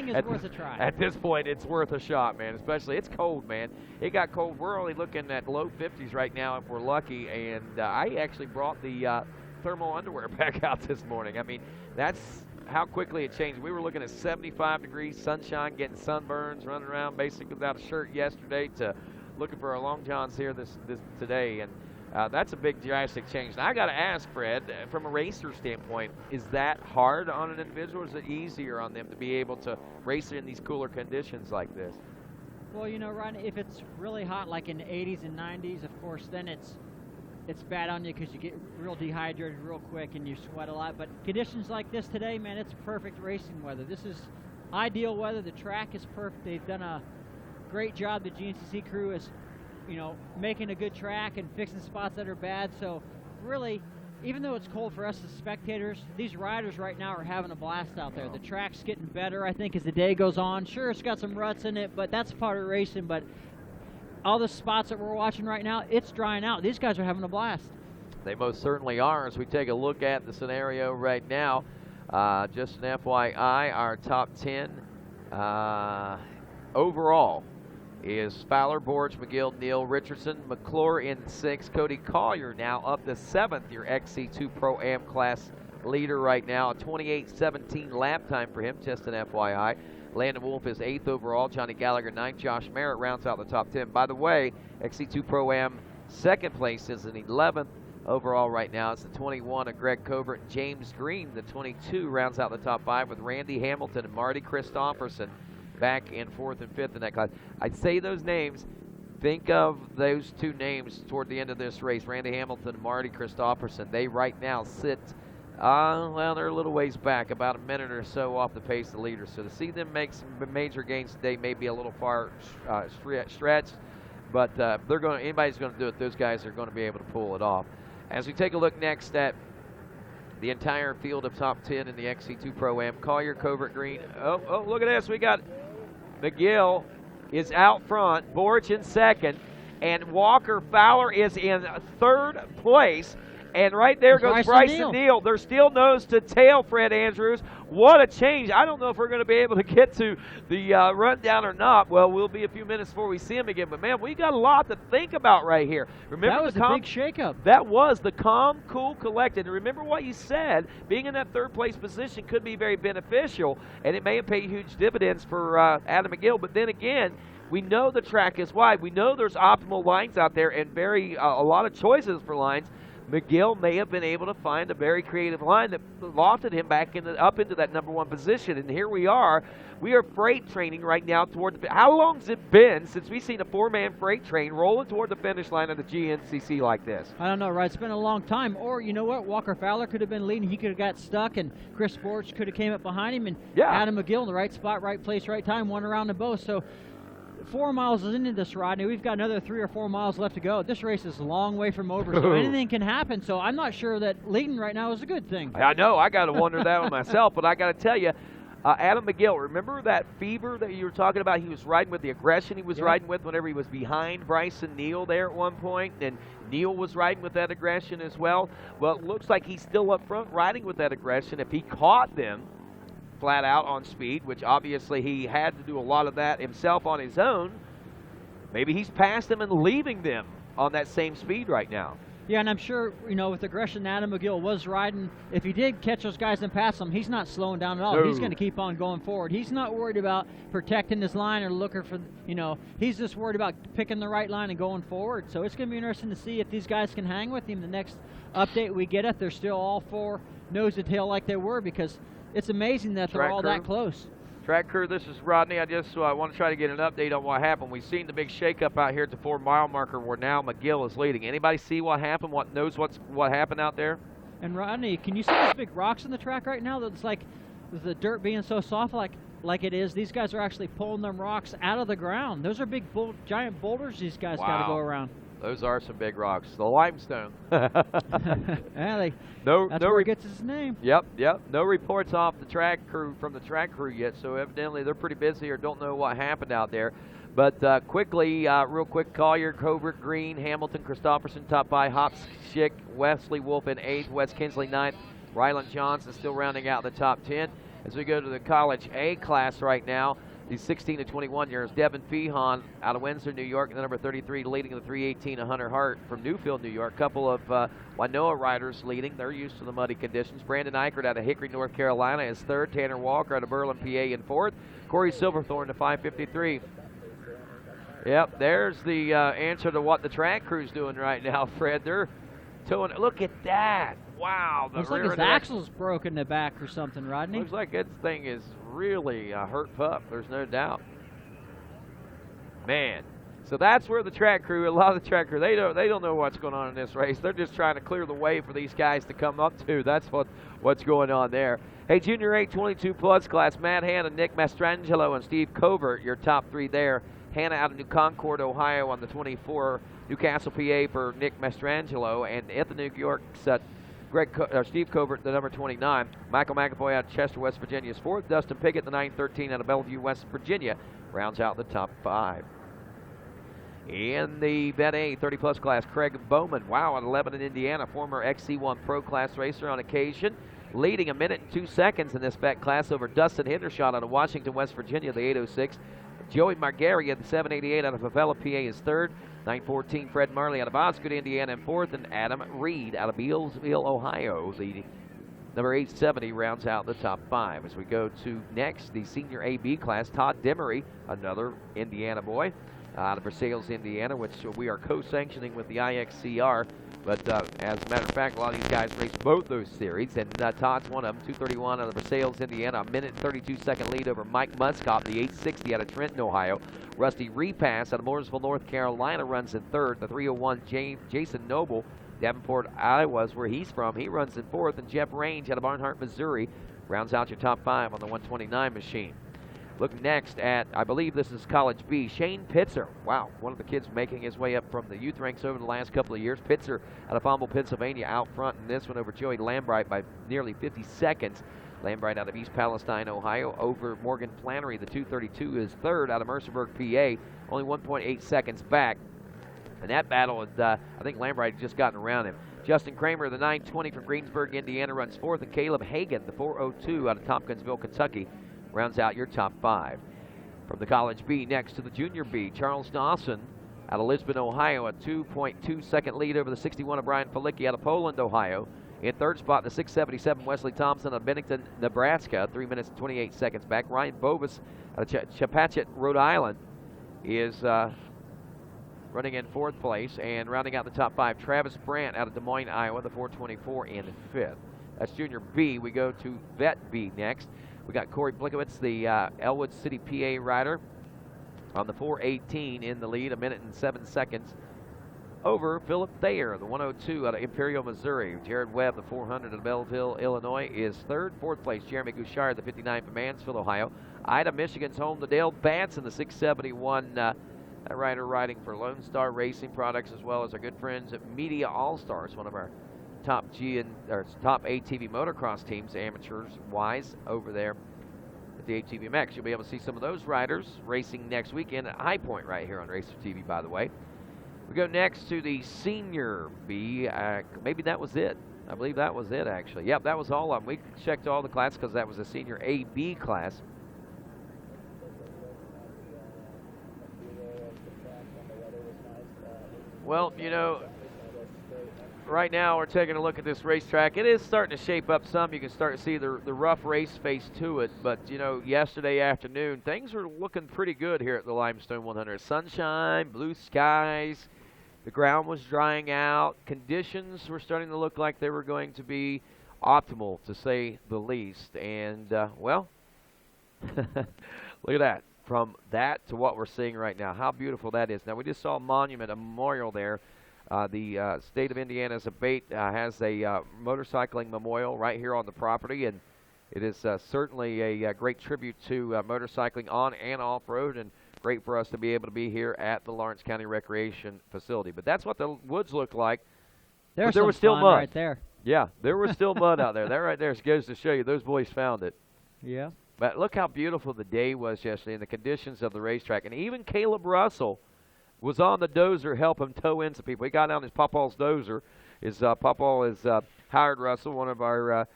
is worth a try. At this point, it's worth a shot, man. Especially, it's cold, man. It got cold. We're only looking at low 50s right now if we're lucky. And I actually brought the thermal underwear back out this morning. I mean, that's how quickly it changed. We were looking at 75 degrees, sunshine, getting sunburns, running around basically without a shirt yesterday, to looking for our long johns here this today. And that's a big drastic change. Now, I got to ask, Fred, from a racer standpoint, is that hard on an individual, or is it easier on them to be able to race in these cooler conditions like this? Well, you know, Ron, if it's really hot, like in the 80s and 90s, of course, then it's bad on you because you get real dehydrated real quick and you sweat a lot. But conditions like this today, man, it's perfect racing weather. This is ideal weather. The track is perfect. They've done a great job. The GNCC crew is, you know, making a good track and fixing spots that are bad. So really, even though it's cold for us as spectators, these riders right now are having a blast out there. The track's getting better, I think, as the day goes on. Sure, it's got some ruts in it, but that's part of racing. But all the spots that we're watching right now, it's drying out. These guys are having a blast. They most certainly are. As we take a look at the scenario right now, just an FYI, our top 10 overall is Fowler, Borch, McGill, Neal, Richardson, McClure in 6th. Cody Collier now up to 7th, your XC2 Pro-Am class leader right now. A 28:17 lap time for him, just an FYI. Landon Wolf is 8th overall. Johnny Gallagher 9th. Josh Merritt rounds out the top 10. By the way, XC2 Pro-Am 2nd place is an 11th overall right now. It's the 21 of Greg Covert and James Green. The 22 rounds out the top 5 with Randy Hamilton and Marty Christopherson back in 4th and 5th in that class. I'd say those names. Think of those two names toward the end of this race, Randy Hamilton and Marty Christopherson. They right now sit, well, they're a little ways back, about a minute or so off the pace of the leaders. So to see them make some major gains today may be a little far stretched, but they're going. Anybody's going to do it. Those guys are going to be able to pull it off. As we take a look next at the entire field of top 10 in the XC2 Pro-Am, Collier, Covert, Green. Oh, look at this. We got McGill is out front, Borch in 2nd, and Walker Fowler is in 3rd place. And right there goes Bryson Neal. They're still nose to tail, Fred Andrews. What a change. I don't know if we're going to be able to get to the rundown or not. Well, we'll be a few minutes before we see him again. But, man, we got a lot to think about right here. Remember, that was a big shakeup. That was the calm, cool, collected. And remember what you said. Being in that 3rd-place position could be very beneficial, and it may pay huge dividends for Adam McGill. But then again, we know the track is wide. We know there's optimal lines out there and a lot of choices for lines. McGill may have been able to find a very creative line that lofted him back up into that number 1 position. And here we are. We are freight training right now toward the. How long has it been since we've seen a 4-man freight train rolling toward the finish line of the GNCC like this? I don't know, right? It's been a long time. Or, you know what? Walker Fowler could have been leading. He could have got stuck, and Chris Borch could have came up behind him. And Adam McGill in the right spot, right place, right time, won around them both. So 4 miles into this, Rodney. We've got another 3 or 4 miles left to go. This race is a long way from over, so anything can happen. So I'm not sure that leading right now is a good thing. I know. I got to wonder that one myself, but I got to tell you, Adam McGill, remember that fever that you were talking about? He was riding with the aggression he was riding with whenever he was behind Bryson Neal there at one point, and Neal was riding with that aggression as well. Well, it looks like he's still up front riding with that aggression. If he caught them flat out on speed, which obviously he had to do a lot of that himself on his own, maybe he's past them and leaving them on that same speed right now. Yeah, and I'm sure, you know, with aggression Adam McGill was riding, if he did catch those guys and pass them, he's not slowing down at all. No. He's going to keep on going forward. He's not worried about protecting his line or looking for, you know, he's just worried about picking the right line and going forward. So it's going to be interesting to see if these guys can hang with him the next update we get if they're still all 4 nose to tail like they were, because it's amazing that they're all that close. Track crew, this is Rodney. I just want to try to get an update on what happened. We've seen the big shakeup out here at the 4-mile marker where now McGill is leading. Anybody see what happened? What happened out there? And Rodney, can you see those big rocks in the track right now? That's like the dirt being so soft. Like like it is. These guys are actually pulling them rocks out of the ground. Those are big, giant boulders these guys got to go around. Those are some big rocks. The limestone. Yeah, that's where it gets its name. Yep. No reports off the track crew from the track crew yet, so evidently they're pretty busy or don't know what happened out there. But quickly, real quick, Collier, Covert, Green, Hamilton, Christopherson, top 5, Hops, Schick, Wesley Wolf in 8th, Wes Kinsley 9th, Ryland Johnson still rounding out the top 10. As we go to the College A class right now, the 16 to 21 years, Devin Feehan out of Windsor, New York, and the number 33 leading the 318, Hunter Hart from Newfield, New York. Couple of Winoa riders leading. They're used to the muddy conditions. Brandon Eichert out of Hickory, North Carolina is 3rd. Tanner Walker out of Berlin, PA in 4th. Corey Silverthorne to 553. Yep, there's the answer to what the track crew's doing right now, Fred. They're towing it. Look at that. Wow. Looks like his axle's broken in the back or something, Rodney. Looks like that thing is really a hurt pup. There's no doubt. Man. So that's where the track crew, a lot of the track crew, they don't know what's going on in this race. They're just trying to clear the way for these guys to come up to. That's what's going on there. Hey, Junior 8 22+ class, Matt Hanna, Nick Mastrangelo, and Steve Covert, your top 3 there. Hannah out of New Concord, Ohio on the 24, Newcastle, PA for Nick Mastrangelo, and at the New York's Steve Covert, the number 29. Michael McAvoy out of Chester, West Virginia is 4th. Dustin Piggott, the 913 out of Bellevue, West Virginia, rounds out the top 5. In the Vet A 30+ class, Craig Bowman, wow, at 11 in Indiana, former XC1 Pro Class racer on occasion, leading 1 minute and 2 seconds in this vet class over Dustin Hendershot out of Washington, West Virginia, the 806. Joey Margari at the 788 out of Favela, PA is 3rd. 914, Fred Marley out of Osgood, Indiana in 4th. And Adam Reed out of Bealsville, Ohio, the number 870, rounds out the top 5. As we go to next, the senior AB class, Todd Demery, another Indiana boy, out of Versailles, Indiana, which we are co-sanctioning with the IXCR. But as a matter of fact, a lot of these guys race both those series, and Todd's one of them, 231 out of Versailles, Indiana, 1 minute and 32-second lead over Mike Muscott, the 860 out of Trenton, Ohio. Rusty Repass out of Mooresville, North Carolina, runs in 3rd. The 301, Jason Noble, Davenport, Iowa, is where he's from. He runs in 4th, and Jeff Range out of Barnhart, Missouri, rounds out your top 5 on the 129 machine. Look next at, I believe this is College B, Shane Pitzer. Wow, one of the kids making his way up from the youth ranks over the last couple of years. Pitzer out of Humble, Pennsylvania, out front in this one over Joey Lambright by nearly 50 seconds. Lambright out of East Palestine, Ohio, over Morgan Flannery. The 232 is 3rd out of Mercerburg, PA, only 1.8 seconds back. And that battle, I think Lambright had just gotten around him. Justin Kramer, the 920 from Greensburg, Indiana, runs 4th. And Caleb Hagan, the 402 out of Tompkinsville, Kentucky, rounds out your top 5. From the College B, next to the Junior B, Charles Dawson out of Lisbon, Ohio, a 2.2 second lead over the 61 of Brian Felicki out of Poland, Ohio. In 3rd spot, the 677 Wesley Thompson of Bennington, Nebraska, 3 minutes and 28 seconds back. Ryan Bovis out of Chepachet, Rhode Island, is running in 4th place. And rounding out the top 5, Travis Brandt out of Des Moines, Iowa, the 424 in 5th. That's Junior B. We go to Vet B next. We got Corey Blinkowitz, the Elwood City, PA rider, on the 418 in the lead, 1 minute and 7 seconds over Philip Thayer, the 102 out of Imperial, Missouri. Jared Webb, the 400 out of Belleville, Illinois, is 3rd. 4th place, Jeremy Gouchard, the 59 from Mansfield, Ohio. Ida, Michigan's home, the Dale Batson, the 671 rider riding for Lone Star Racing Products, as well as our good friends at Media All-Stars, one of our top top ATV motocross teams, amateurs-wise, over there at the ATV MX. You'll be able to see some of those riders racing next weekend at High Point right here on RacerTV, by the way. We go next to the Senior B. Maybe that was it. I believe that was it, actually. Yep, that was all of them. We checked all the classes because that was a Senior AB class. Well, you know, right now we're taking a look at this racetrack. It is starting to shape up some. You can start to see the rough race face to it. But, you know, yesterday afternoon, things were looking pretty good here at the Limestone 100. Sunshine, blue skies. The ground was drying out. Conditions were starting to look like they were going to be optimal, to say the least. And, well, look at that. From that to what we're seeing right now, how beautiful that is. Now, we just saw a monument, a memorial there. The state of Indiana's abate has a motorcycling memorial right here on the property, and It is certainly a great tribute to motorcycling on and off-road, and great for us to be able to be here at the Lawrence County Recreation Facility. But that's what the woods look like. There's there some was still fun mud right there. Yeah, there was still mud out there. That right there goes to show you those boys found it. Yeah. But look how beautiful the day was yesterday and the conditions of the racetrack. And even Caleb Russell was on the dozer helping tow in some people. He got on his Pawpaw's dozer. His Pawpaw is Howard Russell, one of our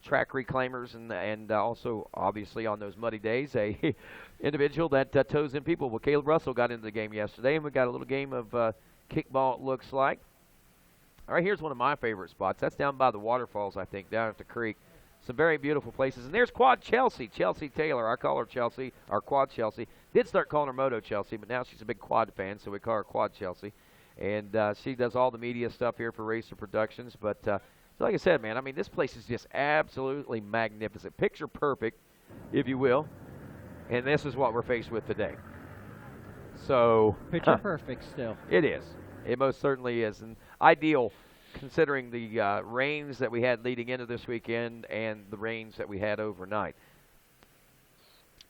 track reclaimers, and also, obviously, on those muddy days, a individual that tows in people. Well, Caleb Russell got into the game yesterday, and we got a little game of kickball, it looks like. All right, here's one of my favorite spots. That's down by the waterfalls, I think, down at the creek. Some very beautiful places. And there's Quad Chelsea, Chelsea Taylor. I call her Chelsea, or Quad Chelsea. Did start calling her Moto Chelsea, but now she's a big quad fan, so we call her Quad Chelsea. And she does all the media stuff here for Racer Productions. But so like I said, man, I mean, this place is just absolutely magnificent. Picture perfect, if you will. And this is what we're faced with today. So Picture perfect still. It is. It most certainly is. And ideal considering the rains that we had leading into this weekend and the rains that we had overnight.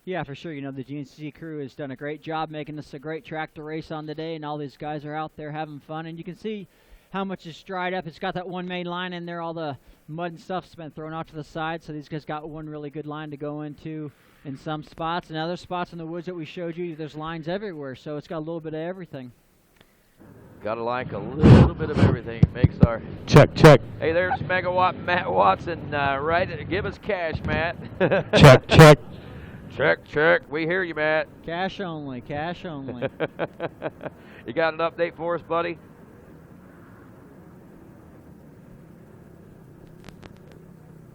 Yeah, for sure. You know, the GNCC crew has done a great job making this a great track to race on today, and all these guys are out there having fun. And you can see how much is dried up. It's got that one main line in there. All the mud and stuff's been thrown out to the side, so these guys got one really good line to go into in some spots. And other spots in the woods that we showed you, there's lines everywhere, so it's got a little bit of everything. Gotta like a little bit of everything. Makes our check. Hey, there's Megawatt Matt Watson. Right, give us cash, Matt. Check. We hear you, Matt. Cash only. You got an update for us, buddy?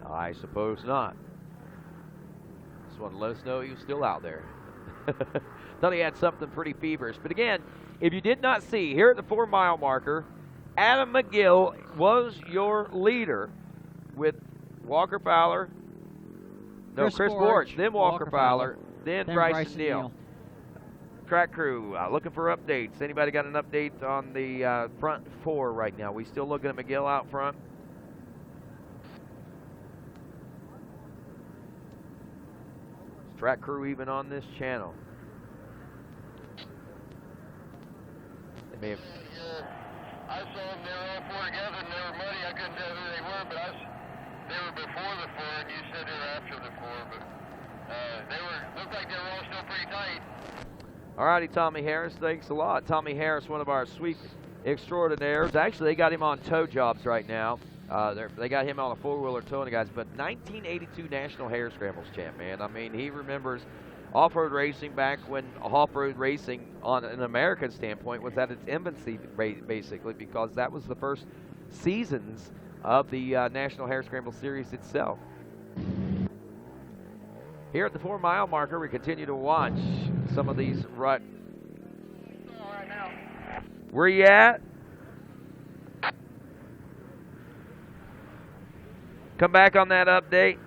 I suppose not. Just want to let us know he was still out there. Thought he had something pretty feverish. But again, if you did not see, here at the 4-mile marker, Adam McGill was your leader with Walker Fowler. No, Chris Borch, then Walker Fowler, then Bryson Neal. Track crew, looking for updates. Anybody got an update on the front 4 right now? We still looking at McGill out front? Is track crew even on this channel? They may have. I saw them, they were all 4 together, and they were muddy. I couldn't tell who they were, but they were before the 4, and you said they were after the 4, but looked like they were all still pretty tight. All righty, Tommy Harris, thanks a lot. Tommy Harris, one of our sweep extraordinaires. Actually, they got him on tow jobs right now. They got him on a 4-wheeler towing the guys, but 1982 National Hare Scrambles champ, man. I mean, he remembers off-road racing back when off-road racing on an American standpoint was at its infancy, basically, because that was the first seasons of the National Hare Scramble Series itself. Here at the 4-mile marker, we continue to watch some of these Where you at? Come back on that update.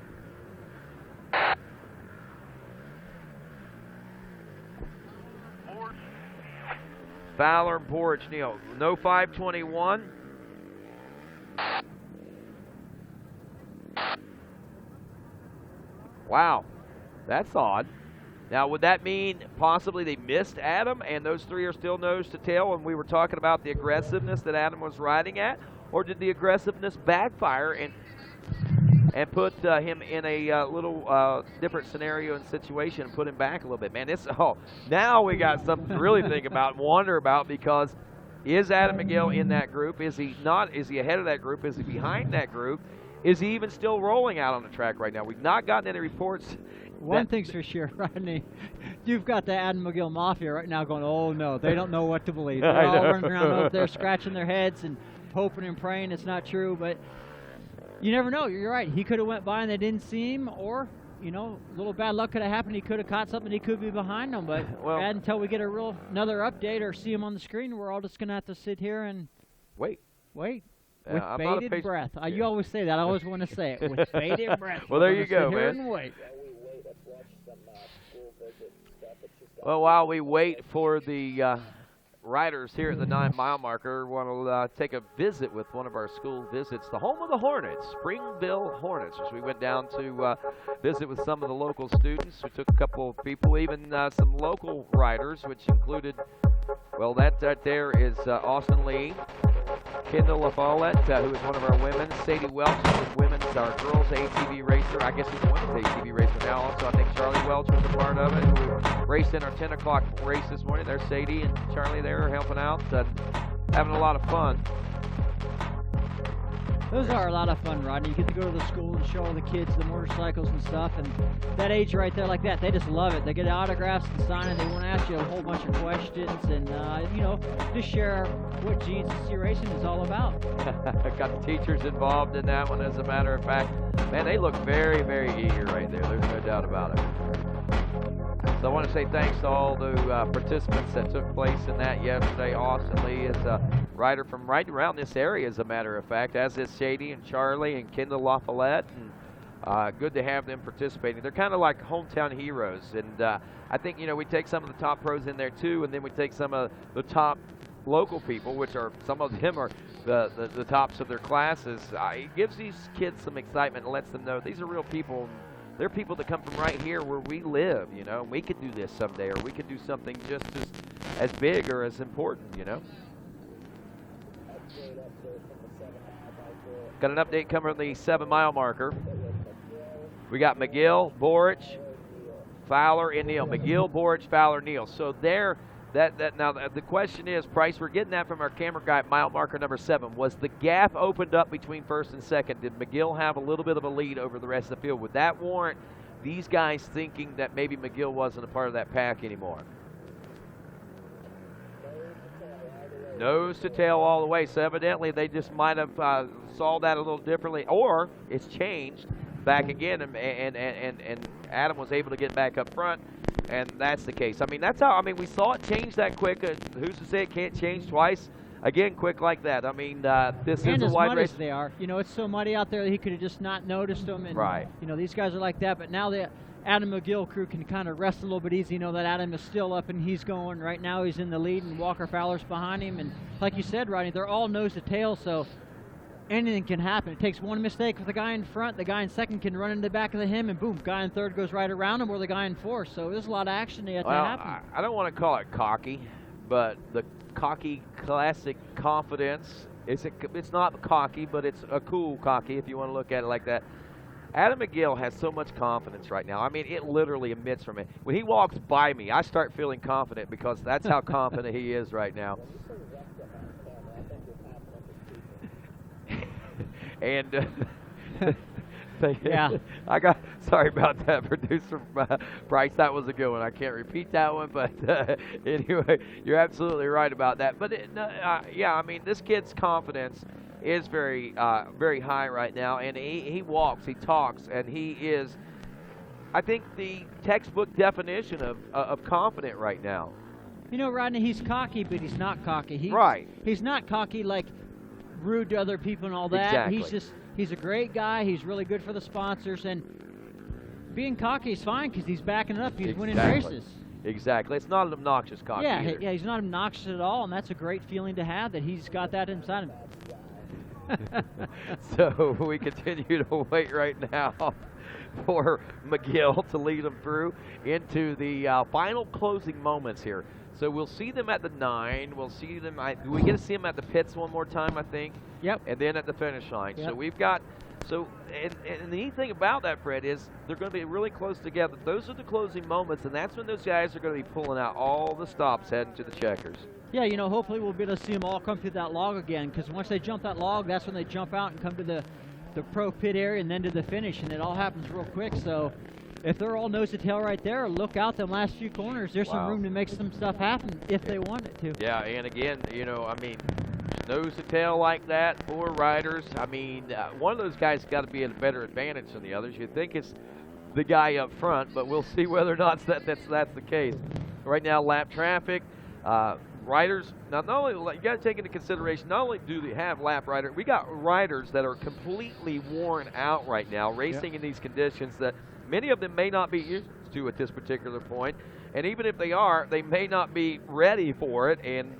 Fowler, Borch, Neal. No 521. Wow, that's odd. Now, would that mean possibly they missed Adam and those 3 are still nose to tail when we were talking about the aggressiveness that Adam was riding at? Or did the aggressiveness backfire and put him in a little different scenario and situation and put him back a little bit? Man, now we got something to really think about and wonder about, because is Adam McGill in that group? Is he not? Is he ahead of that group? Is he behind that group? Is he even still rolling out on the track right now? We've not gotten any reports. One thing's for sure, Rodney. You've got the Adam McGill Mafia right now going, oh no, they don't know what to believe. They're all running around over there scratching their heads and hoping and praying it's not true, but you never know. You're right. He could have went by and they didn't see him, or, you know, a little bad luck could have happened. He could have caught something. He could be behind them, but until we get another update or see him on the screen, we're all just going to have to sit here and wait. With bated breath. You always say that. I always want to say it. With bated breath. Well, there you go, man. And wait. Well, while we wait for the riders here at the 9-mile marker want to take a visit with one of our school visits, the home of the Hornets, Springville Hornets. As we went down to visit with some of the local students, we took a couple of people, even some local riders, which included, well, that there is Austin Lee, Kendall LaFollette, who is one of our women, Sadie Welch, who is our girls ATV racer. I guess he's a women's ATV racer now. Also, I think Charlie Welch was a part of it, who raced in our 10 o'clock race this morning. There's Sadie and Charlie there helping out, having a lot of fun. Those are a lot of fun, Rodney. You get to go to the school and show all the kids the motorcycles and stuff, and that age right there like that, they just love it. They get autographs and sign, and they want to ask you a whole bunch of questions, and, you know, just share what GNCC racing is all about. Got the teachers involved in that one, as a matter of fact. Man, they look very, very eager right there. There's no doubt about it. So I want to say thanks to all the participants that took place in that yesterday. Austin Lee is a rider from right around this area, as a matter of fact, as is Shady and Charlie and Kendall LaFollette. And good to have them participating. They're kind of like hometown heroes. And I think, you know, we take some of the top pros in there too, and then we take some of the top local people, which are, some of them are the tops of their classes. It gives these kids some excitement and lets them know these are real people. They're people that come from right here where we live, you know. We could do this someday, or we could do something just as big or as important, you know. Got an update coming on the 7-mile marker. We got McGill, Borich, Fowler, and Neal. McGill, Borich, Fowler, Neal. So there, now the question is, Price, we're getting that from our camera guy at mile marker number 7. Was the gap opened up between first and second? Did McGill have a little bit of a lead over the rest of the field? Would that warrant these guys thinking that maybe McGill wasn't a part of that pack anymore? Nose to tail all the way. So evidently they just might have saw that a little differently, or it's changed back again, and Adam was able to get back up front. And that's the case. I mean, that's how, I mean, we saw it change that quick. Who's to say it can't change twice? Again, quick like that. I mean, this is a wide race. They are. You know, it's so muddy out there that he could have just not noticed them. And, right. You know, these guys are like that. But now the Adam McGill crew can kind of rest a little bit easy. You know that Adam is still up and he's going. Right now he's in the lead, and Walker Fowler's behind him. And like you said, Rodney, they're all nose to tail, so anything can happen. It takes one mistake with the guy in front. The guy in second can run into the back of him, and boom, guy in third goes right around him, or the guy in fourth. So there's a lot of action yet to happen. I don't want to call it cocky, but the cocky classic confidence, it's not cocky, but it's a cool cocky if you want to look at it like that. Adam McGill has so much confidence right now. I mean, it literally emits from it. When he walks by me, I start feeling confident, because that's how confident he is right now. And yeah, sorry about that, producer Bryce. That was a good one. I can't repeat that one, but anyway, you're absolutely right about that. But yeah, I mean, this kid's confidence is very high right now, and he walks, he talks, and he is, I think, the textbook definition of confident right now. You know, Rodney, he's cocky, but he's not cocky. Right. He's not cocky like rude to other people and all that. Exactly. He's a great guy. He's really good for the sponsors, and being cocky is fine because he's backing it up. He's winning races. Exactly. It's not an obnoxious cocky. Yeah, yeah, he's not obnoxious at all, and that's a great feeling to have, that he's got that inside him. So we continue to wait right now for McGill to lead them through into the final closing moments here. So we'll see them at the 9. We'll see them. We get to see them at the pits one more time, I think. Yep. And then at the finish line. Yep. So we've got. So and the neat thing about that, Fred, is they're going to be really close together. Those are the closing moments, and that's when those guys are going to be pulling out all the stops heading to the checkers. Yeah, you know, hopefully we'll be able to see them all come through that log again, because once they jump that log, that's when they jump out and come to the pro pit area and then to the finish, and it all happens real quick. So if they're all nose to tail right there, look out them last few corners. There's some room to make some stuff happen if they want it to. Yeah, and again, you know, I mean, nose to tail like that, 4 riders. I mean, one of those guys got to be at a better advantage than the others. You think it's the guy up front, but we'll see whether or not that's the case. Right now, lap traffic. Riders, now not only, you got to take into consideration, not only do they have lap riders, we got riders that are completely worn out right now, racing in these conditions that many of them may not be used to at this particular point. And even if they are, they may not be ready for it and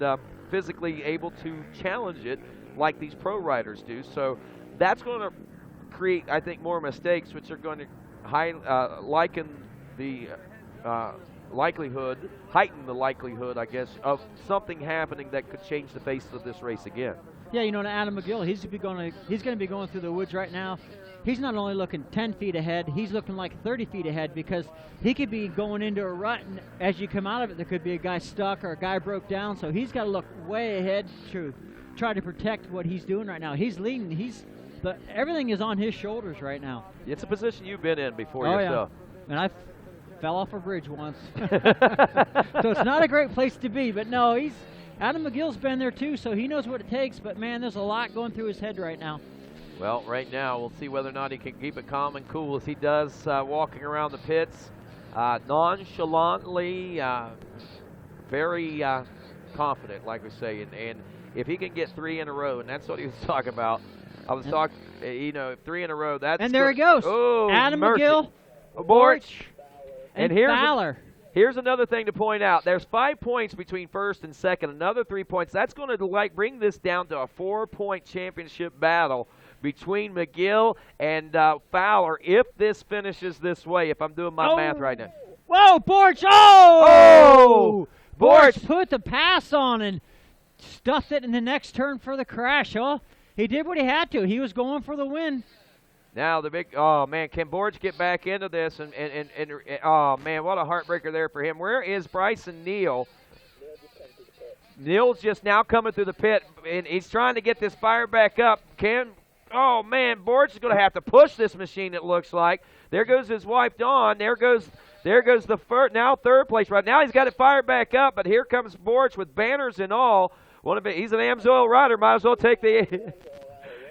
physically able to challenge it like these pro riders do. So that's going to create, I think, more mistakes, which are going to heighten the likelihood, I guess, of something happening that could change the face of this race again. Yeah, you know, Adam McGill, he's going to be going through the woods right now. He's not only looking 10 feet ahead, he's looking like 30 feet ahead, because he could be going into a rut, and as you come out of it, there could be a guy stuck or a guy broke down. So he's got to look way ahead to try to protect what he's doing right now. He's leading. Everything is on his shoulders right now. It's a position you've been in before yourself. Yeah. And I fell off a bridge once. So it's not a great place to be, but no, Adam McGill's been there too, so he knows what it takes. But man, there's a lot going through his head right now. Well, right now, we'll see whether or not he can keep it calm and cool as he does walking around the pits. Nonchalantly, very confident, like we say. And if he can get 3 in a row, and that's what he was talking about. I was talking, 3 in a row. And there he goes. Oh, Adam mercy. McGill, Borch, and Fowler. Here's another thing to point out. There's 5 points between first and second, another 3 points. That's going to bring this down to a 4-point championship battle between McGill and Fowler if this finishes this way, if I'm doing my math right now. Whoa, Borch! Oh! Borch put the pass on and stuffed it in the next turn for the crash. Oh, he did what he had to. He was going for the win. Now the big, oh man, can Borch get back into this? And oh man, what a heartbreaker there for him. Where is Bryson Neal? Neal's just now coming through the pit, and he's trying to get this fire back up. Oh man, Borch is going to have to push this machine, it looks like. There goes his wife, Dawn. There goes the now third place. Right now he's got it fired back up, but here comes Borch with banners and all. He's an AMSOIL rider. Might as well take the.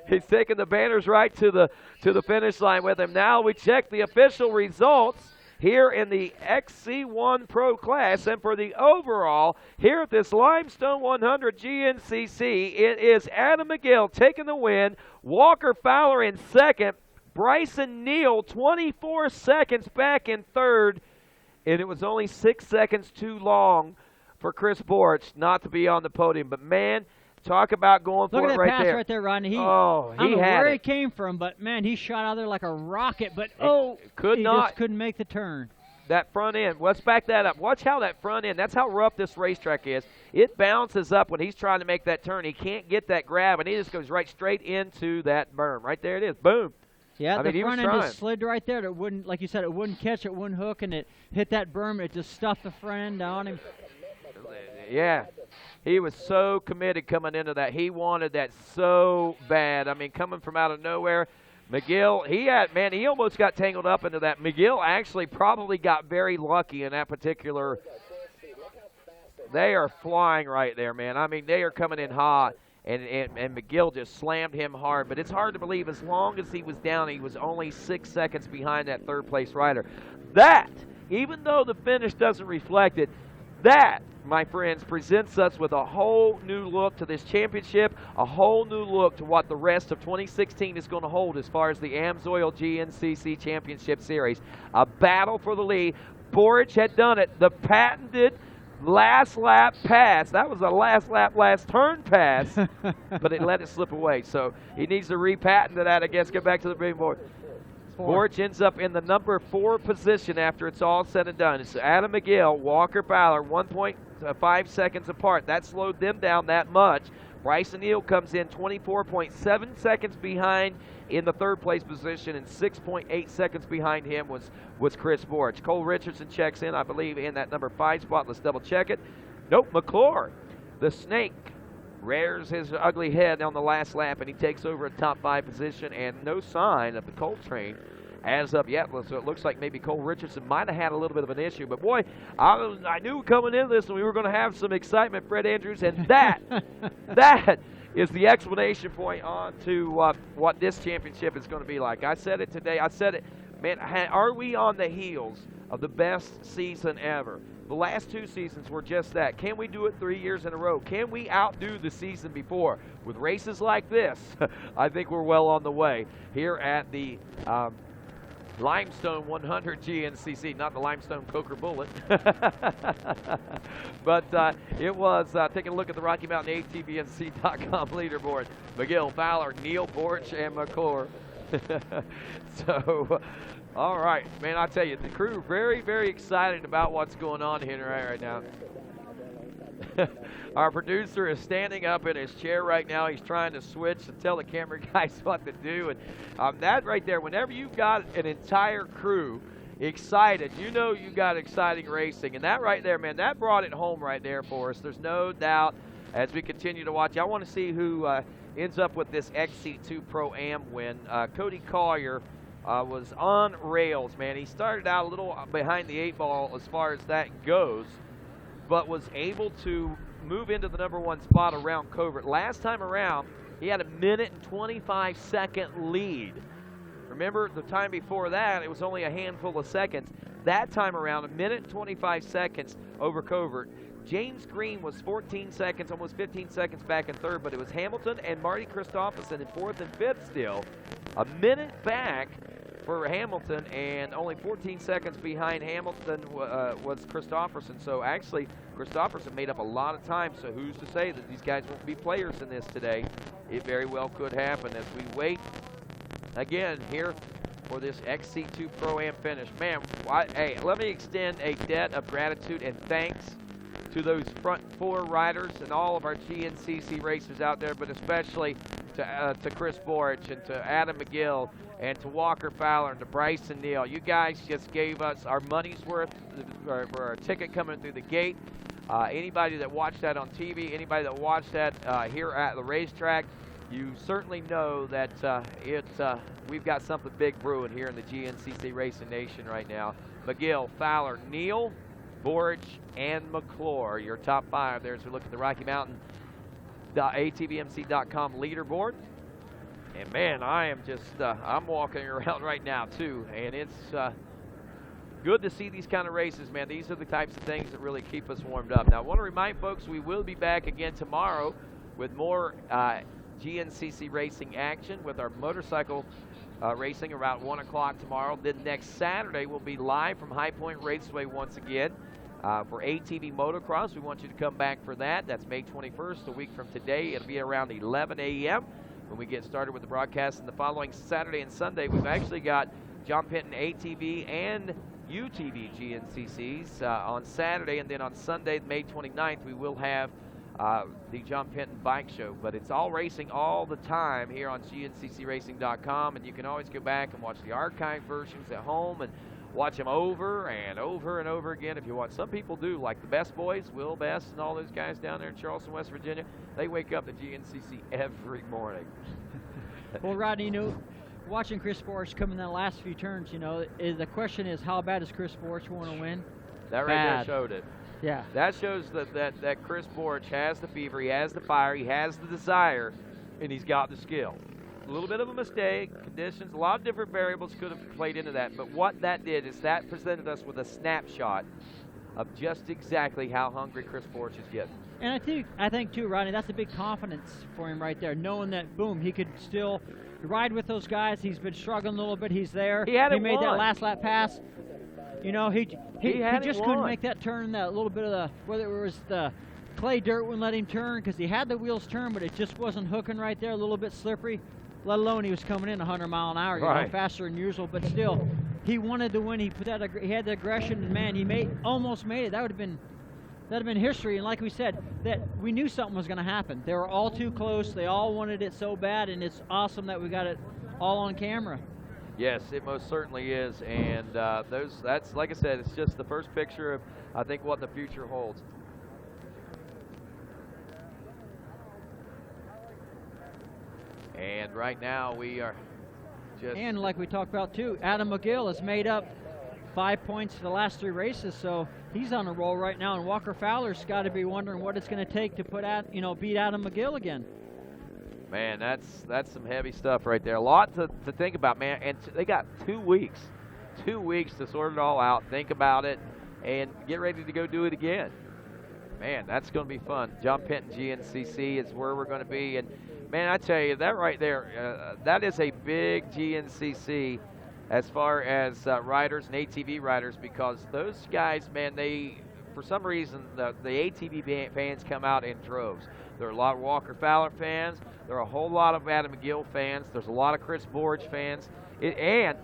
He's taking the banners right to the finish line with him. Now we check the official results here in the XC1 Pro class, and for the overall here at this Limestone 100 GNCC, it is Adam McGill taking the win, Walker Fowler in second, Bryson Neal 24 seconds back in third, and it was only 6 seconds too long for Chris Borch not to be on the podium. But man, talk about going for it right there. Look at that pass right there, Rodney. I don't know where he came from, but man, he shot out there like a rocket. But he just couldn't make the turn. That front end, let's back that up. Watch how that front end, that's how rough this racetrack is. It bounces up when he's trying to make that turn. He can't get that grab, and he just goes right straight into that berm. Right there it is. Boom. Yeah, the front end just slid right there. It wouldn't, like you said, it wouldn't catch, it wouldn't hook, and it hit that berm. It just stuffed the front end on him. Yeah. He was so committed coming into that. He wanted that so bad. I mean, coming from out of nowhere. McGill, he almost got tangled up into that. McGill actually probably got very lucky in that particular. They are flying right there, man. I mean, they are coming in hot, and McGill just slammed him hard. But it's hard to believe as long as he was down, he was only 6 seconds behind that third-place rider. That, even though the finish doesn't reflect it, that, my friends, presents us with a whole new look to this championship, a whole new look to what the rest of 2016 is going to hold as far as the AMSOIL GNCC Championship Series. A battle for the lead. Borch had done it. The patented last lap pass. That was a last lap, last turn pass, but it let it slip away. So he needs to repatent that, I guess, get back to the big board. Borch ends up in the number 4 position after it's all said and done. It's Adam McGill, Walker Fowler, 1.5 seconds apart. That slowed them down that much. Bryson Neal comes in 24.7 seconds behind in the third place position, and 6.8 seconds behind him was Chris Borch. Cole Richardson checks in, I believe, in that number 5 spot. Let's double check it. Nope, McClure, the snake, rears his ugly head on the last lap, and he takes over a top 5 position, and no sign of the Cole train as of yet. So it looks like maybe Cole Richardson might have had a little bit of an issue. But boy, I knew coming into this and we were going to have some excitement, Fred Andrews, and that is the explanation point on to what this championship is going to be like. I said it today. I said it, man, are we on the heels of the best season ever? The last 2 seasons were just that. Can we do it 3 years in a row? Can we outdo the season before? With races like this, I think we're well on the way here at the Limestone 100 GNCC, not the Limestone Coker Bullet. But it was taking a look at the Rocky Mountain ATVMC.com leaderboard. McGill, Fowler, Neal, Borch, and McClure. So, all right, man, I tell you, the crew very, very excited about what's going on here right now. Our producer is standing up in his chair right now. He's trying to switch and tell the camera guys what to do. And that right there, whenever you've got an entire crew excited, you know you got exciting racing. And that right there, man, that brought it home right there for us. There's no doubt as we continue to watch. I want to see who ends up with this XC2 Pro-Am win. Cody Collier was on rails, man. He started out a little behind the 8 ball as far as that goes, but was able to move into the #1 spot around Covert. Last time around, he had a 1:25-second lead. Remember, the time before that, it was only a handful of seconds. That time around, 1:25 seconds over Covert. James Green was 14 seconds, almost 15 seconds back in third, but it was Hamilton and Marty Christopherson in fourth and fifth still. A minute back for Hamilton, and only 14 seconds behind Hamilton was Christopherson. So actually, Christopherson made up a lot of time. So who's to say that these guys won't be players in this today? It very well could happen as we wait again here for this XC2 Pro-Am finish. Man, hey, let me extend a debt of gratitude and thanks to those front 4 riders and all of our GNCC racers out there, but especially to Chris Borch and to Adam McGill and to Walker Fowler and to Bryson Neal. You guys just gave us our money's worth for our ticket coming through the gate. Anybody that watched that on TV, anybody that watched that here at the racetrack, you certainly know that we've got something big brewing here in the GNCC Racing Nation right now. McGill, Fowler, Neal, Borch, and McClure, your top 5 there as we look at the Rocky Mountain ATVMC.com leaderboard. And man, I am just, I'm walking around right now too, and it's good to see these kind of races, man. These are the types of things that really keep us warmed up. Now, I want to remind folks we will be back again tomorrow with more GNCC racing action with our motorcycle racing around 1 o'clock tomorrow. Then next Saturday, we'll be live from High Point Raceway once again. For ATV Motocross, we want you to come back for that. That's May 21st, a week from today. It'll be around 11 a.m. when we get started with the broadcast. And the following Saturday and Sunday, we've actually got John Penton ATV and UTV GNCCs on Saturday. And then on Sunday, May 29th, we will have the John Penton Bike Show. But it's all racing all the time here on GNCCRacing.com. And you can always go back and watch the archive versions at home and watch them over and over and over again if you want. Some people do, like the Best Boys, Will Best, and all those guys down there in Charleston, West Virginia. They wake up to GNCC every morning. Well, Rodney, you know, watching Chris Borch come in the last few turns, you know, the question is, how bad does Chris Borch want to win? That right there showed it. Yeah. That shows that Chris Borch has the fever, he has the fire, he has the desire, and he's got the skill. A little bit of a mistake, conditions, a lot of different variables could have played into that, but what that did is that presented us with a snapshot of just exactly how hungry Chris Borch is getting. And I think too, Rodney, that's a big confidence for him right there, knowing that, boom, he could still ride with those guys. He's been struggling a little bit. He's there. He made that last lap pass. You know, he just couldn't make that turn, that little bit of the, whether it was the clay dirt wouldn't let him turn because he had the wheels turn, but it just wasn't hooking right there, a little bit slippery. Let alone he was coming in 100 mile an hour, you know, faster than usual. But still, he wanted to win. He had the aggression, and man, he almost made it. That'd have been history. And like we said, that we knew something was going to happen. They were all too close. They all wanted it so bad, and it's awesome that we got it all on camera. Yes, it most certainly is. And that's like I said, it's just the first picture of I think what the future holds. And right now we are just... And like we talked about too, Adam McGill has made up 5 points for the last 3 races, so he's on a roll right now. And Walker Fowler's got to be wondering what it's going to take to beat Adam McGill again. Man, that's some heavy stuff right there. A lot to think about, man. And they got 2 weeks. 2 weeks to sort it all out, think about it, and get ready to go do it again. Man, that's going to be fun. John Penton GNCC is where we're going to be. And man, I tell you, that right there, that is a big GNCC as far as riders and ATV riders, because those guys, man, for some reason, the ATV fans come out in droves. There are a lot of Walker Fowler fans. There are a whole lot of Adam McGill fans. There's a lot of Chris Borge fans. And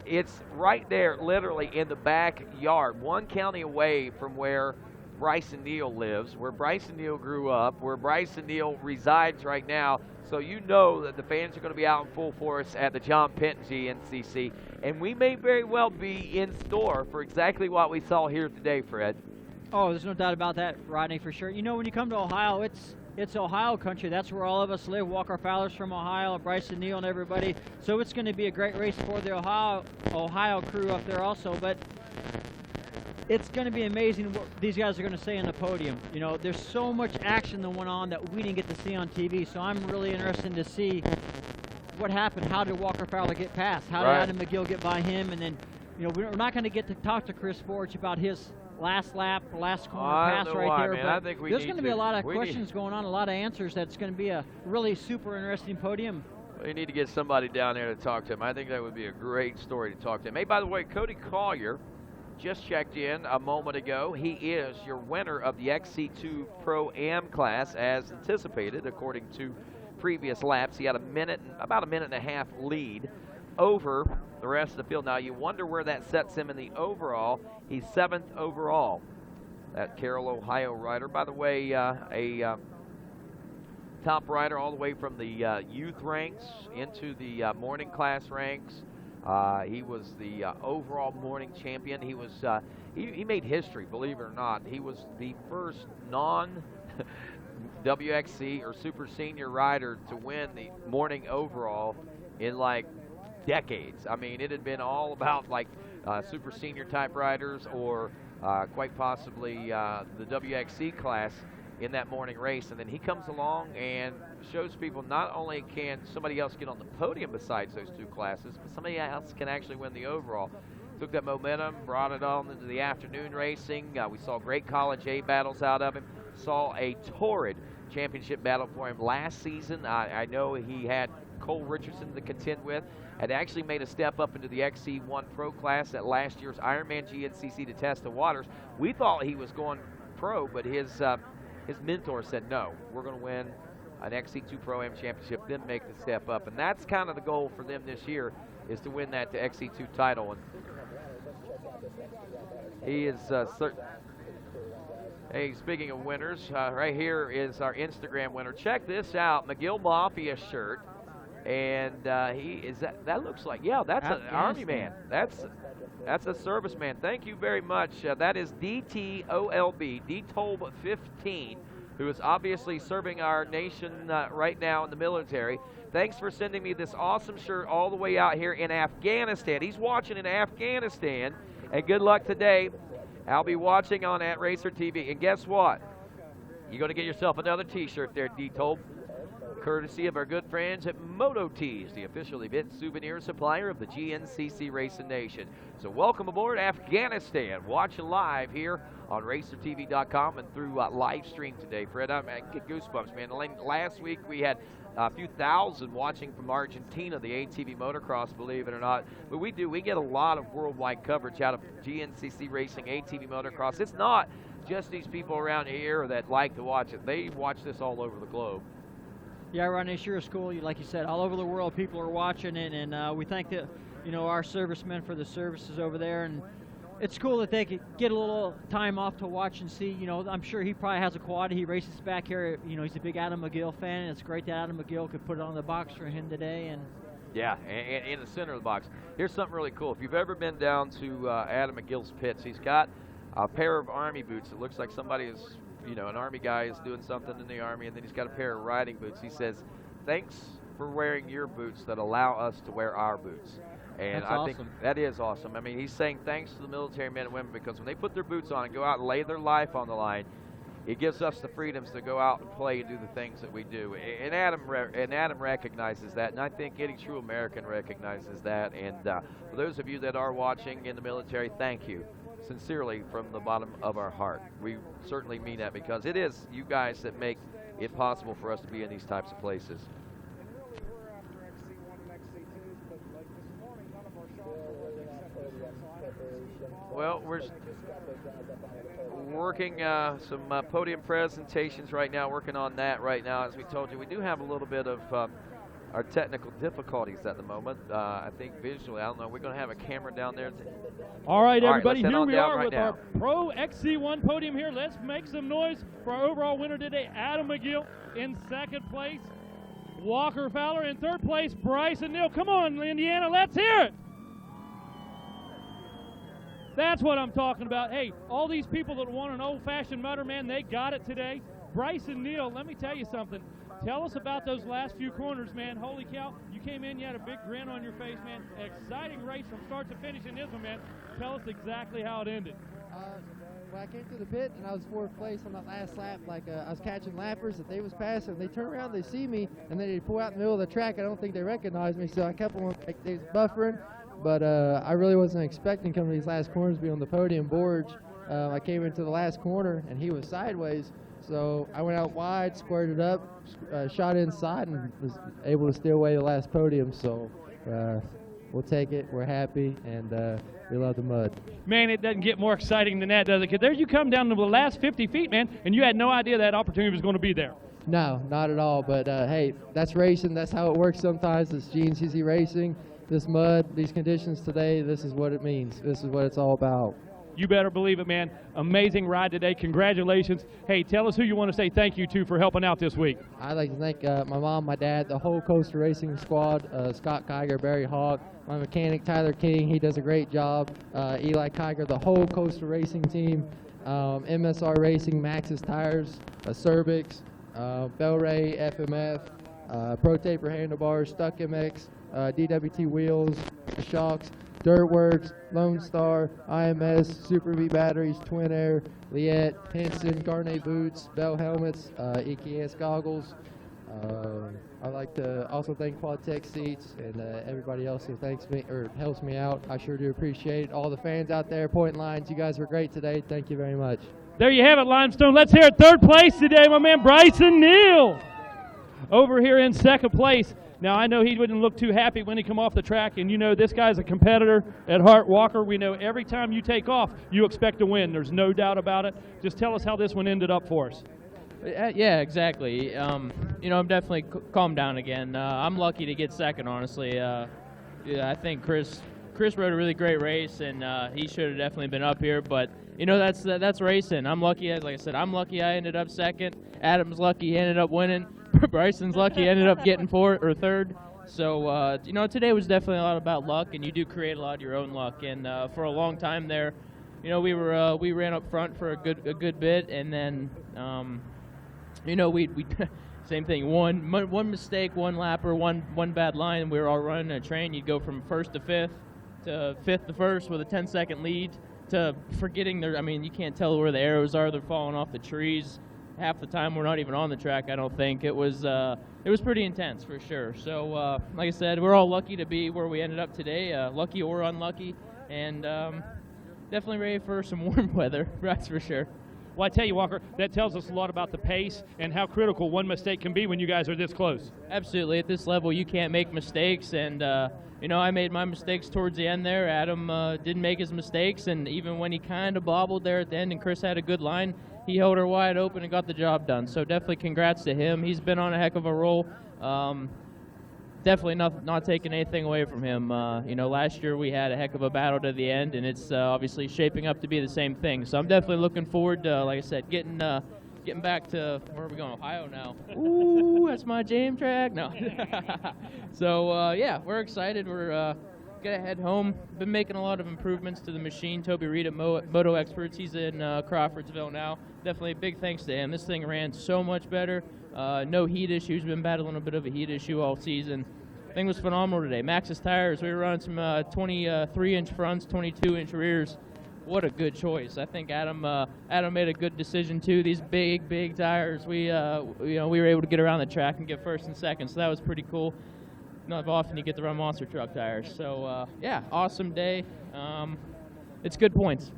it's right there, literally in the backyard, one county away from where Bryson Neal lives, where Bryson Neal grew up, where Bryson Neal resides right now. So you know that the fans are going to be out in full force at the John Penton GNCC. And we may very well be in store for exactly what we saw here today, Fred. Oh, there's no doubt about that, Rodney, for sure. You know, when you come to Ohio, it's Ohio country. That's where all of us live. Walker Fowler's from Ohio, Bryson Neal and everybody. So it's going to be a great race for the Ohio crew up there also. But it's going to be amazing what these guys are going to say on the podium. You know, there's so much action that went on that we didn't get to see on TV. So I'm really interested to see what happened. How did Walker Fowler get past? How did Adam McGill get by him? And then, you know, we're not going to get to talk to Chris Borge about his last lap, last corner pass right there. Man. But I think there's going to be a lot of questions going on, a lot of answers. That's going to be a really super interesting podium. We need to get somebody down there to talk to him. I think that would be a great story to talk to him. Hey, by the way, Cody Collier just checked in a moment ago. He is your winner of the XC2 Pro-Am class as anticipated, according to previous laps. He had about a minute and a half lead over the rest of the field. Now, you wonder where that sets him in the overall. He's 7th overall. That Carroll, Ohio rider. By the way, a top rider all the way from the youth ranks into the morning class ranks. He was the overall morning champion. He was he made history, believe it or not. He was the first non-WXC or super senior rider to win the morning overall in like decades. I mean, it had been all about like super senior type riders or quite possibly the WXC class in that morning race. And then he comes along and shows people not only can somebody else get on the podium besides those two classes, but somebody else can actually win the overall. Took that momentum, brought it on into the afternoon racing. We saw great college A battles out of him. Saw a torrid championship battle for him last season. I know he had Cole Richardson to contend with. Had actually made a step up into the XC1 Pro class at last year's Ironman GNCC to test the waters. We thought he was going pro, but his mentor said, no, we're going to win an XC2 Pro-Am championship, then make the step up. And that's kind of the goal for them this year, is to win that XC2 title. And he is hey, speaking of winners, right here is our Instagram winner. Check this out, McGill Mafia shirt. And he is that looks like, yeah, that's an Army man. That's a serviceman. Thank you very much. That is DTOLB, DTOLB 15, who is obviously serving our nation right now in the military. Thanks for sending me this awesome shirt all the way out here in Afghanistan. He's watching in Afghanistan, and good luck today. I'll be watching on at RacerTV. And guess what? You're going to get yourself another T-shirt there, DTOLB, courtesy of our good friends at Moto Tees, the official event souvenir supplier of the GNCC Racing Nation. So welcome aboard Afghanistan. Watching live here on RacerTV.com and through live stream today. Fred, I get goosebumps, man. Last week we had a few thousand watching from Argentina, the ATV motocross, believe it or not. But we get a lot of worldwide coverage out of GNCC Racing, ATV motocross. It's not just these people around here that like to watch it. They watch this all over the globe. Yeah, Ronnie, sure is cool. Like you said, all over the world people are watching it, and we thank our servicemen for the services over there. And it's cool that they could get a little time off to watch and see. You know, I'm sure he probably has a quad. He races back here. You know, he's a big Adam McGill fan, and it's great that Adam McGill could put it on the box for him today. And yeah, and in the center of the box. Here's something really cool. If you've ever been down to Adam McGill's pits, he's got a pair of Army boots. It looks like somebody is, you know, an Army guy is doing something in the Army, and then he's got a pair of riding boots. He says, thanks for wearing your boots that allow us to wear our boots. And I think that is awesome. I mean, he's saying thanks to the military men and women, because when they put their boots on and go out and lay their life on the line, it gives us the freedoms to go out and play and do the things that we do. And Adam recognizes that, and I think any true American recognizes that. And for those of you that are watching in the military, thank you. Sincerely, from the bottom of our heart. We certainly mean that, because it is you guys that make it possible for us to be in these types of places. Well, we're working some podium presentations right now, working on that right now. As we told you, we do have a little bit of our technical difficulties at the moment. I think visually, I don't know, we're going to have a camera down there. All right, everybody, let's head here on we down are right with now. our Pro XC1 podium here. Let's make some noise for our overall winner today, Adam McGill in second place. Walker Fowler in third place, Bryson Neal. Come on, Indiana, let's hear it. That's what I'm talking about. Hey, all these people that want an old-fashioned motor, man, they got it today. Bryson Neal, let me tell you something. Tell us about those last few corners, man. Holy cow, you came in, you had a big grin on your face, man. Exciting race from start to finish in this one, man. Tell us exactly how it ended. When I came to the pit and I was fourth place on that last lap, I was catching lappers that they was passing. They turn around, they see me, and then they pull out in the middle of the track. I don't think they recognized me, so I kept on, they was buffering. But I really wasn't expecting coming to these last corners to be on the podium board. I came into the last corner, and he was sideways. So I went out wide, squared it up, shot inside, and was able to steal away the last podium. So we'll take it. We're happy, and we love the mud. Man, it doesn't get more exciting than that, does it? Because there you come down to the last 50 feet, man, and you had no idea that opportunity was going to be there. No, not at all. But, hey, that's racing. That's how it works sometimes. It's GNCC racing. This mud, these conditions today, this is what it means. This is what it's all about. You better believe it, man. Amazing ride today. Congratulations. Hey, tell us who you want to say thank you to for helping out this week. I'd like to thank my mom, my dad, the whole Coaster Racing squad, Scott Kiger, Barry Hawk, my mechanic, Tyler King. He does a great job. Eli Kiger, the whole Coaster Racing team, MSR Racing, Max's Tires, Cervix, Bellray, FMF, Pro Taper Handlebars, Stuck MX, DWT Wheels, Shocks, Dirtworks, Lone Star, IMS, Super V Batteries, Twin Air, Liette, Henson, Garnet Boots, Bell Helmets, EKS Goggles. I'd like to also thank Quadtech Seats and everybody else who thanks me or helps me out. I sure do appreciate it. All the fans out there, point lines, you guys were great today. Thank you very much. There you have it, Limestone. Let's hear it. Third place today, my man Bryson Neal. Over here in second place. Now, I know he wouldn't look too happy when he come off the track, and you know this guy's a competitor at heart. Walker, we know every time you take off, you expect to win. There's no doubt about it. Just tell us how this one ended up for us. Yeah, exactly. You know, I'm definitely calmed down again. I'm lucky to get second, honestly. Yeah, I think Chris rode a really great race, and he should have definitely been up here. But you know, that's racing. I'm lucky, like I said, I'm lucky I ended up second. Adam's lucky he ended up winning. Bryson's lucky he ended up getting fourth or third. So you know, today was definitely a lot about luck, and you do create a lot of your own luck. And for a long time there, you know, we ran up front for a good bit, and then you know, we same thing. One mistake, one lapper, one bad line. We were all running a train. You'd go from first to fifth to first with a 10-second lead to forgetting I mean, you can't tell where the arrows are. They're falling off the trees. Half the time we're not even on the track, I don't think. It was pretty intense for sure. So like I said, we're all lucky to be where we ended up today, lucky or unlucky, and definitely ready for some warm weather, that's for sure. Well, I tell you, Walker, that tells us a lot about the pace and how critical one mistake can be when you guys are this close. Absolutely. At this level, you can't make mistakes, and you know, I made my mistakes towards the end there. Adam didn't make his mistakes, and even when he kind of bobbled there at the end and Chris had a good line, he held her wide open and got the job done. So definitely congrats to him. He's been on a heck of a roll. Definitely not taking anything away from him. You know, last year we had a heck of a battle to the end, and it's obviously shaping up to be the same thing. So I'm definitely looking forward to, like I said, getting back to, where are we going, Ohio now? Ooh, that's my jam track. No. So, yeah, we're excited. We're going to head home. Been making a lot of improvements to the machine. Toby Reed at Moto Experts, he's in Crawfordsville now. Definitely a big thanks to him. This thing ran so much better. No heat issues. Been battling a bit of a heat issue all season. Thing was phenomenal today. Max's Tires, we were running some 23-inch fronts, 22-inch rears. What a good choice. I think Adam made a good decision too. These big tires. We you know, we were able to get around the track and get first and second, so that was pretty cool. Not often you get to run monster truck tires. So yeah, awesome day. It's good points.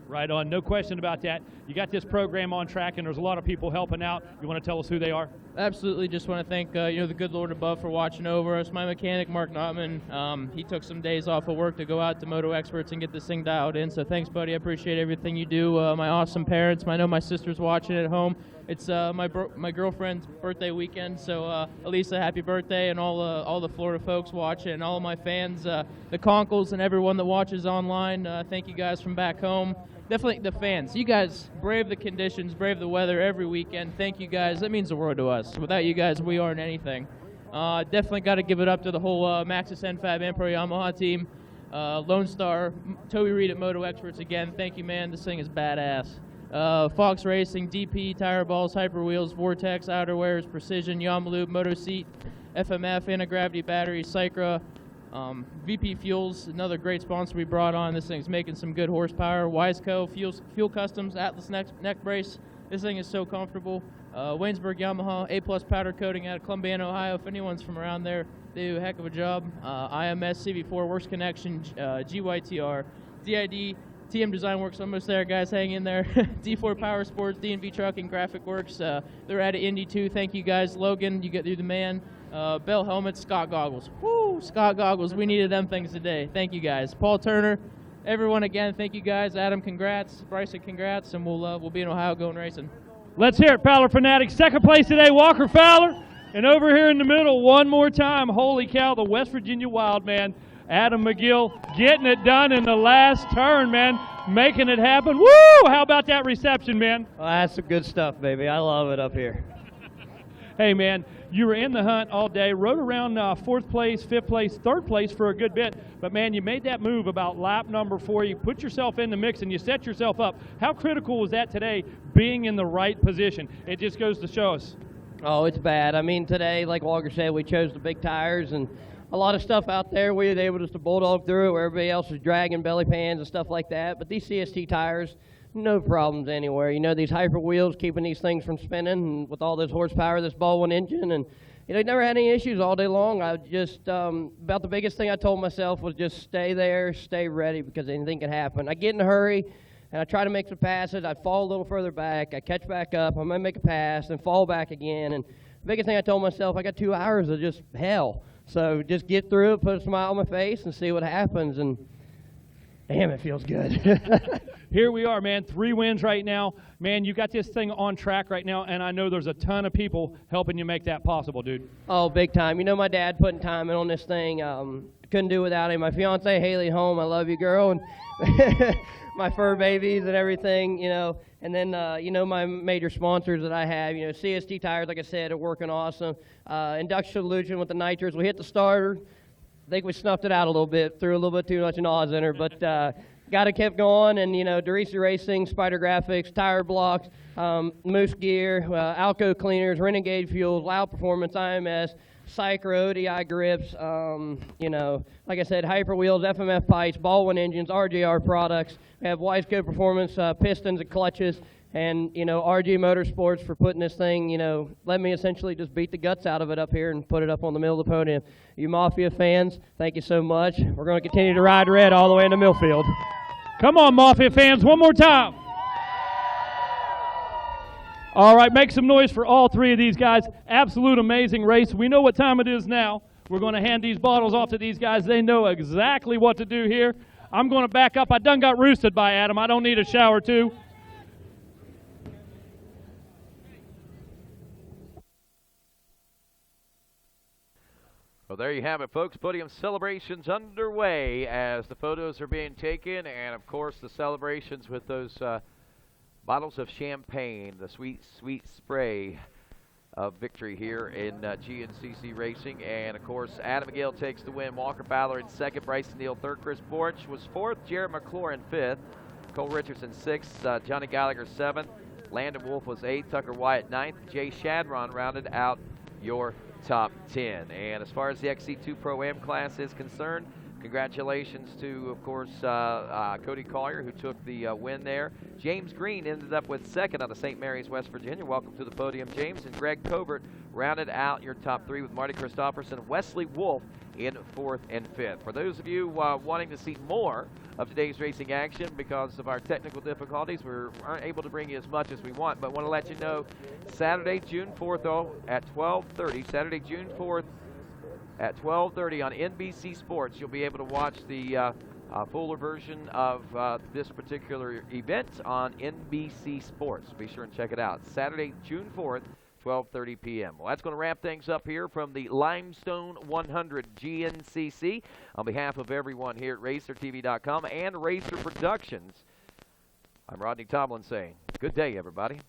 Right on, no question about that. You got this program on track, and there's a lot of people helping out. You want to tell us who they are? Absolutely. Just want to thank the good Lord above for watching over us. My mechanic, Mark Notman, he took some days off of work to go out to Moto Experts and get this thing dialed in. So thanks, buddy. I appreciate everything you do. My awesome parents. I know my sister's watching at home. It's my girlfriend's birthday weekend. So Elisa, happy birthday, and all the Florida folks watching, and all of my fans, the Conkles, and everyone that watches online. Thank you guys from back home. Definitely the fans. You guys brave the conditions, brave the weather every weekend. Thank you guys. That means the world to us. Without you guys, we aren't anything. Definitely got to give it up to the whole Maxxis N5 Emperor Yamaha team. Lone Star, Toby Reed at Moto Experts again. Thank you, man. This thing is badass. Fox Racing, DP, Tire Balls, Hyper Wheels, Vortex, Outerwears, Precision, Yamalube, Moto Seat, FMF, Anti-Gravity Batteries, Cycra, VP Fuels, another great sponsor we brought on. This thing's making some good horsepower. Wiseco, Fuel Customs, Atlas neck brace. This thing is so comfortable. Waynesburg Yamaha, A+ powder coating out of Columbiana, Ohio. If anyone's from around there, they do a heck of a job. IMS, CV4, Works Connection, GYTR, DID, TM Design Works, almost there, guys. Hang in there. D4 Power Sports, D&V Trucking, Graphic Works. They're out of Indy too. Thank you guys. Logan, you're the man. Bell Helmets, Scott Goggles. Woo! Scott Goggles. We needed them things today. Thank you guys. Paul Turner, everyone again, thank you guys. Adam, congrats. Bryson, congrats. And we'll be in Ohio going racing. Let's hear it, Fowler Fanatics. Second place today, Walker Fowler. And over here in the middle, one more time, holy cow, the West Virginia Wildman, Adam McGill, getting it done in the last turn, man, making it happen. Woo! How about that reception, man? Well, that's some good stuff, baby. I love it up here. Hey, man, you were in the hunt all day, rode around 4th place, 5th place, 3rd place for a good bit, but, man, you made that move about lap number 4. You put yourself in the mix and you set yourself up. How critical was that today, being in the right position? It just goes to show us. Oh, it's bad. I mean, today, like Walker said, we chose the big tires, and a lot of stuff out there, we were able just to bulldog through it where everybody else was dragging belly pans and stuff like that. But these CST tires, no problems anywhere. You know, these hyper wheels keeping these things from spinning, and with all this horsepower, this Baldwin engine, and never had any issues all day long. I just, about the biggest thing I told myself was just stay there, stay ready, because anything can happen. I get in a hurry, and I try to make some passes. I'd fall a little further back. I catch back up. I might make a pass and fall back again. And the biggest thing I told myself, I got 2 hours of just hell. So just get through it, put a smile on my face, and see what happens. And damn, it feels good. Here we are, man. 3 wins right now. Man, you got this thing on track right now, and I know there's a ton of people helping you make that possible, dude. Oh, big time. You know, my dad putting time in on this thing. Couldn't do without him. My fiance, Haley, home. I love you, girl. And my fur babies and everything, and then, my major sponsors that I have, CST tires, like I said, are working awesome. Induction solution with the nitros. We hit the starter. I think we snuffed it out a little bit, threw a little bit too much NOS in her, but got to keep going. And, DeRisi Racing, Spider Graphics, tire blocks, Moose Gear, Alco Cleaners, Renegade Fuels, Loud Performance, IMS, Cycro, ODI grips, like I said, Hyper Wheels, FMF pipes, Baldwin engines, RJR products. We have Wiseco Performance pistons and clutches, and, RG Motorsports for putting this thing, let me essentially just beat the guts out of it up here and put it up on the middle of the podium. You Mafia fans, thank you so much. We're going to continue to ride red all the way into Millfield. Come on, Mafia fans, one more time. All right, make some noise for all 3 of these guys. Absolute amazing race. We know what time it is now. We're going to hand these bottles off to these guys. They know exactly what to do here. I'm going to back up. I done got roosted by Adam. I don't need a shower, too. Well, there you have it, folks. Podium celebrations underway as the photos are being taken, and, of course, the celebrations with those bottles of champagne, the sweet, sweet spray of victory here in GNCC Racing. And, of course, Adam McGill takes the win. Walker Fowler in 2nd. Bryson Neal 3rd. Chris Borch was 4th. Jared McClure in 5th. Cole Richardson 6th. Johnny Gallagher 7th. Landon Wolf was 8th. Tucker Wyatt 9th. Jay Shadron rounded out your top 10. And as far as the XC2 Pro-Am class is concerned, congratulations to, of course, Cody Collier, who took the win there. James Green ended up with 2nd out of St. Mary's, West Virginia. Welcome to the podium, James. And Greg Covert rounded out your top 3 with Marty Christopherson and Wesley Wolf in 4th and 5th. For those of you wanting to see more of today's racing action, because of our technical difficulties, we aren't able to bring you as much as we want, but want to let you know Saturday, June 4th, though, at 12:30, Saturday, June 4th at 12:30 on NBC Sports, you'll be able to watch the fuller version of this particular event on NBC Sports. Be sure and check it out. Saturday, June 4th, 12:30 p.m. Well, that's going to wrap things up here from the Limestone 100 GNCC. On behalf of everyone here at RacerTV.com and Racer Productions, I'm Rodney Tomlin saying good day, everybody.